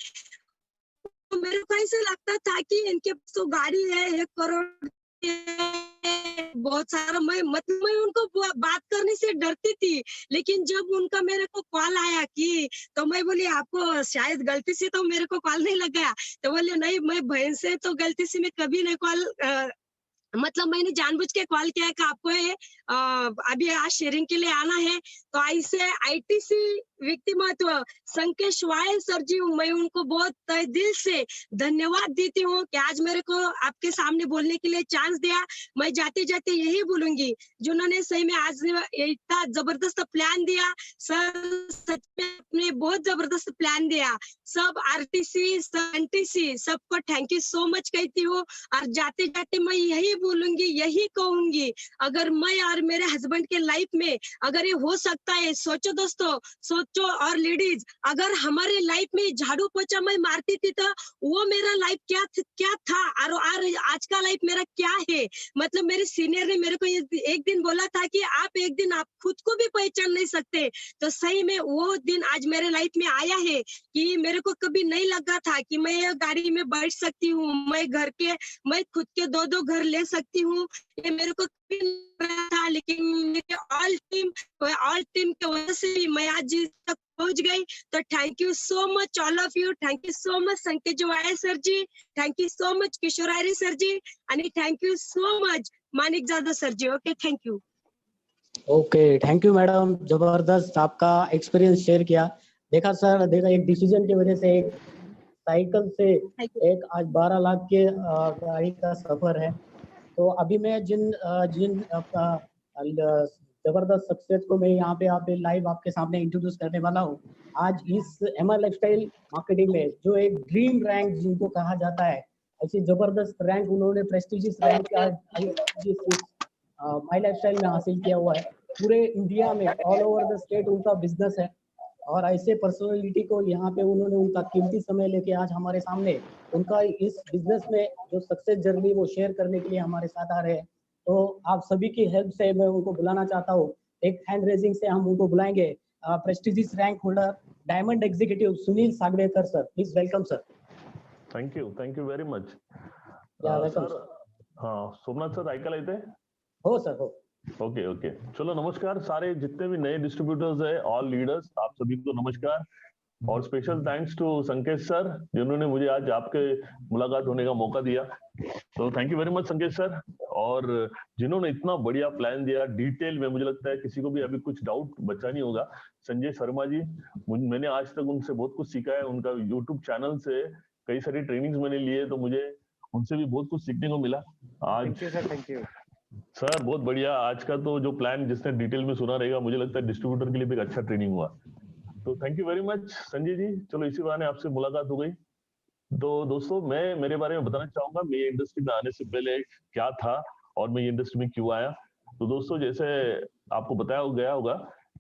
मेरे को ऐसे लगता था कि इनके पास तो गाड़ी है 1 करोड़ बहुत सारा, मैं उनको बात करने से डरती थी, लेकिन जब उनका मेरे को कॉल आया कि, तो मैं बोली आपको शायद गलती से तो मेरे को कॉल नहीं लग गया, तो बोले नहीं मैं बहन से तो गलती से मैं कभी नहीं कॉल, मतलब मैंने जानबूझ के कॉल किया कि आपको अभी आज शेयरिंग के लिए आना है। तो ऐसे ITC व्यक्तिमत्व संकेश वायल सर जी, मैं उनको बहुत तहे दिल से धन्यवाद देती हूँ कि आज मेरे को आपके सामने बोलने के लिए चांस दिया। मैं जाते जाते यही बोलूंगी, जिन्होंने सही में आज इतना जबरदस्त प्लान दिया सर, सच में आपने बहुत जबरदस्त प्लान दिया। सब RTC NTC सबको थैंक यू सो मच कहती हूँ। और जाते जाते मैं यही बोलूंगी, यही कहूंगी, अगर मैं और मेरे हस्बैंड के लाइफ में अगर ये हो सकता है, सोचो दोस्तों, सोचो। और लेडीज, अगर हमारे लाइफ में झाड़ू पोछा मैं मारती थी तो वो मेरा लाइफ क्या था और आज का लाइफ मेरा क्या है। मतलब मेरे सीनियर ने मेरे को एक दिन बोला था कि आप एक दिन आप खुद को भी पहचान नहीं सकते, तो सही में वो दिन आज मेरे लाइफ में आया है कि मेरे को कभी नहीं लगा था कि मैं गाड़ी में बैठ सकती हूँ, मैं खुद के 2 घर ले सकती हूँ, ये मेरे को कभी नहीं लगा था। लेकिन मेरे ऑल टीम के वजह से भी मैं आज तक पहुंच गई। तो thank you so much all of you, thank you so much Sankesh vial sir ji, thank you so much Kishor Aayre sir ji, आणि thank you so much Manik Jadhav sir ji. Okay, thank you. Okay, thank you madam, जबरदस्त आपका एक्सपीरियंस शेयर किया। देखा sir, एक decision की वजह से, एक साइकिल से एक आज 12 लाख के गाड़ी का सफर है। तो अभी मैं जिन जबरदस्त सक्सेस को मैं यहाँ पे आप लाइव आपके सामने इंट्रोड्यूस करने वाला हूँ। आज इस MR लाइफस्टाइल मार्केटिंग में जो एक ड्रीम रैंक जिनको कहा जाता है, ऐसी जबरदस्त रैंक उन्होंने प्रेस्टिजियस रैंक माय लाइफस्टाइल में हासिल किया हुआ है। पूरे इंडिया में ऑल ओवर द स्टेट उनका बिजनेस है, और ऐसे पर्सनालिटी को यहाँ पे उन्होंने उनका कीमती समय लेके आज हमारे सामने उनका इस बिजनेस में जो सक्सेस जर्नी वो शेयर करने के लिए हमारे साथ आ रहे हैं। तो आप सभी की हेल्प से मैं उनको बुलाना चाहता हूँ एक हैंड रेजिंग से हम उनको बुलाएंगे। Prestigious rank holder diamond executive Sunil Sagvekar sir, please welcome sir. Thank you very much welcome sir. हाँ, सोमनाथ सर ऐकायला येते? हो सर, हो। ओके चलो, नमस्कार सारे जितने भी नए डिस्ट्रीब्यूटर्स है, ऑल लीडर्स, आप सभी को नमस्कार। और स्पेशल थैंक्स टू संकेत सर जिन्होंने मुझे आज आपके मुलाकात होने का मौका दिया। तो थैंक यू वेरी मच संकेत सर, और जिन्होंने इतना बढ़िया प्लान दिया डिटेल में। मुझे लगता है किसी को भी अभी कुछ डाउट बचा नहीं होगा। संजय शर्मा जी, मैंने आज तक उनसे बहुत कुछ सीखा है। उनका यूट्यूब चैनल से कई सारी ट्रेनिंग्स मैंने लिए, तो मुझे उनसे भी बहुत कुछ सीखने को मिला आज। Thank you sir, thank you sir, बहुत बढ़िया। आज का तो जो प्लान जिसने डिटेल में सुना रहेगा, मुझे लगता है डिस्ट्रीब्यूटर के लिए भी एक अच्छा ट्रेनिंग हुआ। तो thank you very much Sanjay ji. चलो, इसी बहाने आपसे मुलाकात हो गई। तो दोस्तों, मैं मेरे बारे में बताना चाहूंगा, मैं ये इंडस्ट्री में आने से पहले क्या था और मैं ये इंडस्ट्री में क्यों आया। तो दोस्तों, जैसे आपको बताया गया होगा,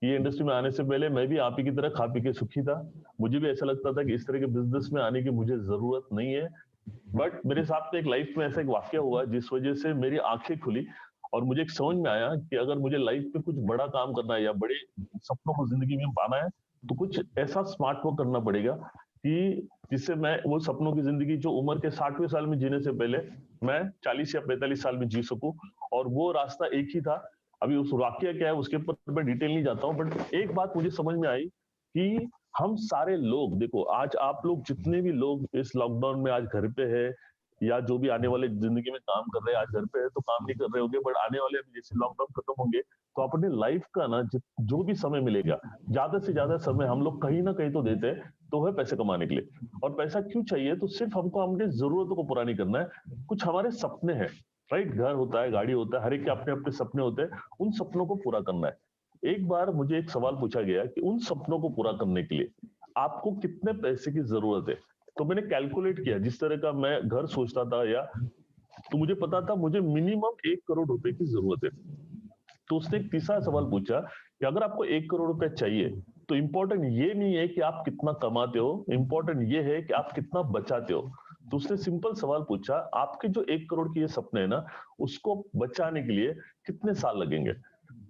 ये इंडस्ट्री में आने से पहले मैं भी आप ही की तरह खा पी के सुखी था। मुझे भी ऐसा लगता था कि इस तरह के बिजनेस में आने की मुझे जरूरत नहीं है। बट मेरे साथ में एक लाइफ में ऐसा एक वाक्य हुआ जिस वजह से मेरी आंखें खुली और मुझे एक समझ में आया कि अगर मुझे लाइफ में कुछ बड़ा काम करना है या बड़े सपनों को जिंदगी में पाना है, तो कुछ ऐसा स्मार्ट वर्क करना पड़ेगा कि जिससे मैं वो सपनों की जिंदगी जो उम्र के 60वें साल में जीने से पहले मैं 40 या 45 साल में जी सकूं। और वो रास्ता एक ही था। अभी उस वाक्य क्या है उसके ऊपर मैं डिटेल नहीं जाता हूँ, बट एक बात मुझे समझ में आई कि हम सारे लोग, देखो आज आप लोग जितने भी लोग इस लॉकडाउन में आज घर पे है या जो भी आने वाले जिंदगी में काम कर रहे हैं, आज घर पे है तो काम नहीं कर रहे होंगे, बट आने वाले अभी जैसे लॉकडाउन खत्म होंगे तो अपने लाइफ का ना जो भी समय मिलेगा, ज्यादा से ज्यादा समय हम लोग कहीं ना कहीं तो देते हैं, तो है पैसे कमाने के लिए। और पैसा क्यों चाहिए? तो सिर्फ हमको अपनी जरूरतों को पूरा नहीं करना है, कुछ हमारे सपने हैं, राइट? घर होता है, गाड़ी होता है, हर एक के अपने अपने सपने होते हैं, उन सपनों को पूरा करना है। एक बार मुझे एक सवाल पूछा गया कि उन सपनों को पूरा करने के लिए आपको कितने पैसे की जरूरत है। तो मैंने कैलकुलेट किया, जिस तरह का मैं घर सोचता था या तो मुझे पता था मुझे मिनिमम 1 करोड़ रुपए की जरूरत है। तो उसने एक तीसरा सवाल पूछा कि अगर आपको 1 करोड़ रुपए चाहिए तो इंपॉर्टेंट ये नहीं है कि आप कितना कमाते हो, इंपॉर्टेंट ये है कि आप कितना बचाते हो। तो उसने सिंपल सवाल पूछा, आपके जो 1 करोड़ के ये सपने हैं ना, उसको बचाने के लिए कितने साल लगेंगे।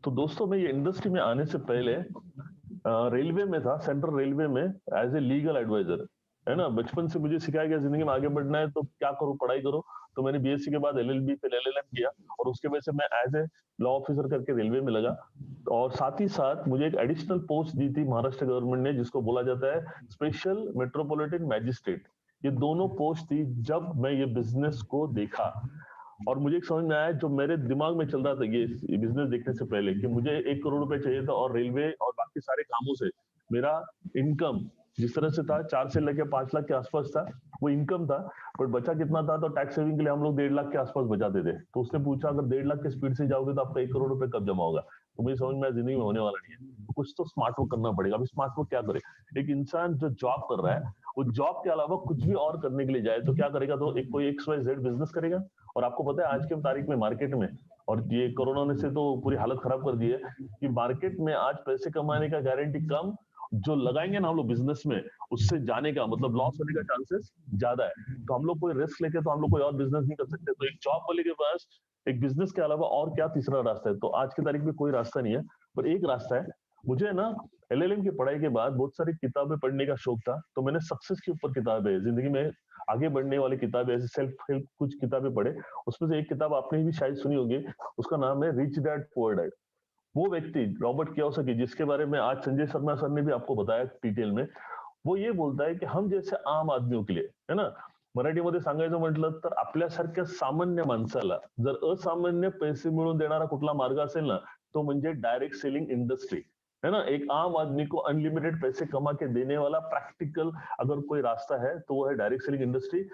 तो दोस्तों, मैं ये इंडस्ट्री में आने से पहले रेलवे में था, सेंट्रल रेलवे में एज ए लीगल एडवाइजर, है ना। बचपन से मुझे सिखाया गया जिंदगी में आगे बढ़ना है तो क्या करो, पढ़ाई करो। तो मैंने बीएससी के बाद एलएलबी फिर एलएलएम किया और उसके वजह से मैं एज ए लॉ ऑफिसर करके रेलवे में लगा। और साथ ही साथ मुझे एक एडिशनल पोस्ट दी थी महाराष्ट्र गवर्नमेंट ने, जिसको बोला जाता है स्पेशल मेट्रोपॉलिटन मैजिस्ट्रेट। ये दोनों पोस्ट थी जब मैं ये बिजनेस को देखा और मुझे एक समझ में आया, जो मेरे दिमाग में चल रहा था ये बिजनेस देखने से पहले, कि मुझे 1 करोड़ रुपए चाहिए था और रेलवे और बाकी सारे कामों से मेरा इनकम जिस तरह से था 4 से लेकर 5 लाख के आसपास था, वो इनकम था। बट बचा कितना था? तो टैक्स सेविंग के लिए हम लोग 1.5 लाख के आसपास बचाते थे। तो उसने पूछा, अगर 1.5 लाख के स्पीड से जाओगे तो आपका 1 करोड़ रुपए कब जमा होगा? तो मुझे समझ में आया जिंदगी में होने वाला नहीं है, तो कुछ तो स्मार्ट वर्क करना पड़ेगा। अभी स्मार्ट वर्क क्या करे? एक इंसान जो जॉब कर रहा है वो जॉब के अलावा कुछ भी और करने के लिए जाए तो क्या करेगा? तो एक कोई XYZ बिजनेस करेगा। और आपको पता है आज के तारीख में मार्केट में, और ये कोरोना ने से तो पूरी हालत खराब कर दी है कि मार्केट में आज पैसे कमाने का गारंटी कम, जो लगाएंगे ना हम लोग बिजनेस में, उससे जाने का मतलब लॉस होने का चांसेस ज्यादा है। तो हम लोग कोई रिस्क लेके तो हम लोग कोई और बिजनेस नहीं कर सकते। तो एक जॉब वाले के पास एक बिजनेस के अलावा और क्या तीसरा रास्ता है? तो आज की तारीख में कोई रास्ता नहीं है, पर एक रास्ता है। मुझे ना एलएलएम की पढ़ाई के बाद बहुत सारी किताबें पढ़ने का शौक था, तो मैंने सक्सेस के ऊपर किताबें, जिंदगी में आगे बढ़ने वाली किताबें, ऐसे सेल्फ हेल्प कुछ किताबें पढ़े। उसमें से एक किताब आपने भी शायद सुनी होगी, उसका नाम है रिच डैड पुअर डैड। वो व्यक्ति रॉबर्ट कियोसाकी, जिसके बारे में आज संजय शर्मा सर ने भी आपको बताया डिटेल में, वो ये बोलता है की हम जैसे आम आदमियों के लिए, है ना, मराठीमध्ये सांगायचं म्हटलं तर आपल्यासारख्या सामान्य माणसाला जर असामान्य पैसे मिळवून देणारा कुठला मार्ग असेल ना, तो म्हणजे डायरेक्ट सेलिंग इंडस्ट्री, है ना। एक आम आदमी को अनलिमिटेड पैसे कमा के देने वाला प्रैक्टिकल अगर कोई रास्ता है तो वो है डायरेक्ट सेलिंग इंडस्ट्री।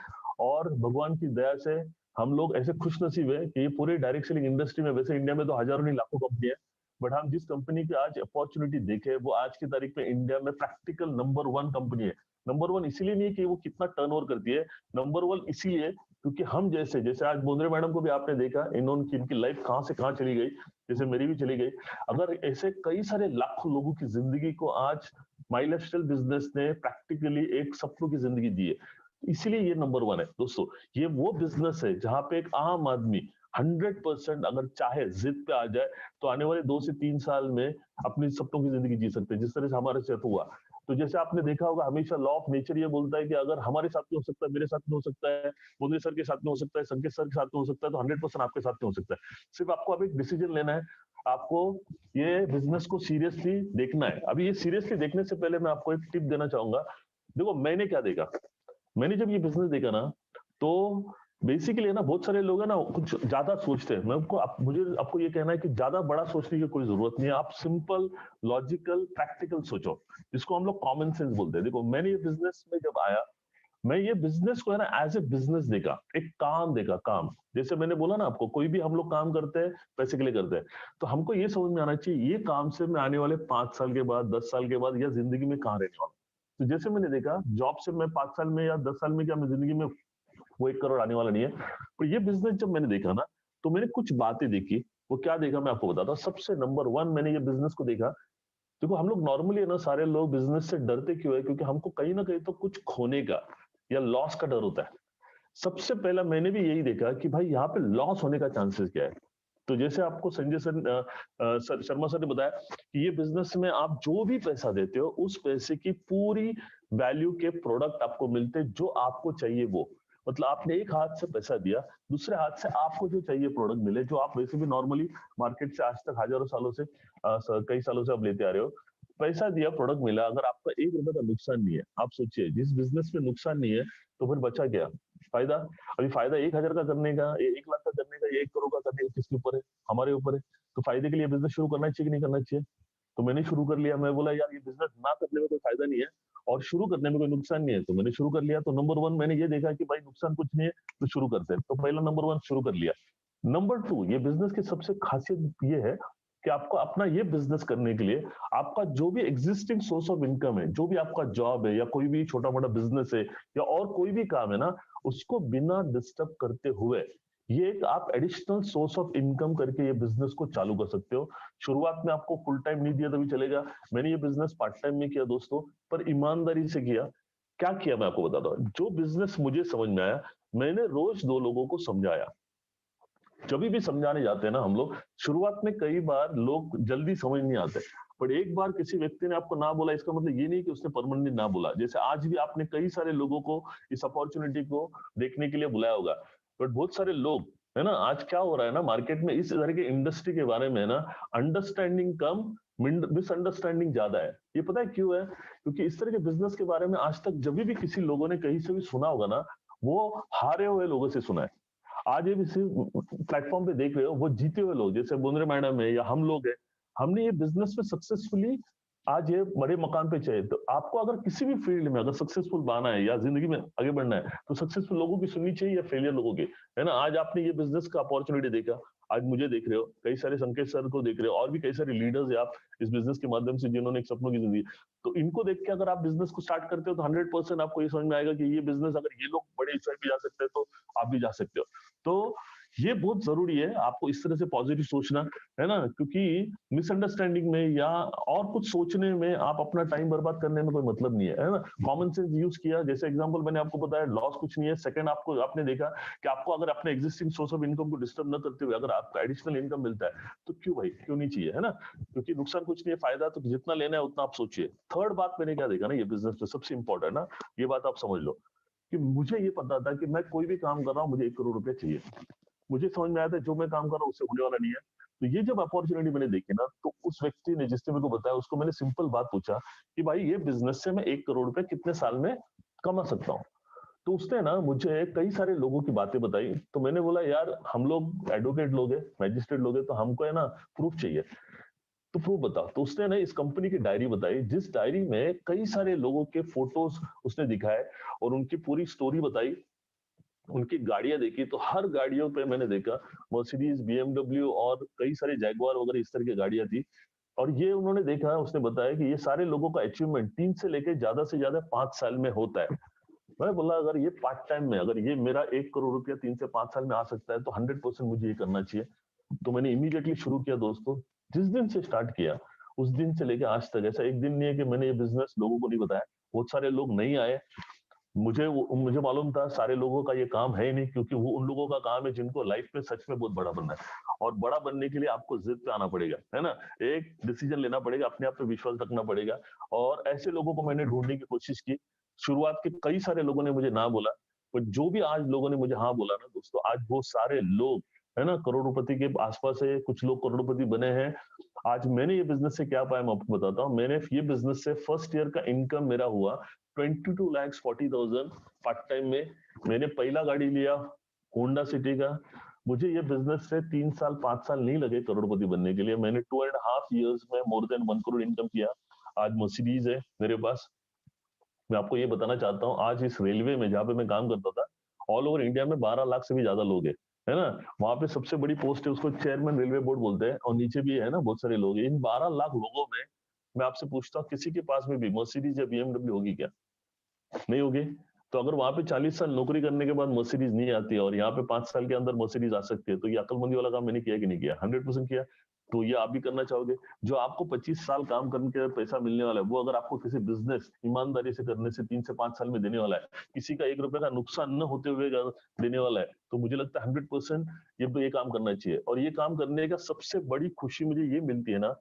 और भगवान की दया से हम लोग ऐसे खुश नसीब है कि ये पूरे डायरेक्ट सेलिंग इंडस्ट्री में, वैसे इंडिया में तो हजारों नहीं लाखों कंपनी है, बट हम जिस कंपनी की आज अपॉर्चुनिटी देखे वो आज की तारीख में इंडिया में प्रैक्टिकल नंबर 1 कंपनी है। नंबर 1 इसीलिए नहीं कि वो कितना टर्नओवर करती है, नंबर 1 इसीलिए क्योंकि हम जैसे आज बोंद्रे मैडम को भी आपने देखा, इन्होंने इनकी लाइफ कहां से कहां चली गई, जैसे मेरी भी चली गई। अगर ऐसे कई सारे लाखों लोगों की जिंदगी को आज माई लाइफस्टाइल बिजनेस ने प्रैक्टिकली एक सपनों की जिंदगी दी है, इसीलिए ये नंबर 1 है। दोस्तों, ये वो बिजनेस है जहां पे एक आम आदमी 100% अगर चाहे जिद पे आ जाए तो आने वाले 2 से 3 साल में अपनी सपनों की जिंदगी जी सकते हैं, जिस तरह से हमारे साथ हुआ। तो जैसे आपने देखा होगा, हमेशा लॉ ऑफ नेचर ये बोलता है कि अगर हमारे साथ में हो सकता है, मेरे साथ में हो सकता है, मुंद्री सर के साथ में हो सकता है, संकेत सर के साथ में हो सकता है, तो 100% आपके साथ में हो सकता है। सिर्फ आपको अब एक डिसीजन लेना है, आपको ये बिजनेस को सीरियसली देखना है। अभी ये सीरियसली देखने से पहले मैं आपको एक टिप देना चाहूंगा। देखो मैंने क्या देखा, मैंने जब ये बिजनेस देखा ना, तो बेसिकली ना बहुत सारे लोग है ना कुछ ज्यादा सोचते हैं। मैं मुझे आपको ये कहना है कि ज्यादा बड़ा सोचने की कोई जरूरत नहीं है। आप सिंपल, लॉजिकल, प्रैक्टिकल सोचो, जिसको हम लोग कॉमन सेंस बोलते हैं। देखो मैंने ये बिजनेस में जब आया, मैं ये बिजनेस को है ना एज ए बिजनेस देखा, एक काम देखा, काम। जैसे मैंने बोला ना आपको, कोई भी हम लोग काम करते हैं पैसे के लिए करते हैं, तो हमको ये समझ में आना चाहिए ये काम से मैं आने वाले 5 साल के बाद, 10 साल के बाद या जिंदगी में कहाँ रहने वाला। तो जैसे मैंने देखा जॉब से मैं 5 साल में या 10 साल में क्या मैं जिंदगी में वो 1 करोड़ आने वाला नहीं है। पर ये बिजनेस जब मैंने देखा ना, तो मैंने कुछ बातें देखी। वो क्या देखा मैं आपको बताता हूँ। सबसे नंबर 1 मैंने ये बिजनेस को देखा। देखो हम लोग नॉर्मली है ना, सारे लोग बिजनेस से डरते क्यों है? क्योंकि हमको कहीं ना कहीं तो कुछ खोने का या लॉस का डर होता है। सबसे पहला मैंने भी यही देखा कि भाई यहाँ पे लॉस होने का चांसेस क्या है। तो जैसे आपको संजय सर शर्मा सर ने बताया कि ये बिजनेस में आप जो भी पैसा देते हो, उस पैसे की पूरी वैल्यू के प्रोडक्ट आपको मिलते जो आपको चाहिए वो। मतलब आपने एक हाथ से पैसा दिया, दूसरे हाथ से आपको जो चाहिए प्रोडक्ट मिले, जो आप वैसे भी नॉर्मली मार्केट से आज तक हजारों सालों से कई सालों से आप लेते आ रहे हो। पैसा दिया, प्रोडक्ट मिला, अगर आपका 1 रुपए का नुकसान नहीं है, आप सोचिए जिस बिजनेस में नुकसान नहीं है तो फिर बचा क्या फायदा। अभी फायदा 1,000 का करने का, 1 लाख का करने का, 1 करोड़ का करने का किसके ऊपर है? हमारे ऊपर है। तो फायदे के लिए बिजनेस शुरू करना चाहिए कि नहीं करना चाहिए? तो मैंने शुरू कर लिया। मैं बोला यार ये बिजनेस ना करने में कोई फायदा नहीं है और शुरू करने में कोई नुकसान नहीं है, तो मैंने शुरू कर लिया। तो नंबर 1 मैंने ये देखा कि भाई नुकसान कुछ नहीं है, तो शुरू करते हैं। तो पहला नंबर 1 शुरू कर लिया। नंबर 2, ये बिजनेस की सबसे खासियत ये है कि आपको अपना ये बिजनेस करने के लिए आपका जो भी एग्जिस्टिंग सोर्स ऑफ इनकम है, जो भी आपका जॉब है या कोई भी छोटा मोटा बिजनेस है या और कोई भी काम है ना, उसको बिना डिस्टर्ब करते हुए ये एक आप एडिशनल सोर्स ऑफ इनकम करके ये बिजनेस को चालू कर सकते हो। शुरुआत में आपको फुल टाइम नहीं दिया तभी चलेगा। मैंने ये बिजनेस पार्ट टाइम में किया दोस्तों, पर ईमानदारी से किया। क्या किया मैं आपको बताता हूँ। जो बिजनेस मुझे समझ में आया, मैंने रोज 2 लोगों को समझाया। जब भी समझाने जाते हैं ना हम लोग, शुरुआत में कई बार लोग जल्दी समझ नहीं आते, पर एक बार किसी व्यक्ति ने आपको ना बोला इसका मतलब ये नहीं कि उसने परमानेंटली ना बोला। जैसे आज भी आपने कई सारे लोगों को इस अपॉर्चुनिटी को देखने के लिए बुलाया होगा, बट बहुत सारे लोग है ना, आज क्या हो रहा है ना मार्केट में, इस तरह के इंडस्ट्री के बारे में ना अंडरस्टैंडिंग कम, मिसअंडरस्टैंडिंग ज्यादा है। ये पता है क्यों है? क्योंकि इस तरह के बिजनेस के बारे में आज तक जब भी किसी लोगों ने कहीं से भी सुना होगा ना, वो हारे हुए लोगों से सुना है। आज ये भी प्लेटफॉर्म पे देख रहे हो, वो जीते हुए लोग जैसे बुंद्रे मैडम है या हम लोग हैं, हमने ये बिजनेस में सक्सेसफुली आज ये बड़े मकान पे चाहिए। तो आपको अगर किसी भी फील्ड में अगर सक्सेसफुल बनना है या जिंदगी में आगे बढ़ना है, तो सक्सेसफुल लोगों की सुननी चाहिए या फेलियर लोगों की, है ना। आज आपने ये बिजनेस का अपॉर्चुनिटी देखा, आज मुझे देख रहे हो, कई सारे संकेत सर को देख रहे हो, और भी कई सारे लीडर्स है आप इस बिजनेस के माध्यम से जिन्होंने एक सपनों की जिंदगी। तो इनको देख के अगर आप बिजनेस को स्टार्ट करते हो तो 100% आपको ये समझ में आएगा कि ये बिजनेस अगर ये लोग बड़े ऊंचाई पे जा सकते हैं तो आप भी जा सकते हो। तो ये बहुत जरूरी है आपको इस तरह से पॉजिटिव सोचना, है ना, क्योंकि मिसअंडरस्टैंडिंग में या और कुछ सोचने में आप अपना टाइम बर्बाद करने में कोई मतलब नहीं है ना। कॉमन सेंस यूज किया, जैसे एग्जांपल मैंने आपको बताया, लॉस कुछ नहीं है। सेकंड, आपको आपने देखा कि आपको अगर अपने एग्जिस्टिंग सोर्स ऑफ इनकम को डिस्टर्ब न करते हुए अगर आपका एडिशनल इनकम मिलता है तो क्यों भाई, क्यों नहीं चाहिए, है ना। क्योंकि नुकसान कुछ नहीं है, फायदा तो जितना लेना है उतना आप सोचिए। थर्ड बात मैंने क्या देखा ना ये बिजनेस में सबसे इंपॉर्टेंट ना, ये बात आप समझ लो कि मुझे ये पता था कि मैं कोई भी काम कर रहा हूँ मुझे 1 करोड़ रुपए चाहिए। मुझे समझ में आया था जो मैं काम कर रहा हूँ उससे होने वाला नहीं है। तो ये जब अपॉर्चुनिटी मैंने देखी ना, तो उस व्यक्ति ने जिसने मेरे को बताया उसको मैंने सिंपल बात पूछा कि भाई ये बिजनेस से मैं 1 करोड़ रुपए कितने साल में कमा सकता हूँ। तो उसने ना मुझे कई सारे लोगों की बातें बताई। तो मैंने बोला यार हम लोग एडवोकेट लोग हैं, मैजिस्ट्रेट लोग हैं, तो हमको है ना प्रूफ चाहिए। तो प्रूफ बताओ। तो उसने ना इस कंपनी की डायरी बताई, जिस डायरी में कई सारे लोगों के फोटोज उसने दिखाए और उनकी पूरी स्टोरी बताई, उनकी गाड़ियां देखी। तो हर गाड़ियों पे मैंने देखा मर्सिडीज, बीएमडब्ल्यू और कई सारे जैगुआर वगैरह इस तरह की गाड़ियां थी। और ये उन्होंने देखा, उसने बताया कि ये सारे लोगों का अचीवमेंट 3 से लेकर ज्यादा से ज्यादा 5 साल में होता है। मैं बोला अगर ये पार्ट टाइम में अगर ये मेरा 1 करोड़ रुपया 3 से 5 साल में आ सकता है तो 100% मुझे ये करना चाहिए। तो मैंने इमीडिएटली शुरू किया दोस्तों। जिस दिन से स्टार्ट किया उस दिन से लेकर आज तक, ऐसा एक दिन नहीं है कि मैंने ये बिजनेस लोगों को नहीं बताया। बहुत सारे लोग नहीं आए, मुझे मालूम था सारे लोगों का ये काम है ही नहीं, क्योंकि वो उन लोगों का काम है जिनको लाइफ में सच में बहुत बड़ा बनना है। और बड़ा बनने के लिए आपको जिद पे आना पड़ेगा, है ना, एक डिसीजन लेना पड़ेगा, अपने आप पे विश्वास रखना पड़ेगा। और ऐसे लोगों को मैंने ढूंढने की कोशिश की। शुरुआत के कई सारे लोगों ने मुझे ना बोला, पर जो भी आज लोगों ने मुझे हाँ बोला ना दोस्तों, आज वो सारे लोग, है ना, करोड़पति के आसपास है, कुछ लोग करोड़पति बने हैं। आज मैंने ये बिजनेस से क्या पाया मैं आपको बताता हूँ। मैंने ये बिजनेस से फर्स्ट ईयर का इनकम मेरा हुआ 22,40,000 पार्ट टाइम में। मैंने पहला गाड़ी लिया होंडा सिटी का। मुझे ये बिजनेस से 3 साल 5 साल नहीं लगे करोड़पति बनने के लिए। मैंने 2.5 years में मोर देन 1 करोड़ इनकम किया। आज मर्सिडीज है मेरे पास। मैं आपको ये बताना चाहता हूँ, आज इस रेलवे में जहाँ पे मैं काम करता था, ऑल ओवर इंडिया में 12 लाख से भी ज्यादा लोग हैं, है ना। वहां पे सबसे बड़ी पोस्ट है, उसको चेयरमैन रेलवे बोर्ड बोलते हैं, और नीचे भी है ना बहुत सारे लोग हैं। इन 12 लाख लोगों में मैं आपसे पूछता हूँ, किसी के पास में भी मर्सिडीज या BMW होगी क्या? नहीं होगी। तो अगर वहां पे 40 साल नौकरी करने के बाद मर्सिडीज नहीं आती है और यहाँ पे 5 साल के अंदर मर्सिडीज आ सकती है, तो ये अकलमंदी वाला काम मैंने किया कि नहीं किया? 100% किया। तो ये आप भी करना चाहोगे? जो आपको 25 साल काम करके पैसा मिलने वाला है, वो अगर आपको किसी बिजनेस ईमानदारी से करने से 3 से 5 साल में देने वाला है, किसी का 1 रुपए का नुकसान न होते हुए देने वाला है, तो मुझे लगता है 100% ये काम करना चाहिए। और ये काम करने का सबसे बड़ी खुशी मुझे ये मिलती है ना,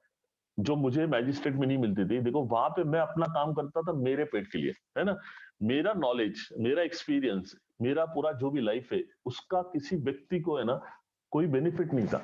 जो मुझे मैजिस्ट्रेट में नहीं मिलती थी। देखो वहां पे मैं अपना काम करता था मेरे पेट के लिए, है ना। मेरा नॉलेज, मेरा एक्सपीरियंस, मेरा पूरा जो भी लाइफ है, उसका किसी व्यक्ति को, है ना, कोई बेनिफिट नहीं था।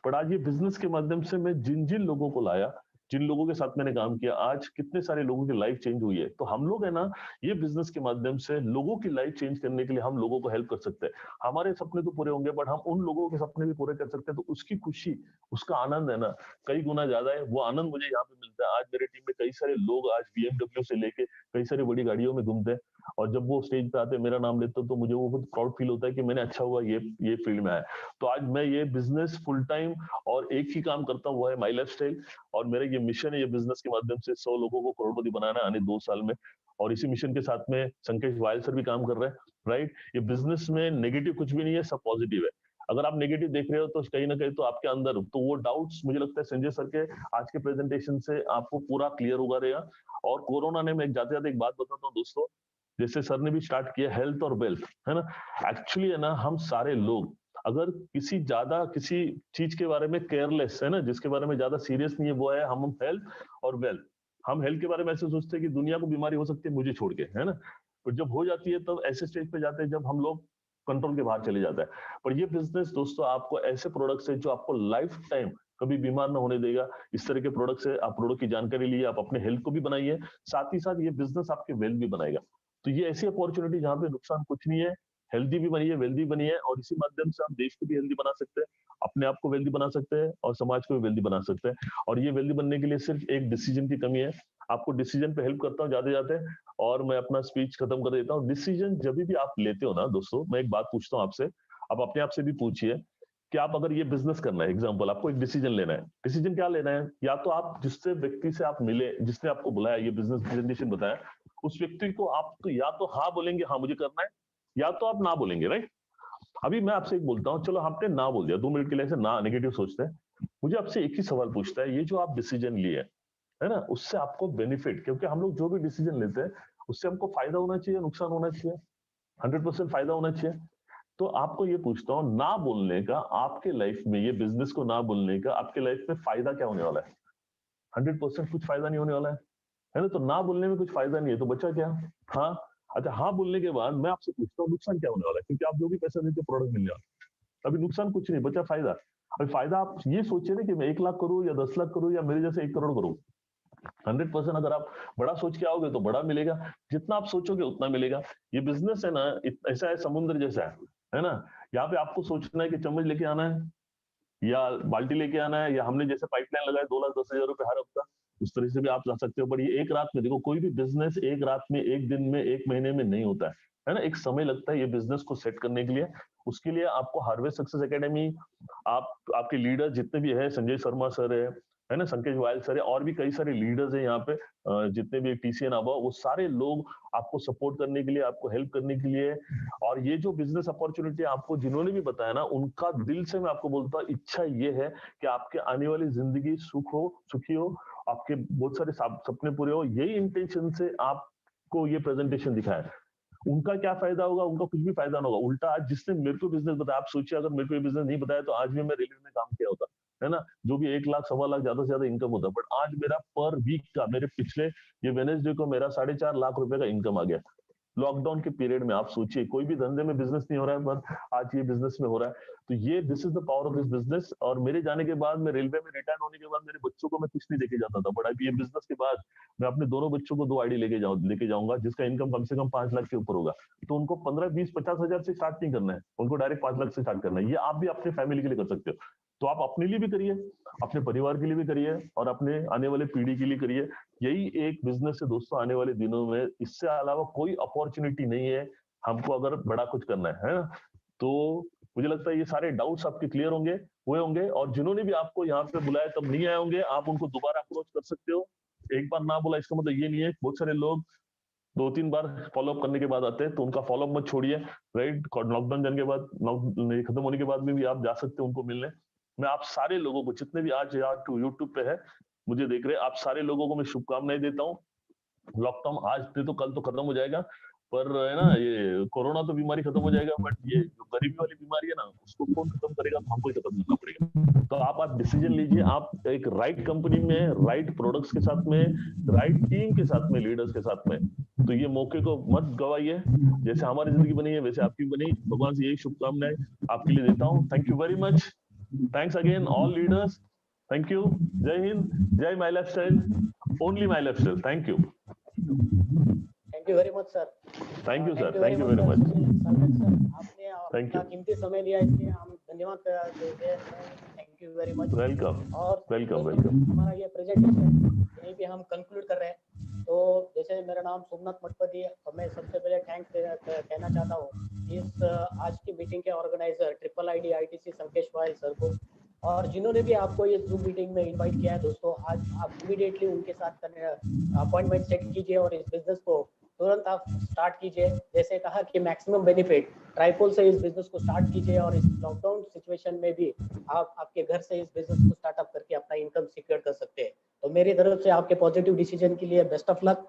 पर आज ये बिजनेस के माध्यम से मैं जिन जिन लोगों को लाया, जिन लोगों के साथ मैंने काम किया, आज कितने सारे लोगों की लाइफ चेंज हुई है। तो हम लोग, है ना, ये बिजनेस के माध्यम से लोगों की लाइफ चेंज करने के लिए हम लोगों को हेल्प कर सकते हैं। हमारे सपने तो पूरे होंगे, बट हम उन लोगों के सपने भी पूरे कर सकते हैं। तो उसकी खुशी, उसका आनंद, है ना, कई गुना ज्यादा है। वो आनंद मुझे यहाँ पे मिलता है। आज मेरे टीम में कई सारे लोग आज BMW से लेके कई सारी बड़ी गाड़ियों में घूमते हैं, और जब वो स्टेज पे आते हैं, मेरा नाम लेते हैं, तो मुझे वो बहुत प्राउड फील होता है कि मैंने अच्छा हुआ ये फील्ड में आया। तो आज मैं ये बिजनेस फुल टाइम और एक ही काम करता हूँ, वो है माई लाइफस्टाइल। और मेरा ये मिशन है, ये बिजनेस के माध्यम से 100 लोगों को करोड़पति बनाना है आने 2 साल में। और इसी मिशन के साथ में संकेश वायल सर भी काम कर रहे हैं, राइट। ये बिजनेस में नेगेटिव कुछ भी नहीं है, सब पॉजिटिव है। अगर आप नेगेटिव देख रहे हो तो कहीं ना कहीं तो आपके अंदर तो वो डाउट्स, मुझे लगता है संजय सर के आज के प्रेजेंटेशन से आपको पूरा क्लियर होगा रहेगा। और कोरोना ने, मैं जाते जाते एक बात बताता हूँ दोस्तों, जैसे सर ने भी स्टार्ट किया हेल्थ और वेल्थ, है ना। एक्चुअली, है ना, हम सारे लोग अगर किसी चीज के बारे में केयरलेस, है ना, जिसके बारे में ज्यादा सीरियस नहीं है, वो है हम हेल्थ और वेल्थ। हम हेल्थ के बारे में ऐसे सोचते हैं कि दुनिया को बीमारी हो सकती है मुझे छोड़ के, है ना। पर जब हो जाती है तब ऐसे स्टेज पे जाते हैं जब हम लोग कंट्रोल के बाहर चले जाता है। पर ये बिजनेस दोस्तों आपको ऐसे प्रोडक्ट्स है जो आपको लाइफ टाइम कभी बीमार ना होने देगा। इस तरह के प्रोडक्ट्स है, आप प्रोडक्ट की जानकारी लिए, आप अपने हेल्थ को भी बनाइए, साथ ही साथ ये बिजनेस आपके वेल्थ भी बनाएगा। तो ये ऐसी अपॉर्चुनिटी जहाँ पे नुकसान कुछ नहीं है, हेल्दी भी बनी है, वेल्दी बनी है, और इसी माध्यम से हम देश को भी हेल्दी बना सकते हैं, अपने आप को वेल्दी बना सकते हैं, और समाज को भी वेल्दी बना सकते हैं। और ये वेल्दी बनने के लिए सिर्फ एक डिसीजन की कमी है। आपको डिसीजन पे हेल्प करता हूँ जाते जाते, और मैं अपना स्पीच खत्म कर देता हूँ। डिसीजन जब भी आप लेते हो ना दोस्तों, मैं एक बात पूछता हूँ आपसे, आप अपने आप से भी पूछिए कि आप अगर ये बिजनेस करना है, एग्जांपल, आपको एक डिसीजन लेना है। डिसीजन क्या लेना है? या तो आप जिससे व्यक्ति से आप मिले, जिसने आपको बुलाया, ये बिजनेस प्रेजेंटेशन बताया, उस व्यक्ति को आप तो या तो हाँ बोलेंगे, हाँ मुझे करना है, या तो आप ना बोलेंगे, राइट। अभी मैं आपसे एक बोलता हूँ, चलो आपने ना बोल दिया, 2 मिनट के लिए ऐसे ना नेगेटिव सोचते हैं। मुझे आपसे एक ही सवाल पूछता है, ये जो आप डिसीजन लिए, है ना, उससे आपको बेनिफिट, क्योंकि हम लोग जो भी डिसीजन लेते हैं उससे हमको फायदा होना चाहिए, नुकसान होना चाहिए? 100% फायदा होना चाहिए। तो आपको ये पूछता हूँ, ना बोलने का आपके लाइफ में, ये बिजनेस को ना बोलने का आपके लाइफ में फायदा क्या होने वाला है? 100% कुछ फायदा नहीं होने वाला है ना। तो ना बोलने में कुछ फायदा नहीं है, तो बचा क्या? हाँ। अच्छा, हाँ बोलने के बाद मैं आपसे पूछता हूँ नुकसान क्या होने वाला है? क्योंकि आप जो भी पैसा देते प्रोडक्ट मिलने वाला है। अभी नुकसान कुछ नहीं बचा, फायदा। अभी फायदा आप ये सोचिए ना कि मैं 1 लाख करूँ या 10 लाख करूँ या मेरे जैसे 1 करोड़ करूँ। 100% अगर आप बड़ा सोच के आओगे तो बड़ा मिलेगा, जितना आप सोचोगे उतना मिलेगा। ये बिजनेस है ना, ऐसा है, समुद्र जैसा है ना। यहाँ पे आपको सोचना है कि चम्मच लेके आना है या बाल्टी लेके आना है, या हमने जैसे पाइपलाइन लगाया 2,10,000 रुपए हर हफ्ता, उस तरह से भी आप जा सकते हो। बट ये एक रात में, देखो कोई भी बिजनेस एक रात में, एक दिन में, एक महीने में नहीं होता है ना। एक समय लगता है ये बिजनेस को सेट करने के लिए। उसके लिए आपको हार्वेस्ट सक्सेस एकेडमी, आप आपके लीडर जितने भी है, संजय शर्मा सर है ना, संकेश वायल सर है, और भी कई सारे लीडर्स हैं यहाँ पे, जितने भी TCN आबा, वो सारे लोग आपको सपोर्ट करने के लिए, आपको हेल्प करने के लिए। और ये जो बिजनेस अपॉर्चुनिटी आपको जिन्होंने भी बताया ना, उनका दिल से मैं आपको बोलता हूँ, इच्छा ये है कि आपके आने वाली जिंदगी सुखी हो, आपके बहुत सारे सपने पूरे हो। यही इंटेंशन से आपको ये प्रेजेंटेशन दिखाया है। उनका क्या फायदा होगा? उनका कुछ भी फायदा ना होगा। उल्टा आज जिसने मेरे को बिजनेस बताया, आप सोचिए अगर मेरे को ये बिजनेस नहीं बताया तो आज भी मैं रेलवे में काम किया होता, है ना? जो भी 1 लाख, सवा लाख ज्यादा से ज्यादा इनकम होता, बट आज मेरा पर वीक का, मेरे पिछले ये वेडनेसडे को मेरा 4.5 लाख रुपए का इनकम आ गया लॉकडाउन के पीरियड में। आप सोचिए, कोई भी धंधे में बिजनेस नहीं हो रहा है, पर आज ये बिजनेस में हो रहा है। तो ये this is the power of this business. और मेरे जाने के बाद, मैं रेलवे में रिटायर होने के बाद, मेरे बच्चों को मैं कुछ नहीं देके जाता था, बट अब ये बिजनेस के बाद मैं अपने दोनों बच्चों को 2 आईडी लेके जाऊंगा, जिसका इनकम कम से कम 5 लाख के ऊपर होगा। तो उनको 15, 20, 50 हजार से स्टार्ट नहीं करना है, उनको डायरेक्ट 5 लाख से स्टार्ट करना है। ये आप भी अपने फैमिली के लिए कर सकते हो। तो आप अपने लिए भी करिए, अपने परिवार के लिए भी करिए, और अपने आने वाले पीढ़ी के लिए करिए। यही एक बिजनेस है दोस्तों आने वाले दिनों में। इससे अलावा कोई अपॉर्चुनिटी नहीं है हमको अगर बड़ा कुछ करना है ना? तो मुझे लगता है ये सारे डाउट्स आपके क्लियर हुए होंगे। और जिन्होंने भी आपको यहाँ पे बुलाया तब नहीं आए होंगे, आप उनको दोबारा अप्रोच कर सकते हो। एक बार ना बोला इसका मतलब ये नहीं है। बहुत सारे लोग 2-3 बार फॉलोअप करने के बाद आते हैं, तो उनका फॉलोअप मत छोड़िए, राइट? लॉकडाउन जाने के बाद, लॉकडाउन खत्म होने के बाद भी आप जा सकते हो उनको मिलने। मैं आप सारे लोगों को, जितने भी आज यूट्यूब पे है मुझे देख रहे, आप सारे लोगों को मैं शुभकामनाएं देता हूँ। लॉकडाउन आज से तो कल तो खत्म हो जाएगा, पर है ना, ये कोरोना तो बीमारी खत्म हो जाएगा, बट ये जो गरीबी वाली बीमारी है ना, उसको कौन खत्म करेगा? तो हमको ही खत्म करना पड़ेगा। तो आप डिसीजन लीजिए, आप एक राइट कंपनी में, राइट प्रोडक्ट्स के साथ में, राइट टीम के साथ में, लीडर्स के साथ में। तो ये मौके को मत गवाइए। जैसे हमारी जिंदगी बनी है वैसे आपकी बनी। भगवान से यही शुभकामनाएं आपके लिए देता हूँ। Thank you very much. Thanks again all leaders. Thank you. जय हिंद, जय my lifestyle, only my lifestyle. Thank you. Thank you very much sir. Thank you sir, thank you very much. आपने थैंक अपना यू। कीमती समय लिया, इसलिए हम धन्यवाद देते हैं। Thank you very much. Welcome. और वेलकम। हमारा ये प्रेजेंटेशन यहीं पे हम कंक्लूड कर रहे हैं। तो जैसे मेरा नाम सोमनाथ मठपति है, तो मैं सबसे पहले थैंक्स कहना चाहता हूँ इस आज की मीटिंग के organiser triple ID ITC Sankesh vial sir को, और जिन्होंने भी आपको ये जूम मीटिंग में इनवाइट किया है। दोस्तों आज आप इमीडिएटली उनके साथ अपॉइंटमेंट सेट कीजिए और इस बिजनेस को तुरंत आप स्टार्ट कीजिए। जैसे कहा कि मैक्सिमम बेनिफिट ट्राइपोल से इस बिजनेस को स्टार्ट कीजिए, और इस लॉकडाउन सिचुएशन में भी आप आपके घर से इस बिजनेस को स्टार्टअप करके अपना इनकम सिक्योर कर सकते हैं। तो मेरी तरफ से आपके पॉजिटिव डिसीजन के लिए बेस्ट ऑफ लक।